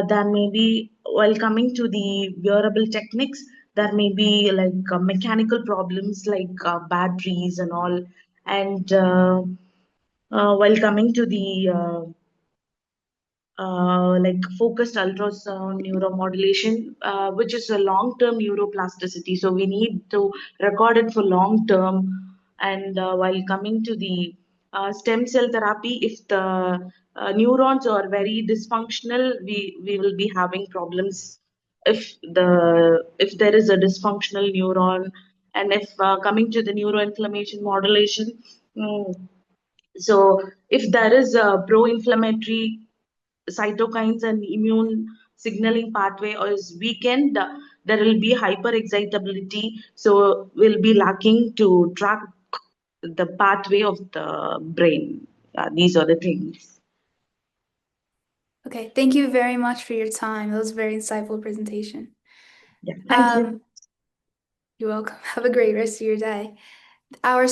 Speaker 6: there may be, while coming to the wearable techniques, there may be like mechanical problems like batteries and all. And while coming to the like focused ultrasound neuromodulation, which is a long-term neuroplasticity. So we need to record it for long-term. And while coming to the stem cell therapy, if the neurons are very dysfunctional, we will be having problems if there is a dysfunctional neuron. And if coming to the neuroinflammation modulation, mm, so if there is a pro-inflammatory cytokines and immune signaling pathway or is weakened, there will be hyperexcitability. So we'll be lacking to track the pathway of the brain. These are the things.
Speaker 3: Okay, thank you very much for your time. That was a very insightful presentation.
Speaker 6: Yeah, thank you.
Speaker 3: You're welcome. Have a great rest of your day. Our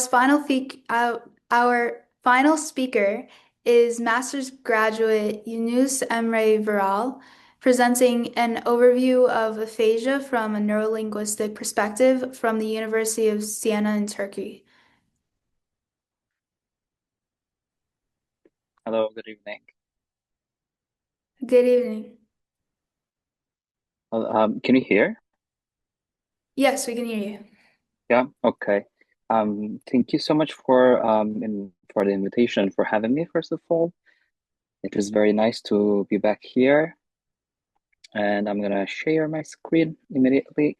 Speaker 3: final speaker is master's graduate Yunus Emre Viral, presenting an overview of aphasia from a neurolinguistic perspective from the University of Siena in Turkey.
Speaker 9: Hello, good evening.
Speaker 3: Good evening.
Speaker 9: Well, can you hear?
Speaker 3: Yes, we can hear you.
Speaker 9: Yeah, okay. Thank you so much for for the invitation, for having me, first of all. It was very nice to be back here. And I'm gonna share my screen immediately.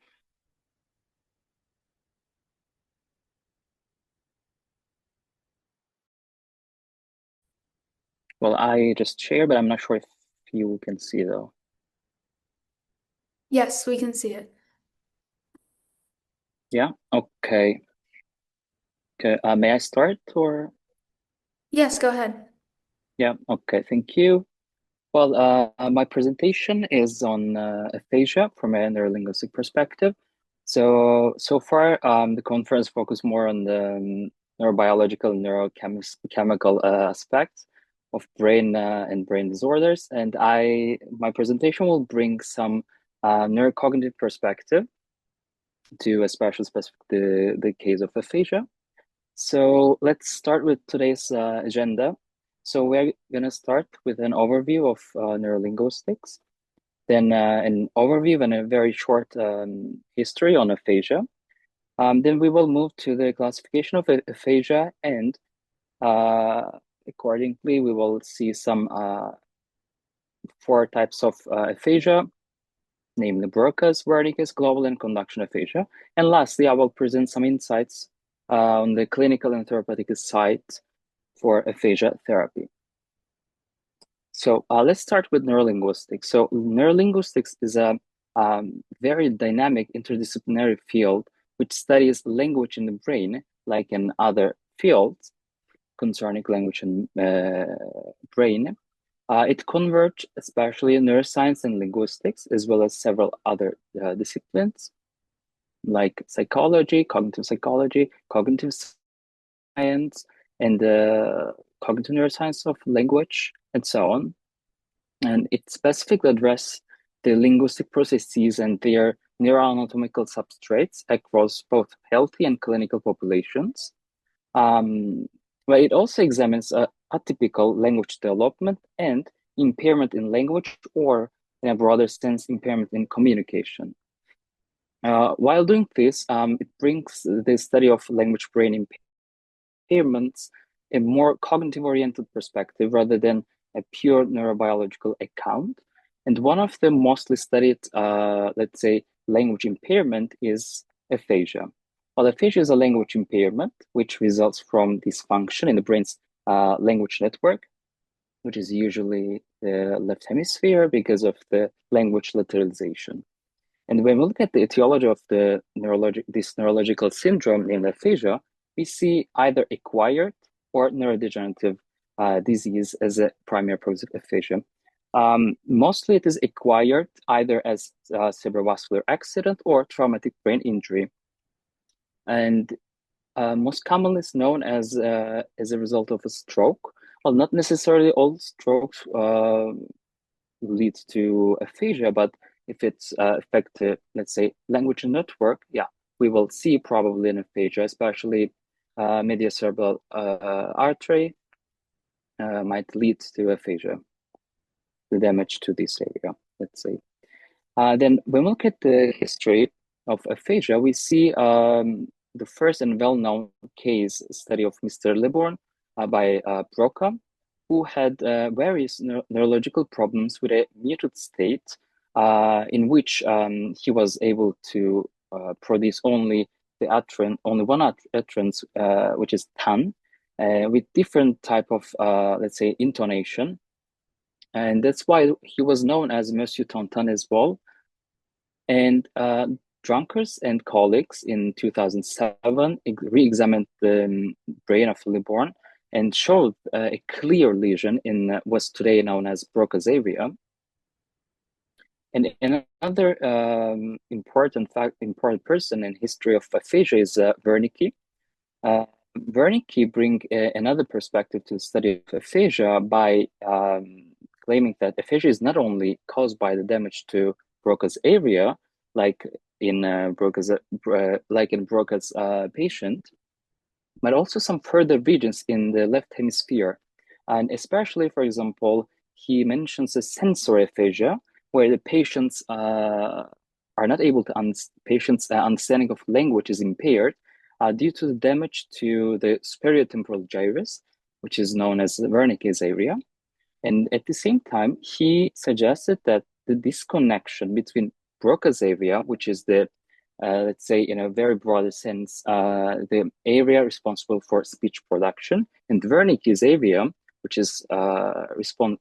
Speaker 9: Well, I just share, but I'm not sure if you can see though.
Speaker 3: Yes, we can see it.
Speaker 9: Yeah, okay. Okay, may I start or?
Speaker 3: Yes, go ahead.
Speaker 9: Yeah, okay, thank you. Well, my presentation is on aphasia from a neurolinguistic perspective. So far, the conference focused more on the neurobiological and neurochemical aspects. of brain and brain disorders, and my presentation will bring some neurocognitive perspective to especially the case of aphasia. So let's start with today's agenda. So we're going to start with an overview of neurolinguistics, then an overview and a very short history on aphasia. Then we will move to the classification of aphasia, and accordingly, we will see some 4 types of aphasia, namely Broca's, Wernicke's, global, and conduction aphasia. And lastly, I will present some insights on the clinical and therapeutic side for aphasia therapy. So let's start with neurolinguistics. So neurolinguistics is a very dynamic interdisciplinary field which studies language in the brain, like in other fields concerning language and brain. It converges especially in neuroscience and linguistics, as well as several other disciplines like psychology, cognitive science, and cognitive neuroscience of language, and so on. And it specifically addresses the linguistic processes and their neuroanatomical substrates across both healthy and clinical populations. But it also examines atypical language development and impairment in language, or in a broader sense, impairment in communication. While doing this, it brings the study of language-brain impairments a more cognitive-oriented perspective rather than a pure neurobiological account. And one of the mostly studied, let's say, language impairment is aphasia. Well, aphasia is a language impairment which results from dysfunction in the brain's language network, which is usually the left hemisphere because of the language literalization. And when we look at the etiology of this neurological syndrome named aphasia, we see either acquired or neurodegenerative disease as a primary cause of aphasia. Mostly it is acquired either as a cerebrovascular accident or traumatic brain injury. And most commonly is known as a result of a stroke. Well, not necessarily all strokes lead to aphasia, but if it's affected, let's say, language network, yeah, we will see probably an aphasia, especially medial cerebral artery might lead to aphasia, the damage to this area, let's say. Then when we look at the history of aphasia, we see the first and well-known case study of Mr. Liborn by Broca, who had various neurological problems with a muted state in which he was able to produce only one utterance, which is tan, with different type of, let's say, intonation. And that's why he was known as Monsieur Tonton as well. And Drunkers and colleagues in 2007 re-examined the brain of Liborn and showed a clear lesion in what's today known as Broca's area. And another important person in history of aphasia is Wernicke. Wernicke bring another perspective to the study of aphasia by claiming that aphasia is not only caused by the damage to Broca's area, like in Broca's patient, but also some further regions in the left hemisphere. And especially, for example, he mentions a sensory aphasia, where the patients are not able to patients' understanding of language is impaired due to the damage to the superior temporal gyrus, which is known as Wernicke's area. And at the same time, he suggested that the disconnection between Broca's area, which is the, let's say, in a very broader sense, the area responsible for speech production, and Wernicke's area, which is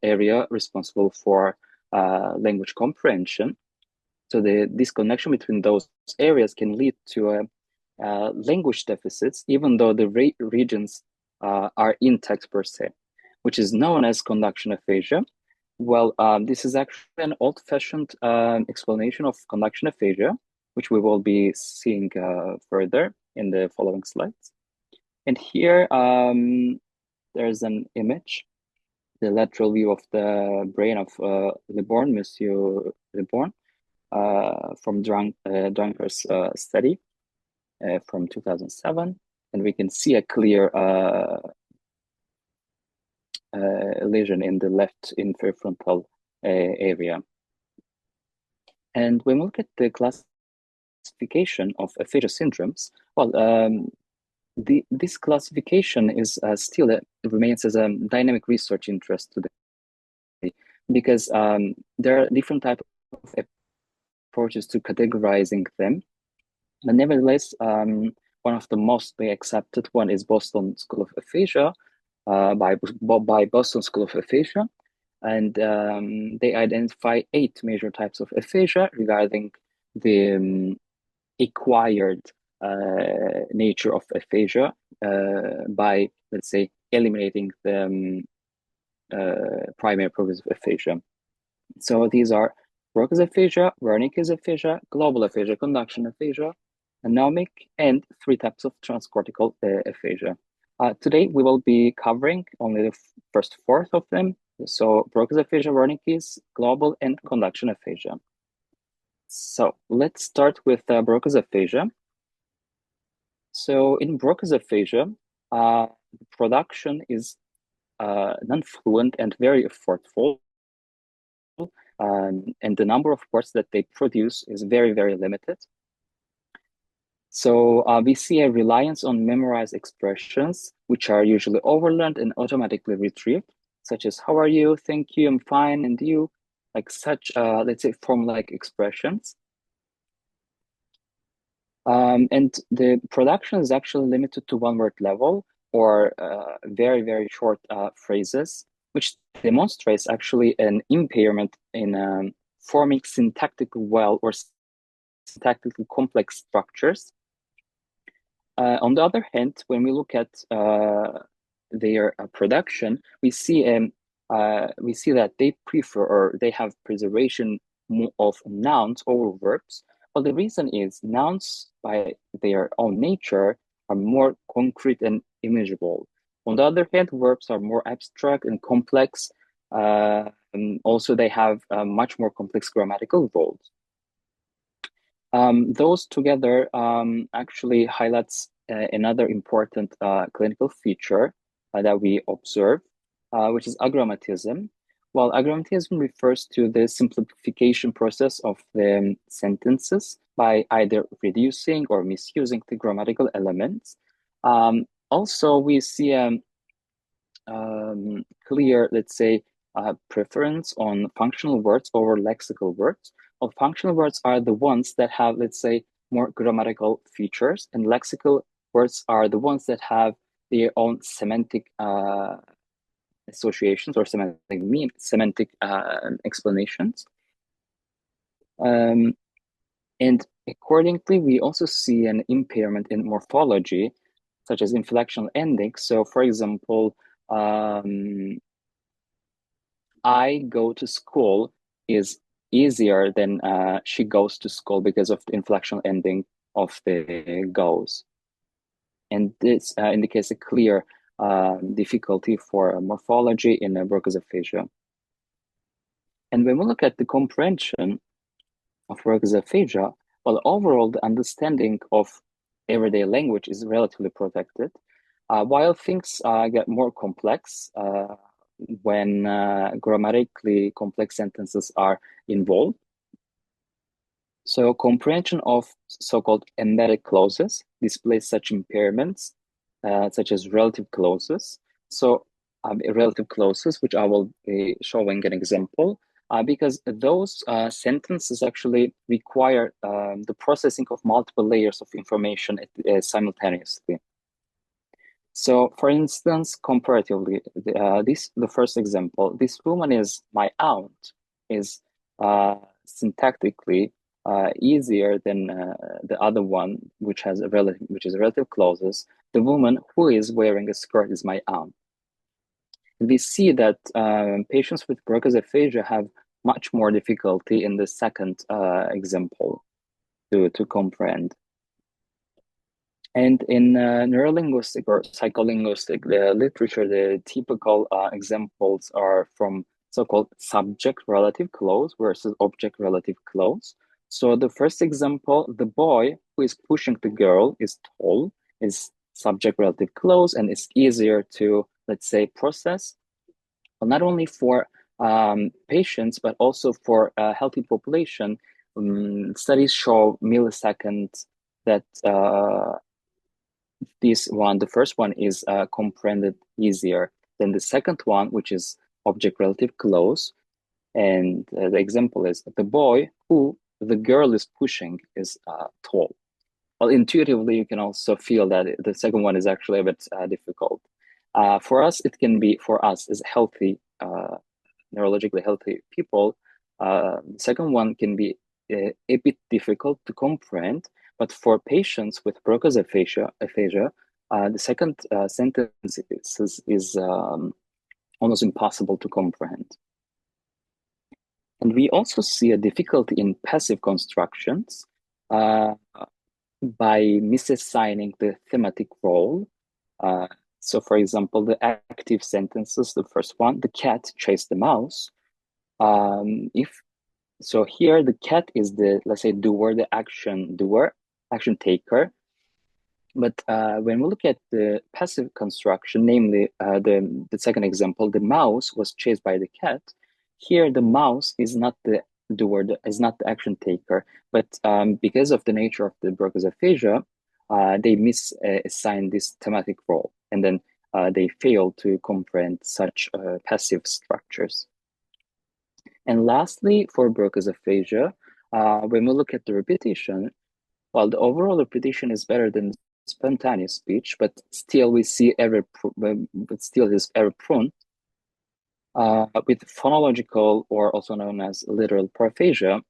Speaker 9: area responsible for language comprehension. So the disconnection between those areas can lead to language deficits, even though the regions are intact per se, which is known as conduction aphasia. Well, this is actually an old-fashioned explanation of conduction aphasia, which we will be seeing further in the following slides. And here, there's an image the lateral view of the brain of Leborn, Monsieur Leborn, from Druncker's study from 2007. And we can see a clear lesion in the left inferior frontal area. And when we look at the classification of aphasia syndromes, well, this classification is still remains as a dynamic research interest today, because there are different types of approaches to categorizing them. But nevertheless, one of the mostly accepted one is Boston School of Aphasia, by Boston School of Aphasia, and they identify 8 major types of aphasia regarding the acquired nature of aphasia by, let's say, eliminating the primary progressive aphasia. So these are Broca's aphasia, Wernicke's aphasia, global aphasia, conduction aphasia, anomic, and 3 types of transcortical aphasia. Today, we will be covering only the first 4 of them. So Broca's aphasia, Wernicke's, global, and conduction aphasia. So let's start with Broca's aphasia. So in Broca's aphasia, production is non-fluent and very effortful. And the number of words that they produce is very, very limited. So we see a reliance on memorized expressions, which are usually overlearned and automatically retrieved, such as "How are you?" "Thank you," "I'm fine," and "you," like such, let's say, form-like expressions. And the production is actually limited to 1-word level or very, very short phrases, which demonstrates actually an impairment in forming syntactically well or syntactically complex structures. On the other hand, when we look at their production, we see that they prefer, or they have preservation of nouns over verbs. Well, the reason is nouns by their own nature are more concrete and imageable. On the other hand, verbs are more abstract and complex. And also, they have much more complex grammatical roles. Those together actually highlights another important clinical feature that we observe, which is agrammatism. Well, agrammatism refers to the simplification process of the sentences by either reducing or misusing the grammatical elements. Also, we see a clear, let's say, preference on functional words over lexical words. Well, functional words are the ones that have, let's say, more grammatical features, and lexical words are the ones that have their own semantic associations or semantic explanations. And accordingly, we also see an impairment in morphology, such as inflectional endings. So, for example, I go to school is easier than she goes to school because of the inflectional ending of the goes. And this indicates a clear difficulty for morphology in Broca's aphasia. And when we look at the comprehension of Broca's aphasia, well, overall, the understanding of everyday language is relatively protected, while things get more complex when grammatically complex sentences are involved. So comprehension of so-called embedded clauses displays such impairments, such as relative clauses. So relative clauses, which I will be showing an example, because those sentences actually require the processing of multiple layers of information simultaneously. So, for instance, comparatively, the first example, this woman is my aunt, is syntactically easier than the other one, which is relative clauses. The woman who is wearing a skirt is my aunt. We see that patients with Broca's aphasia have much more difficulty in the second example to comprehend. And in neurolinguistic or psycholinguistic, the literature, the typical examples are from so-called subject relative clause versus object relative clause. So the first example, the boy who is pushing the girl is tall, is subject relative clause, and it's easier to, let's say, process, well, not only for patients, but also for a healthy population. Studies show milliseconds that the first one is comprehended easier than the second one, which is object relative clause. And the example is the boy who the girl is pushing is tall. Well, intuitively, you can also feel that the second one is actually a bit difficult. For us, it can be, for us as healthy, neurologically healthy people, the second one can be a bit difficult to comprehend, but for patients with Broca's aphasia, the second sentence is almost impossible to comprehend. And we also see a difficulty in passive constructions by misassigning the thematic role. So for example, the active sentences, the first one, the cat chased the mouse. So here the cat is the, let's say, doer, the action doer, action taker. But when we look at the passive construction, namely the second example, the mouse was chased by the cat. Here the mouse is not the doer, is not the action taker, but because of the nature of the Broca's aphasia, they misassign this thematic role, and then they fail to comprehend such passive structures. And lastly, for Broca's aphasia, when we look at the repetition, well, the overall repetition is better than spontaneous speech, but still we see error, but still is error prone. With phonological, or also known as literal prophagia,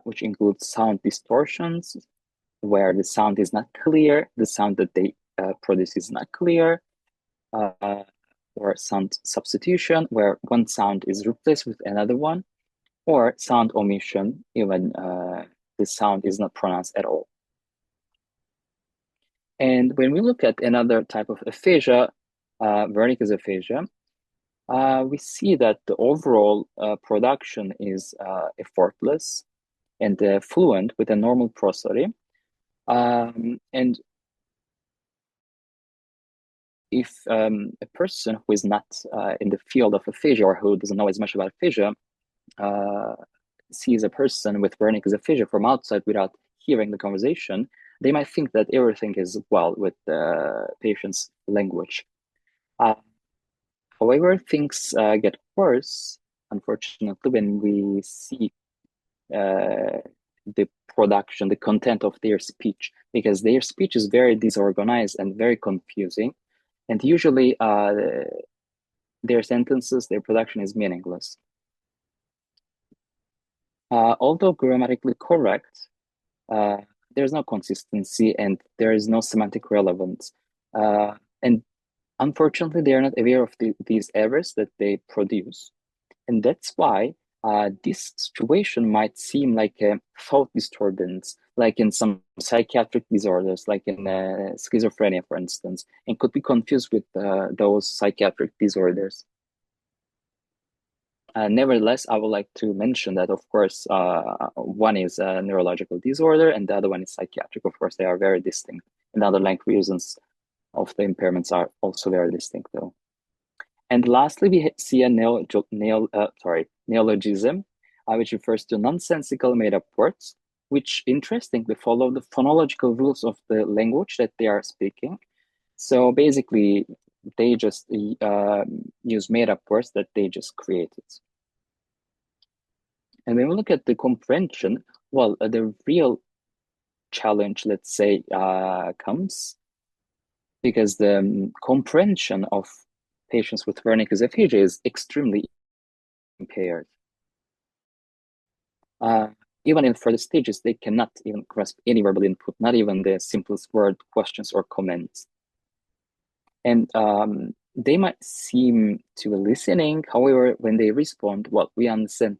Speaker 9: which includes sound distortions, where the sound is not clear, the sound that they produce is not clear, or sound substitution, where one sound is replaced with another one, or sound omission, even the sound is not pronounced at all. And when we look at another type of aphasia, Wernicke's aphasia, we see that the overall production is effortless and fluent with a normal prosody. And if a person who is not in the field of aphasia, or who doesn't know as much about aphasia, sees a person with Wernicke's aphasia from outside without hearing the conversation, they might think that everything is well with the patient's language. However, things get worse, unfortunately, when we see the production, the content of their speech, because their speech is very disorganized and very confusing. And usually their sentences, their production is meaningless. Although grammatically correct, there's no consistency and there is no semantic relevance. And unfortunately, they are not aware of these errors that they produce. And that's why this situation might seem like a thought disturbance, like in some psychiatric disorders, like in schizophrenia, for instance, and could be confused with those psychiatric disorders. Nevertheless, I would like to mention that, of course, one is a neurological disorder and the other one is psychiatric. Of course, they are very distinct. And the underlying reasons of the impairments are also very distinct, though. And lastly, we see a neologism, which refers to nonsensical made-up words, which interestingly follow the phonological rules of the language that they are speaking. So basically, they just use made-up words that they just created. And when we look at the comprehension, well, the real challenge, let's say, comes because the comprehension of patients with Wernicke's aphasia is extremely impaired. Even in further stages, they cannot even grasp any verbal input, not even the simplest word, questions, or comments. And they might seem to be listening. However, when they respond, well, we understand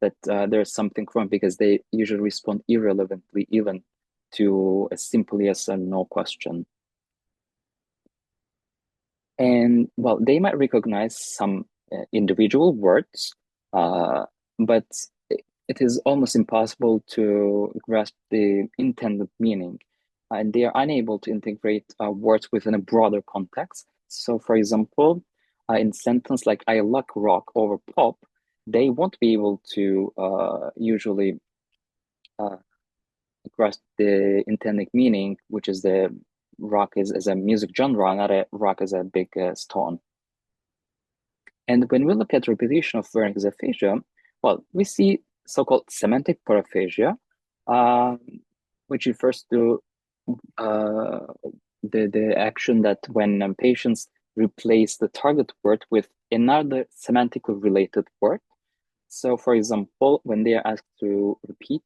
Speaker 9: that there's something wrong because they usually respond irrelevantly, even to a simple yes or no question. And well, they might recognize some individual words, but it is almost impossible to grasp the intended meaning. And they are unable to integrate words within a broader context. So for example, in sentence like I like rock over pop, they won't be able to usually grasp the intended meaning, which is the rock is as a music genre, not a rock as a big stone. And when we look at repetition of Wernicke's aphasia, well, we see so-called semantic paraphasia, which refers to the action that when patients replace the target word with another semantically related word. So for example, when they are asked to repeat,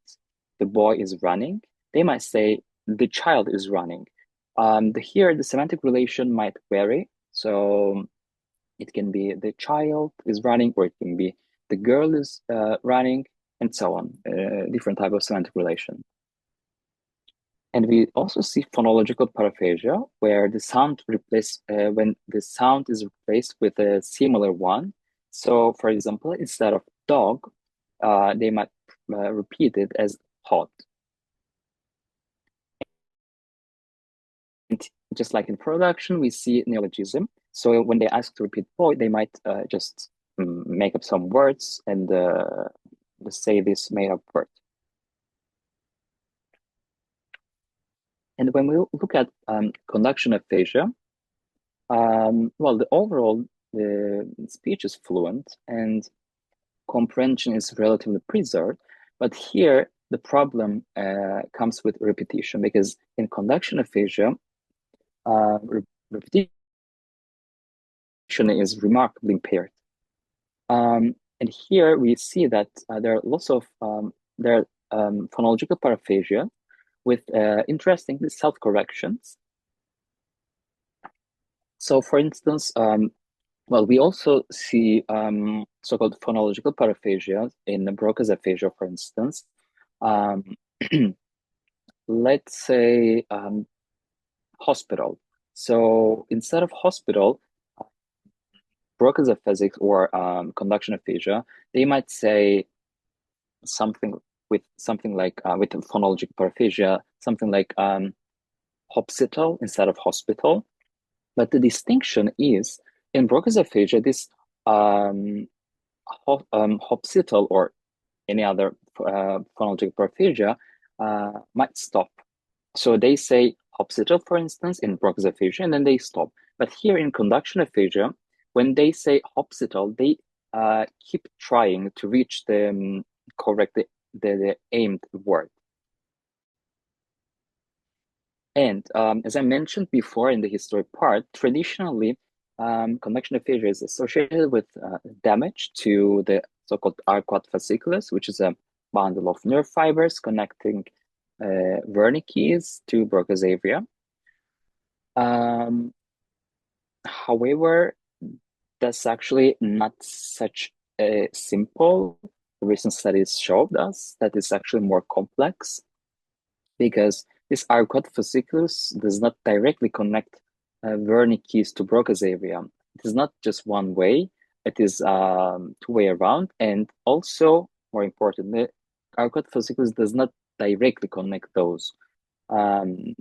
Speaker 9: the boy is running, they might say, the child is running. Here, the semantic relation might vary. So it can be the child is running, or it can be the girl is running, and so on, different type of semantic relation. And we also see phonological paraphasia, where the sound when the sound is replaced with a similar one. So, for example, instead of dog, they might repeat it as hot. And just like in production, we see neologism. So when they ask to repeat boy, they might just make up some words and say this made up word. And when we look at conduction aphasia, well, the overall speech is fluent and comprehension is relatively preserved. But here, the problem comes with repetition, because in conduction aphasia, repetition is remarkably impaired. And here we see that there are lots of phonological paraphasia with interestingly self-corrections. So for instance, well, we also see so-called phonological paraphasia in Broca's aphasia, for instance. Let's say hospital. So instead of hospital, Broca's aphasia or conduction aphasia, they might say something like with phonological paraphasia, something like hospital instead of hospital. But the distinction is in Broca's aphasia, this hospital or any other phonological paraphasia might stop. So they say hospital, for instance, in Broca's aphasia, and then they stop. But here in conduction aphasia, when they say hospital, they keep trying to reach the correct the aimed word. And as I mentioned before in the history part, traditionally, conduction aphasia is associated with damage to the so-called arcuate fasciculus, which is a bundle of nerve fibers connecting Wernicke's to Broca's area. However, that's actually not such a simple. Recent studies showed us that it's actually more complex, because this arcuate fasciculus does not directly connect Wernicke's to Broca's area. It is not just one way, it is two-way around. And also, more importantly, arcuate fasciculus does not directly connect those. And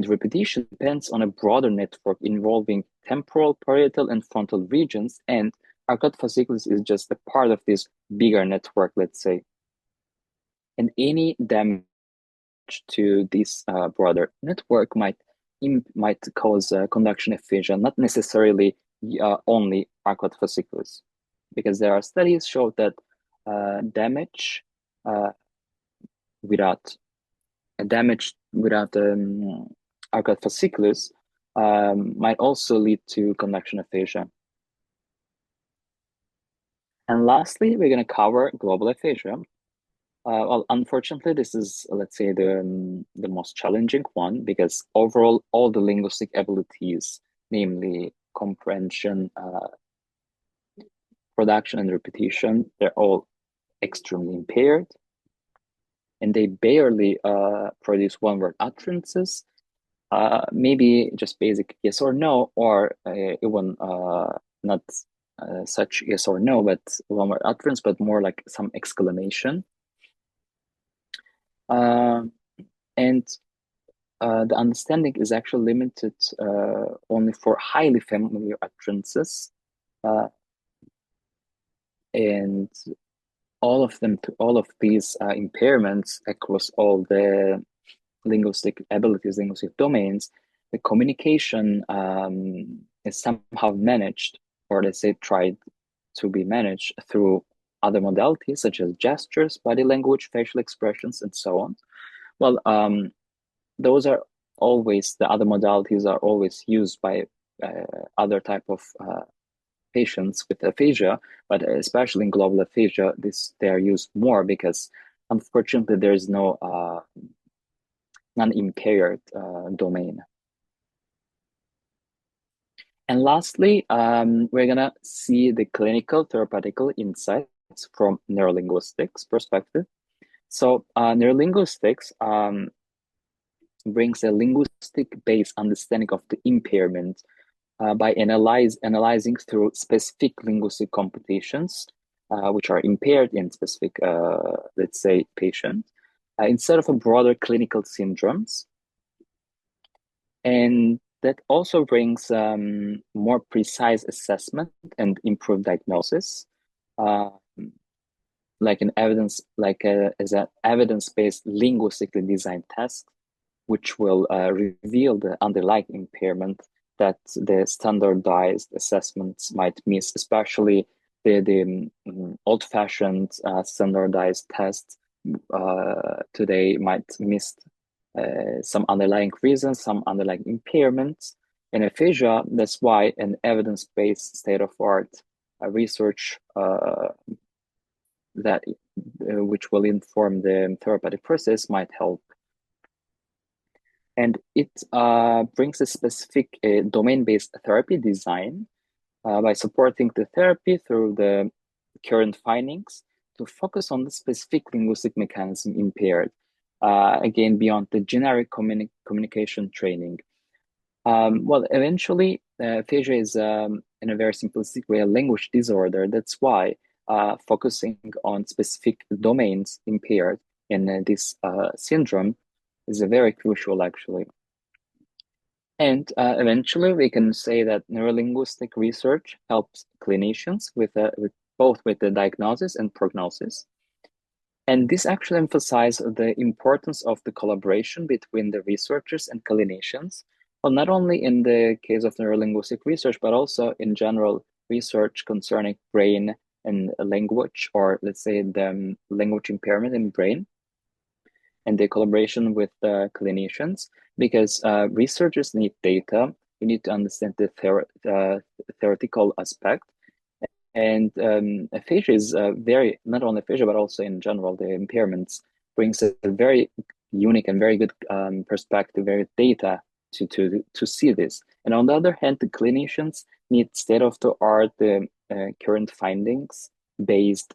Speaker 9: repetition depends on a broader network involving temporal, parietal, and frontal regions, and arcuate fasciculus is just a part of this bigger network, let's say. And any damage to this broader network might cause conduction aphasia, not necessarily only arcuate fasciculus, because there are studies show that damage without arcuate fasciculus might also lead to conduction aphasia. And lastly, we're going to cover global aphasia. Well, unfortunately, this is, let's say, the most challenging one, because overall, all the linguistic abilities, namely comprehension, production, and repetition, they're all extremely impaired. and they barely produce one-word utterances, maybe just basic yes or no, or even not such yes or no, but one-word utterance, but more like some exclamation. And the understanding is actually limited only for highly familiar utterances, and all of these impairments across all the linguistic abilities, linguistic domains, the communication is somehow managed, or let's say tried to be managed through other modalities such as gestures, body language, facial expressions, and so on. Well, those are always, the other modalities are always used by other type of patients with aphasia, but especially in global aphasia, they are used more because unfortunately there is no non-impaired domain. And lastly, we're gonna see the clinical therapeutical insights from neurolinguistics perspective. So neurolinguistics brings a linguistic-based understanding of the impairment by analyzing through specific linguistic computations, which are impaired in specific, let's say, patient, instead of a broader clinical syndromes. And that also brings more precise assessment and improved diagnosis, like an evidence, as an evidence-based linguistically designed test, which will reveal the underlying impairment that the standardized assessments might miss, especially the old-fashioned standardized tests today might miss some underlying reasons, some underlying impairments. In aphasia, that's why an evidence-based state-of-art research that which will inform the therapeutic process might help. And it brings a specific domain-based therapy design by supporting the therapy through the current findings to focus on the specific linguistic mechanism impaired, again, beyond the generic communication training. Well, eventually, aphasia is, in a very simplistic way, a language disorder. That's why focusing on specific domains impaired in this syndrome is very crucial, actually. And eventually, we can say that neurolinguistic research helps clinicians with both with the diagnosis and prognosis. And this actually emphasizes the importance of the collaboration between the researchers and clinicians, well, not only in the case of neurolinguistic research, but also in general research concerning brain and language, or let's say the language impairment in brain, and the collaboration with the clinicians, because researchers need data. We need to understand the theoretical aspect. And aphasia is not only aphasia, but also in general, the impairments brings a very unique and very good perspective, very data to see this. And on the other hand, the clinicians need state-of-the-art current findings-based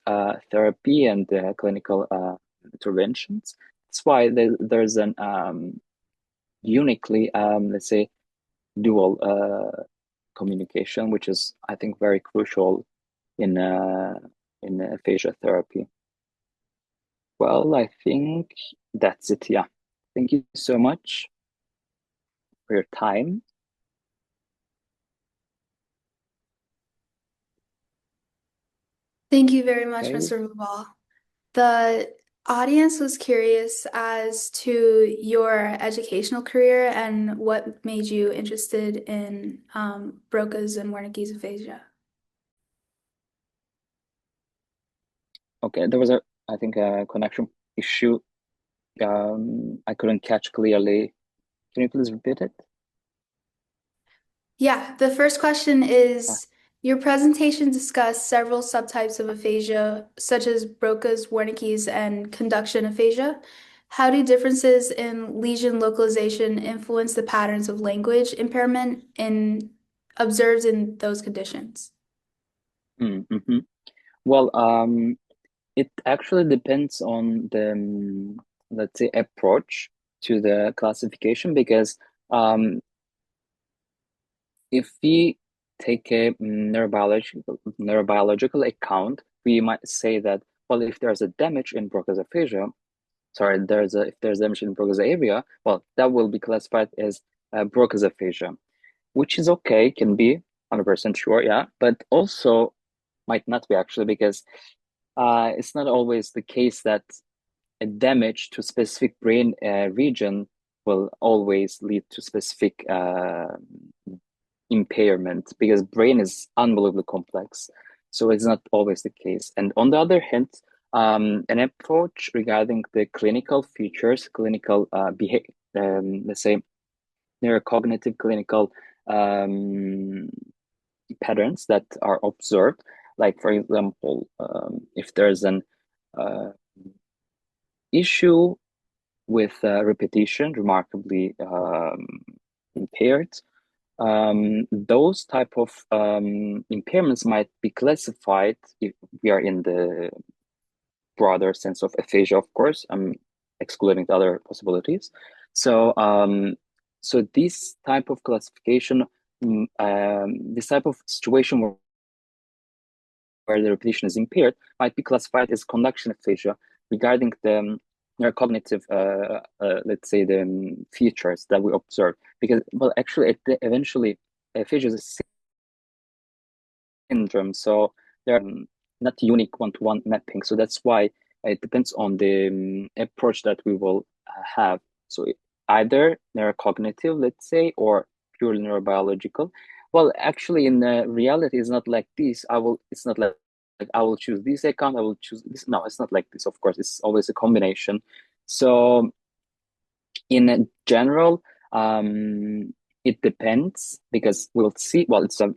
Speaker 9: therapy and clinical interventions. That's why there's an uniquely, let's say, dual communication, which is, I think, very crucial in aphasia therapy. Well, I think that's it. Yeah. Thank you so much for your time.
Speaker 3: Thank you very much,
Speaker 9: Okay.
Speaker 3: Mr. Rubal. The audience was curious as to your educational career and what made you interested in Broca's and Wernicke's aphasia.
Speaker 9: Okay, there was I think a connection issue. I couldn't catch clearly. Can you please repeat it?
Speaker 3: Yeah, the first question is, your presentation discussed several subtypes of aphasia, such as Broca's, Wernicke's, and conduction aphasia. How do differences in lesion localization influence the patterns of language impairment observed in those conditions?
Speaker 9: Mm-hmm. Well, it actually depends on the let's say, approach to the classification, because if we take a neurobiological account, we might say that, well, if there's a damage in Broca's aphasia, if there's damage in Broca's area, well, that will be classified as Broca's aphasia, which is okay, can be 100% sure, yeah, but also might not be actually, because it's not always the case that a damage to specific brain region will always lead to specific impairment, because brain is unbelievably complex. So it's not always the case. And on the other hand, an approach regarding the clinical features, clinical let's say neurocognitive clinical patterns that are observed, like for example, if there's an issue with repetition remarkably impaired, those type of impairments might be classified, if we are in the broader sense of aphasia, of course, I'm excluding the other possibilities. So so this type of classification, this type of situation where the repetition is impaired might be classified as conduction aphasia regarding the neurocognitive, let's say, the features that we observe. Because, well, actually, eventually, aphasia is a syndrome, so they're not unique one-to-one mapping. So that's why it depends on the approach that we will have. So either neurocognitive, let's say, or purely neurobiological. Well, actually, in reality, it's not like this. It's not like I will choose this account, I will choose this. No, it's not like this. Of course, it's always a combination. So in general, it depends, because we'll see, well, it's a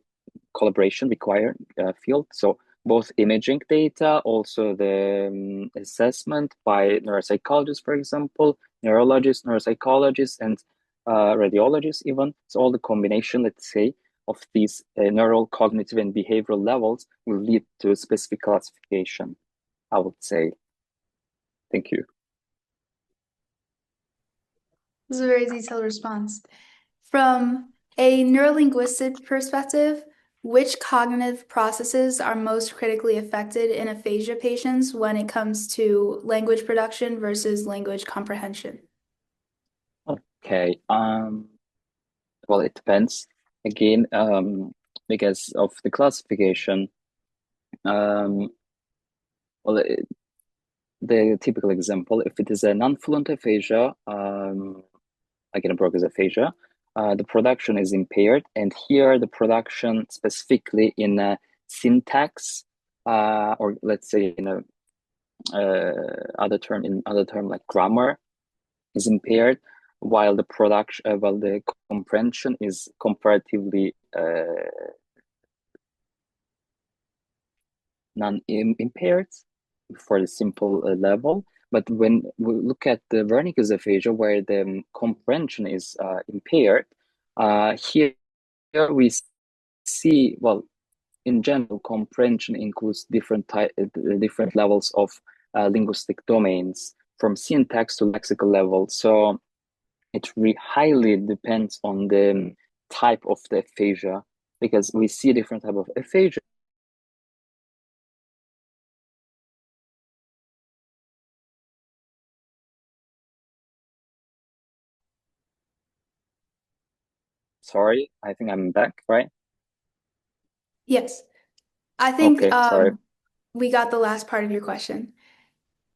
Speaker 9: collaboration required field. So both imaging data, also the assessment by neuropsychologists, for example, neurologists, neuropsychologists, and radiologists even. So all the combination, let's say, of these neural, cognitive, and behavioral levels will lead to a specific classification, I would say. Thank you.
Speaker 3: This is a very detailed response. From a neurolinguistic perspective, which cognitive processes are most critically affected in aphasia patients when it comes to language production versus language comprehension?
Speaker 9: Okay. Well, it depends. Again, because of the classification. Well, the typical example, if it is a non-fluent aphasia, like in a Broca's aphasia, the production is impaired, and here the production specifically in a syntax, or let's say in a other term like grammar, is impaired, while the production, while the comprehension is comparatively non-impaired for the simple level. But when we look at the Wernicke's aphasia, where the comprehension is impaired, here we see, well, in general, comprehension includes different levels of linguistic domains, from syntax to lexical level. So it highly depends on the type of the aphasia, because we see different type of aphasia. Sorry, I think I'm back, right?
Speaker 3: Yes. I think
Speaker 9: Okay, sorry.
Speaker 3: we got the last part of your question.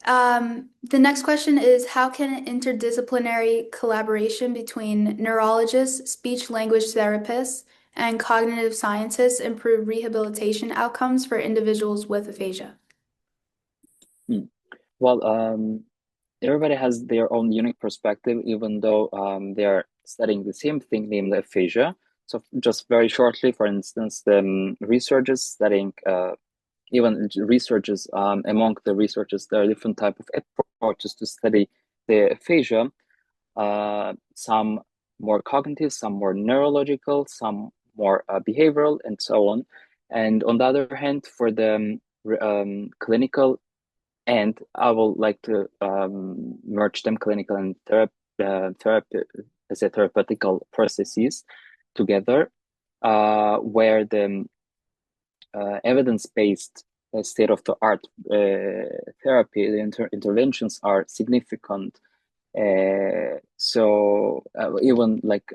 Speaker 3: The next question is, how can interdisciplinary collaboration between neurologists, speech-language therapists, and cognitive scientists improve rehabilitation outcomes for individuals with aphasia?
Speaker 9: Well, everybody has their own unique perspective, even though they are studying the same thing, namely aphasia. So just very shortly, for instance, the researchers studying, even researchers, among the researchers, there are different type of approaches to study the aphasia. Some more cognitive, some more neurological, some more behavioral, and so on. And on the other hand, for the clinical And I would like to merge them, clinical and therapeutical processes together, where the evidence-based state-of-the-art therapy, the interventions are significant. So even like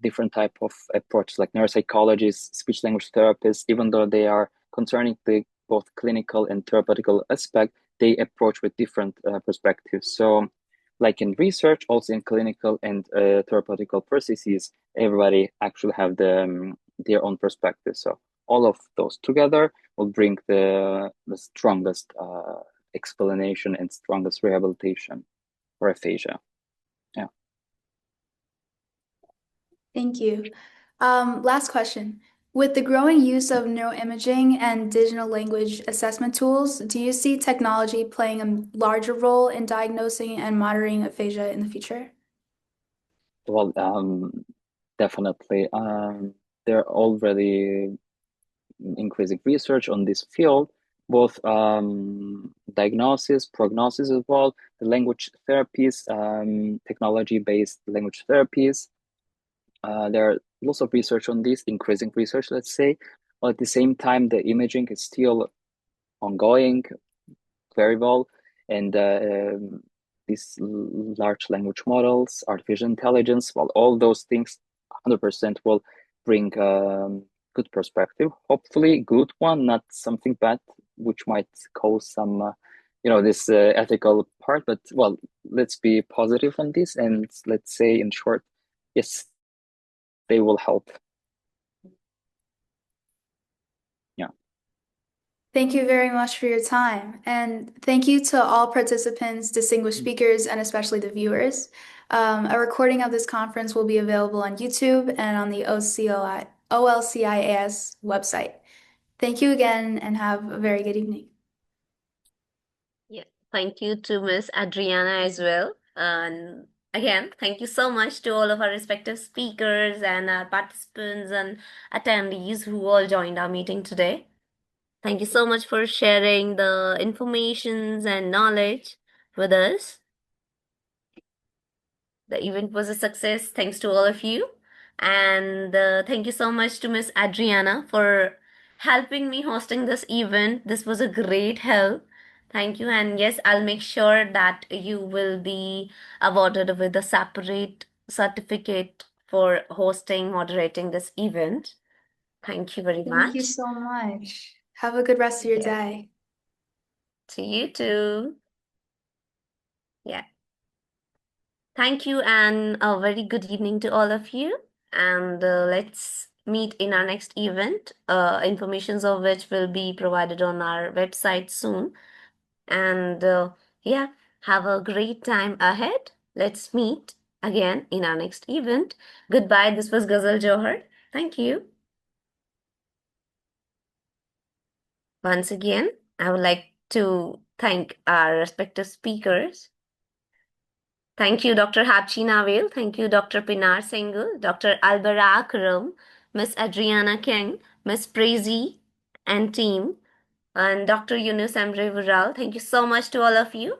Speaker 9: different type of approaches, like neuropsychologists, speech language therapists, even though they are concerning the both clinical and therapeutical aspect, they approach with different perspectives. So like in research, also in clinical and therapeutical processes, everybody actually have their own perspective. So all of those together will bring the strongest explanation and strongest rehabilitation for aphasia. Yeah.
Speaker 3: Thank you. Last question. With the growing use of neuroimaging and digital language assessment tools, do you see technology playing a larger role in diagnosing and monitoring aphasia in the future?
Speaker 9: Well, definitely. There are already increasing research on this field, both diagnosis, prognosis as well, the language therapies, technology-based language therapies. There are lots of research on this, increasing research, let's say. But at the same time, the imaging is still ongoing very well. And these large language models, artificial intelligence, well, all those things 100% will bring good perspective, hopefully good one, not something bad, which might cause some, this ethical part. But well, let's be positive on this, and let's say in short, yes, they will help. Yeah.
Speaker 3: Thank you very much for your time. And thank you to all participants, distinguished speakers, and especially the viewers. A recording of this conference will be available on YouTube and on the OLCIAS website. Thank you again and have a very good evening.
Speaker 4: Yeah, thank you to Miss Adriana as well. And again, thank you so much to all of our respective speakers and our participants and attendees who all joined our meeting today. Thank you so much for sharing the informations and knowledge with us. The event was a success thanks to all of you. And thank you so much to Miss Adriana for helping me hosting this event. This was a great help. Thank you. And yes, I'll make sure that you will be awarded with a separate certificate for hosting, moderating this event. Thank you very much.
Speaker 3: Thank you so much. Have a good rest of your day.
Speaker 4: To you too. Yeah. Thank you and a very good evening to all of you. And let's meet in our next event, informations of which will be provided on our website soon. And yeah, have a great time ahead. Let's meet again in our next event. Goodbye. This was Gazal Johar. Thank you. Once again, I would like to thank our respective speakers. Thank you, Dr. Habchi Navel. Thank you, Dr. Pinar Sengul, Dr. Albera Akram, Miss Adriana King, Miss Prezi and team, and Dr. Yunus Emre Vural. Thank you so much to all of you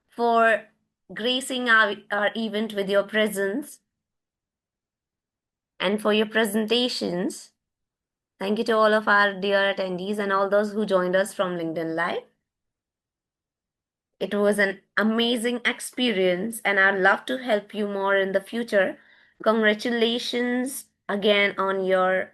Speaker 4: for gracing our event with your presence and for your presentations. Thank you to all of our dear attendees and all those who joined us from LinkedIn Live. It was an amazing experience and I'd love to help you more in the future. Congratulations again on your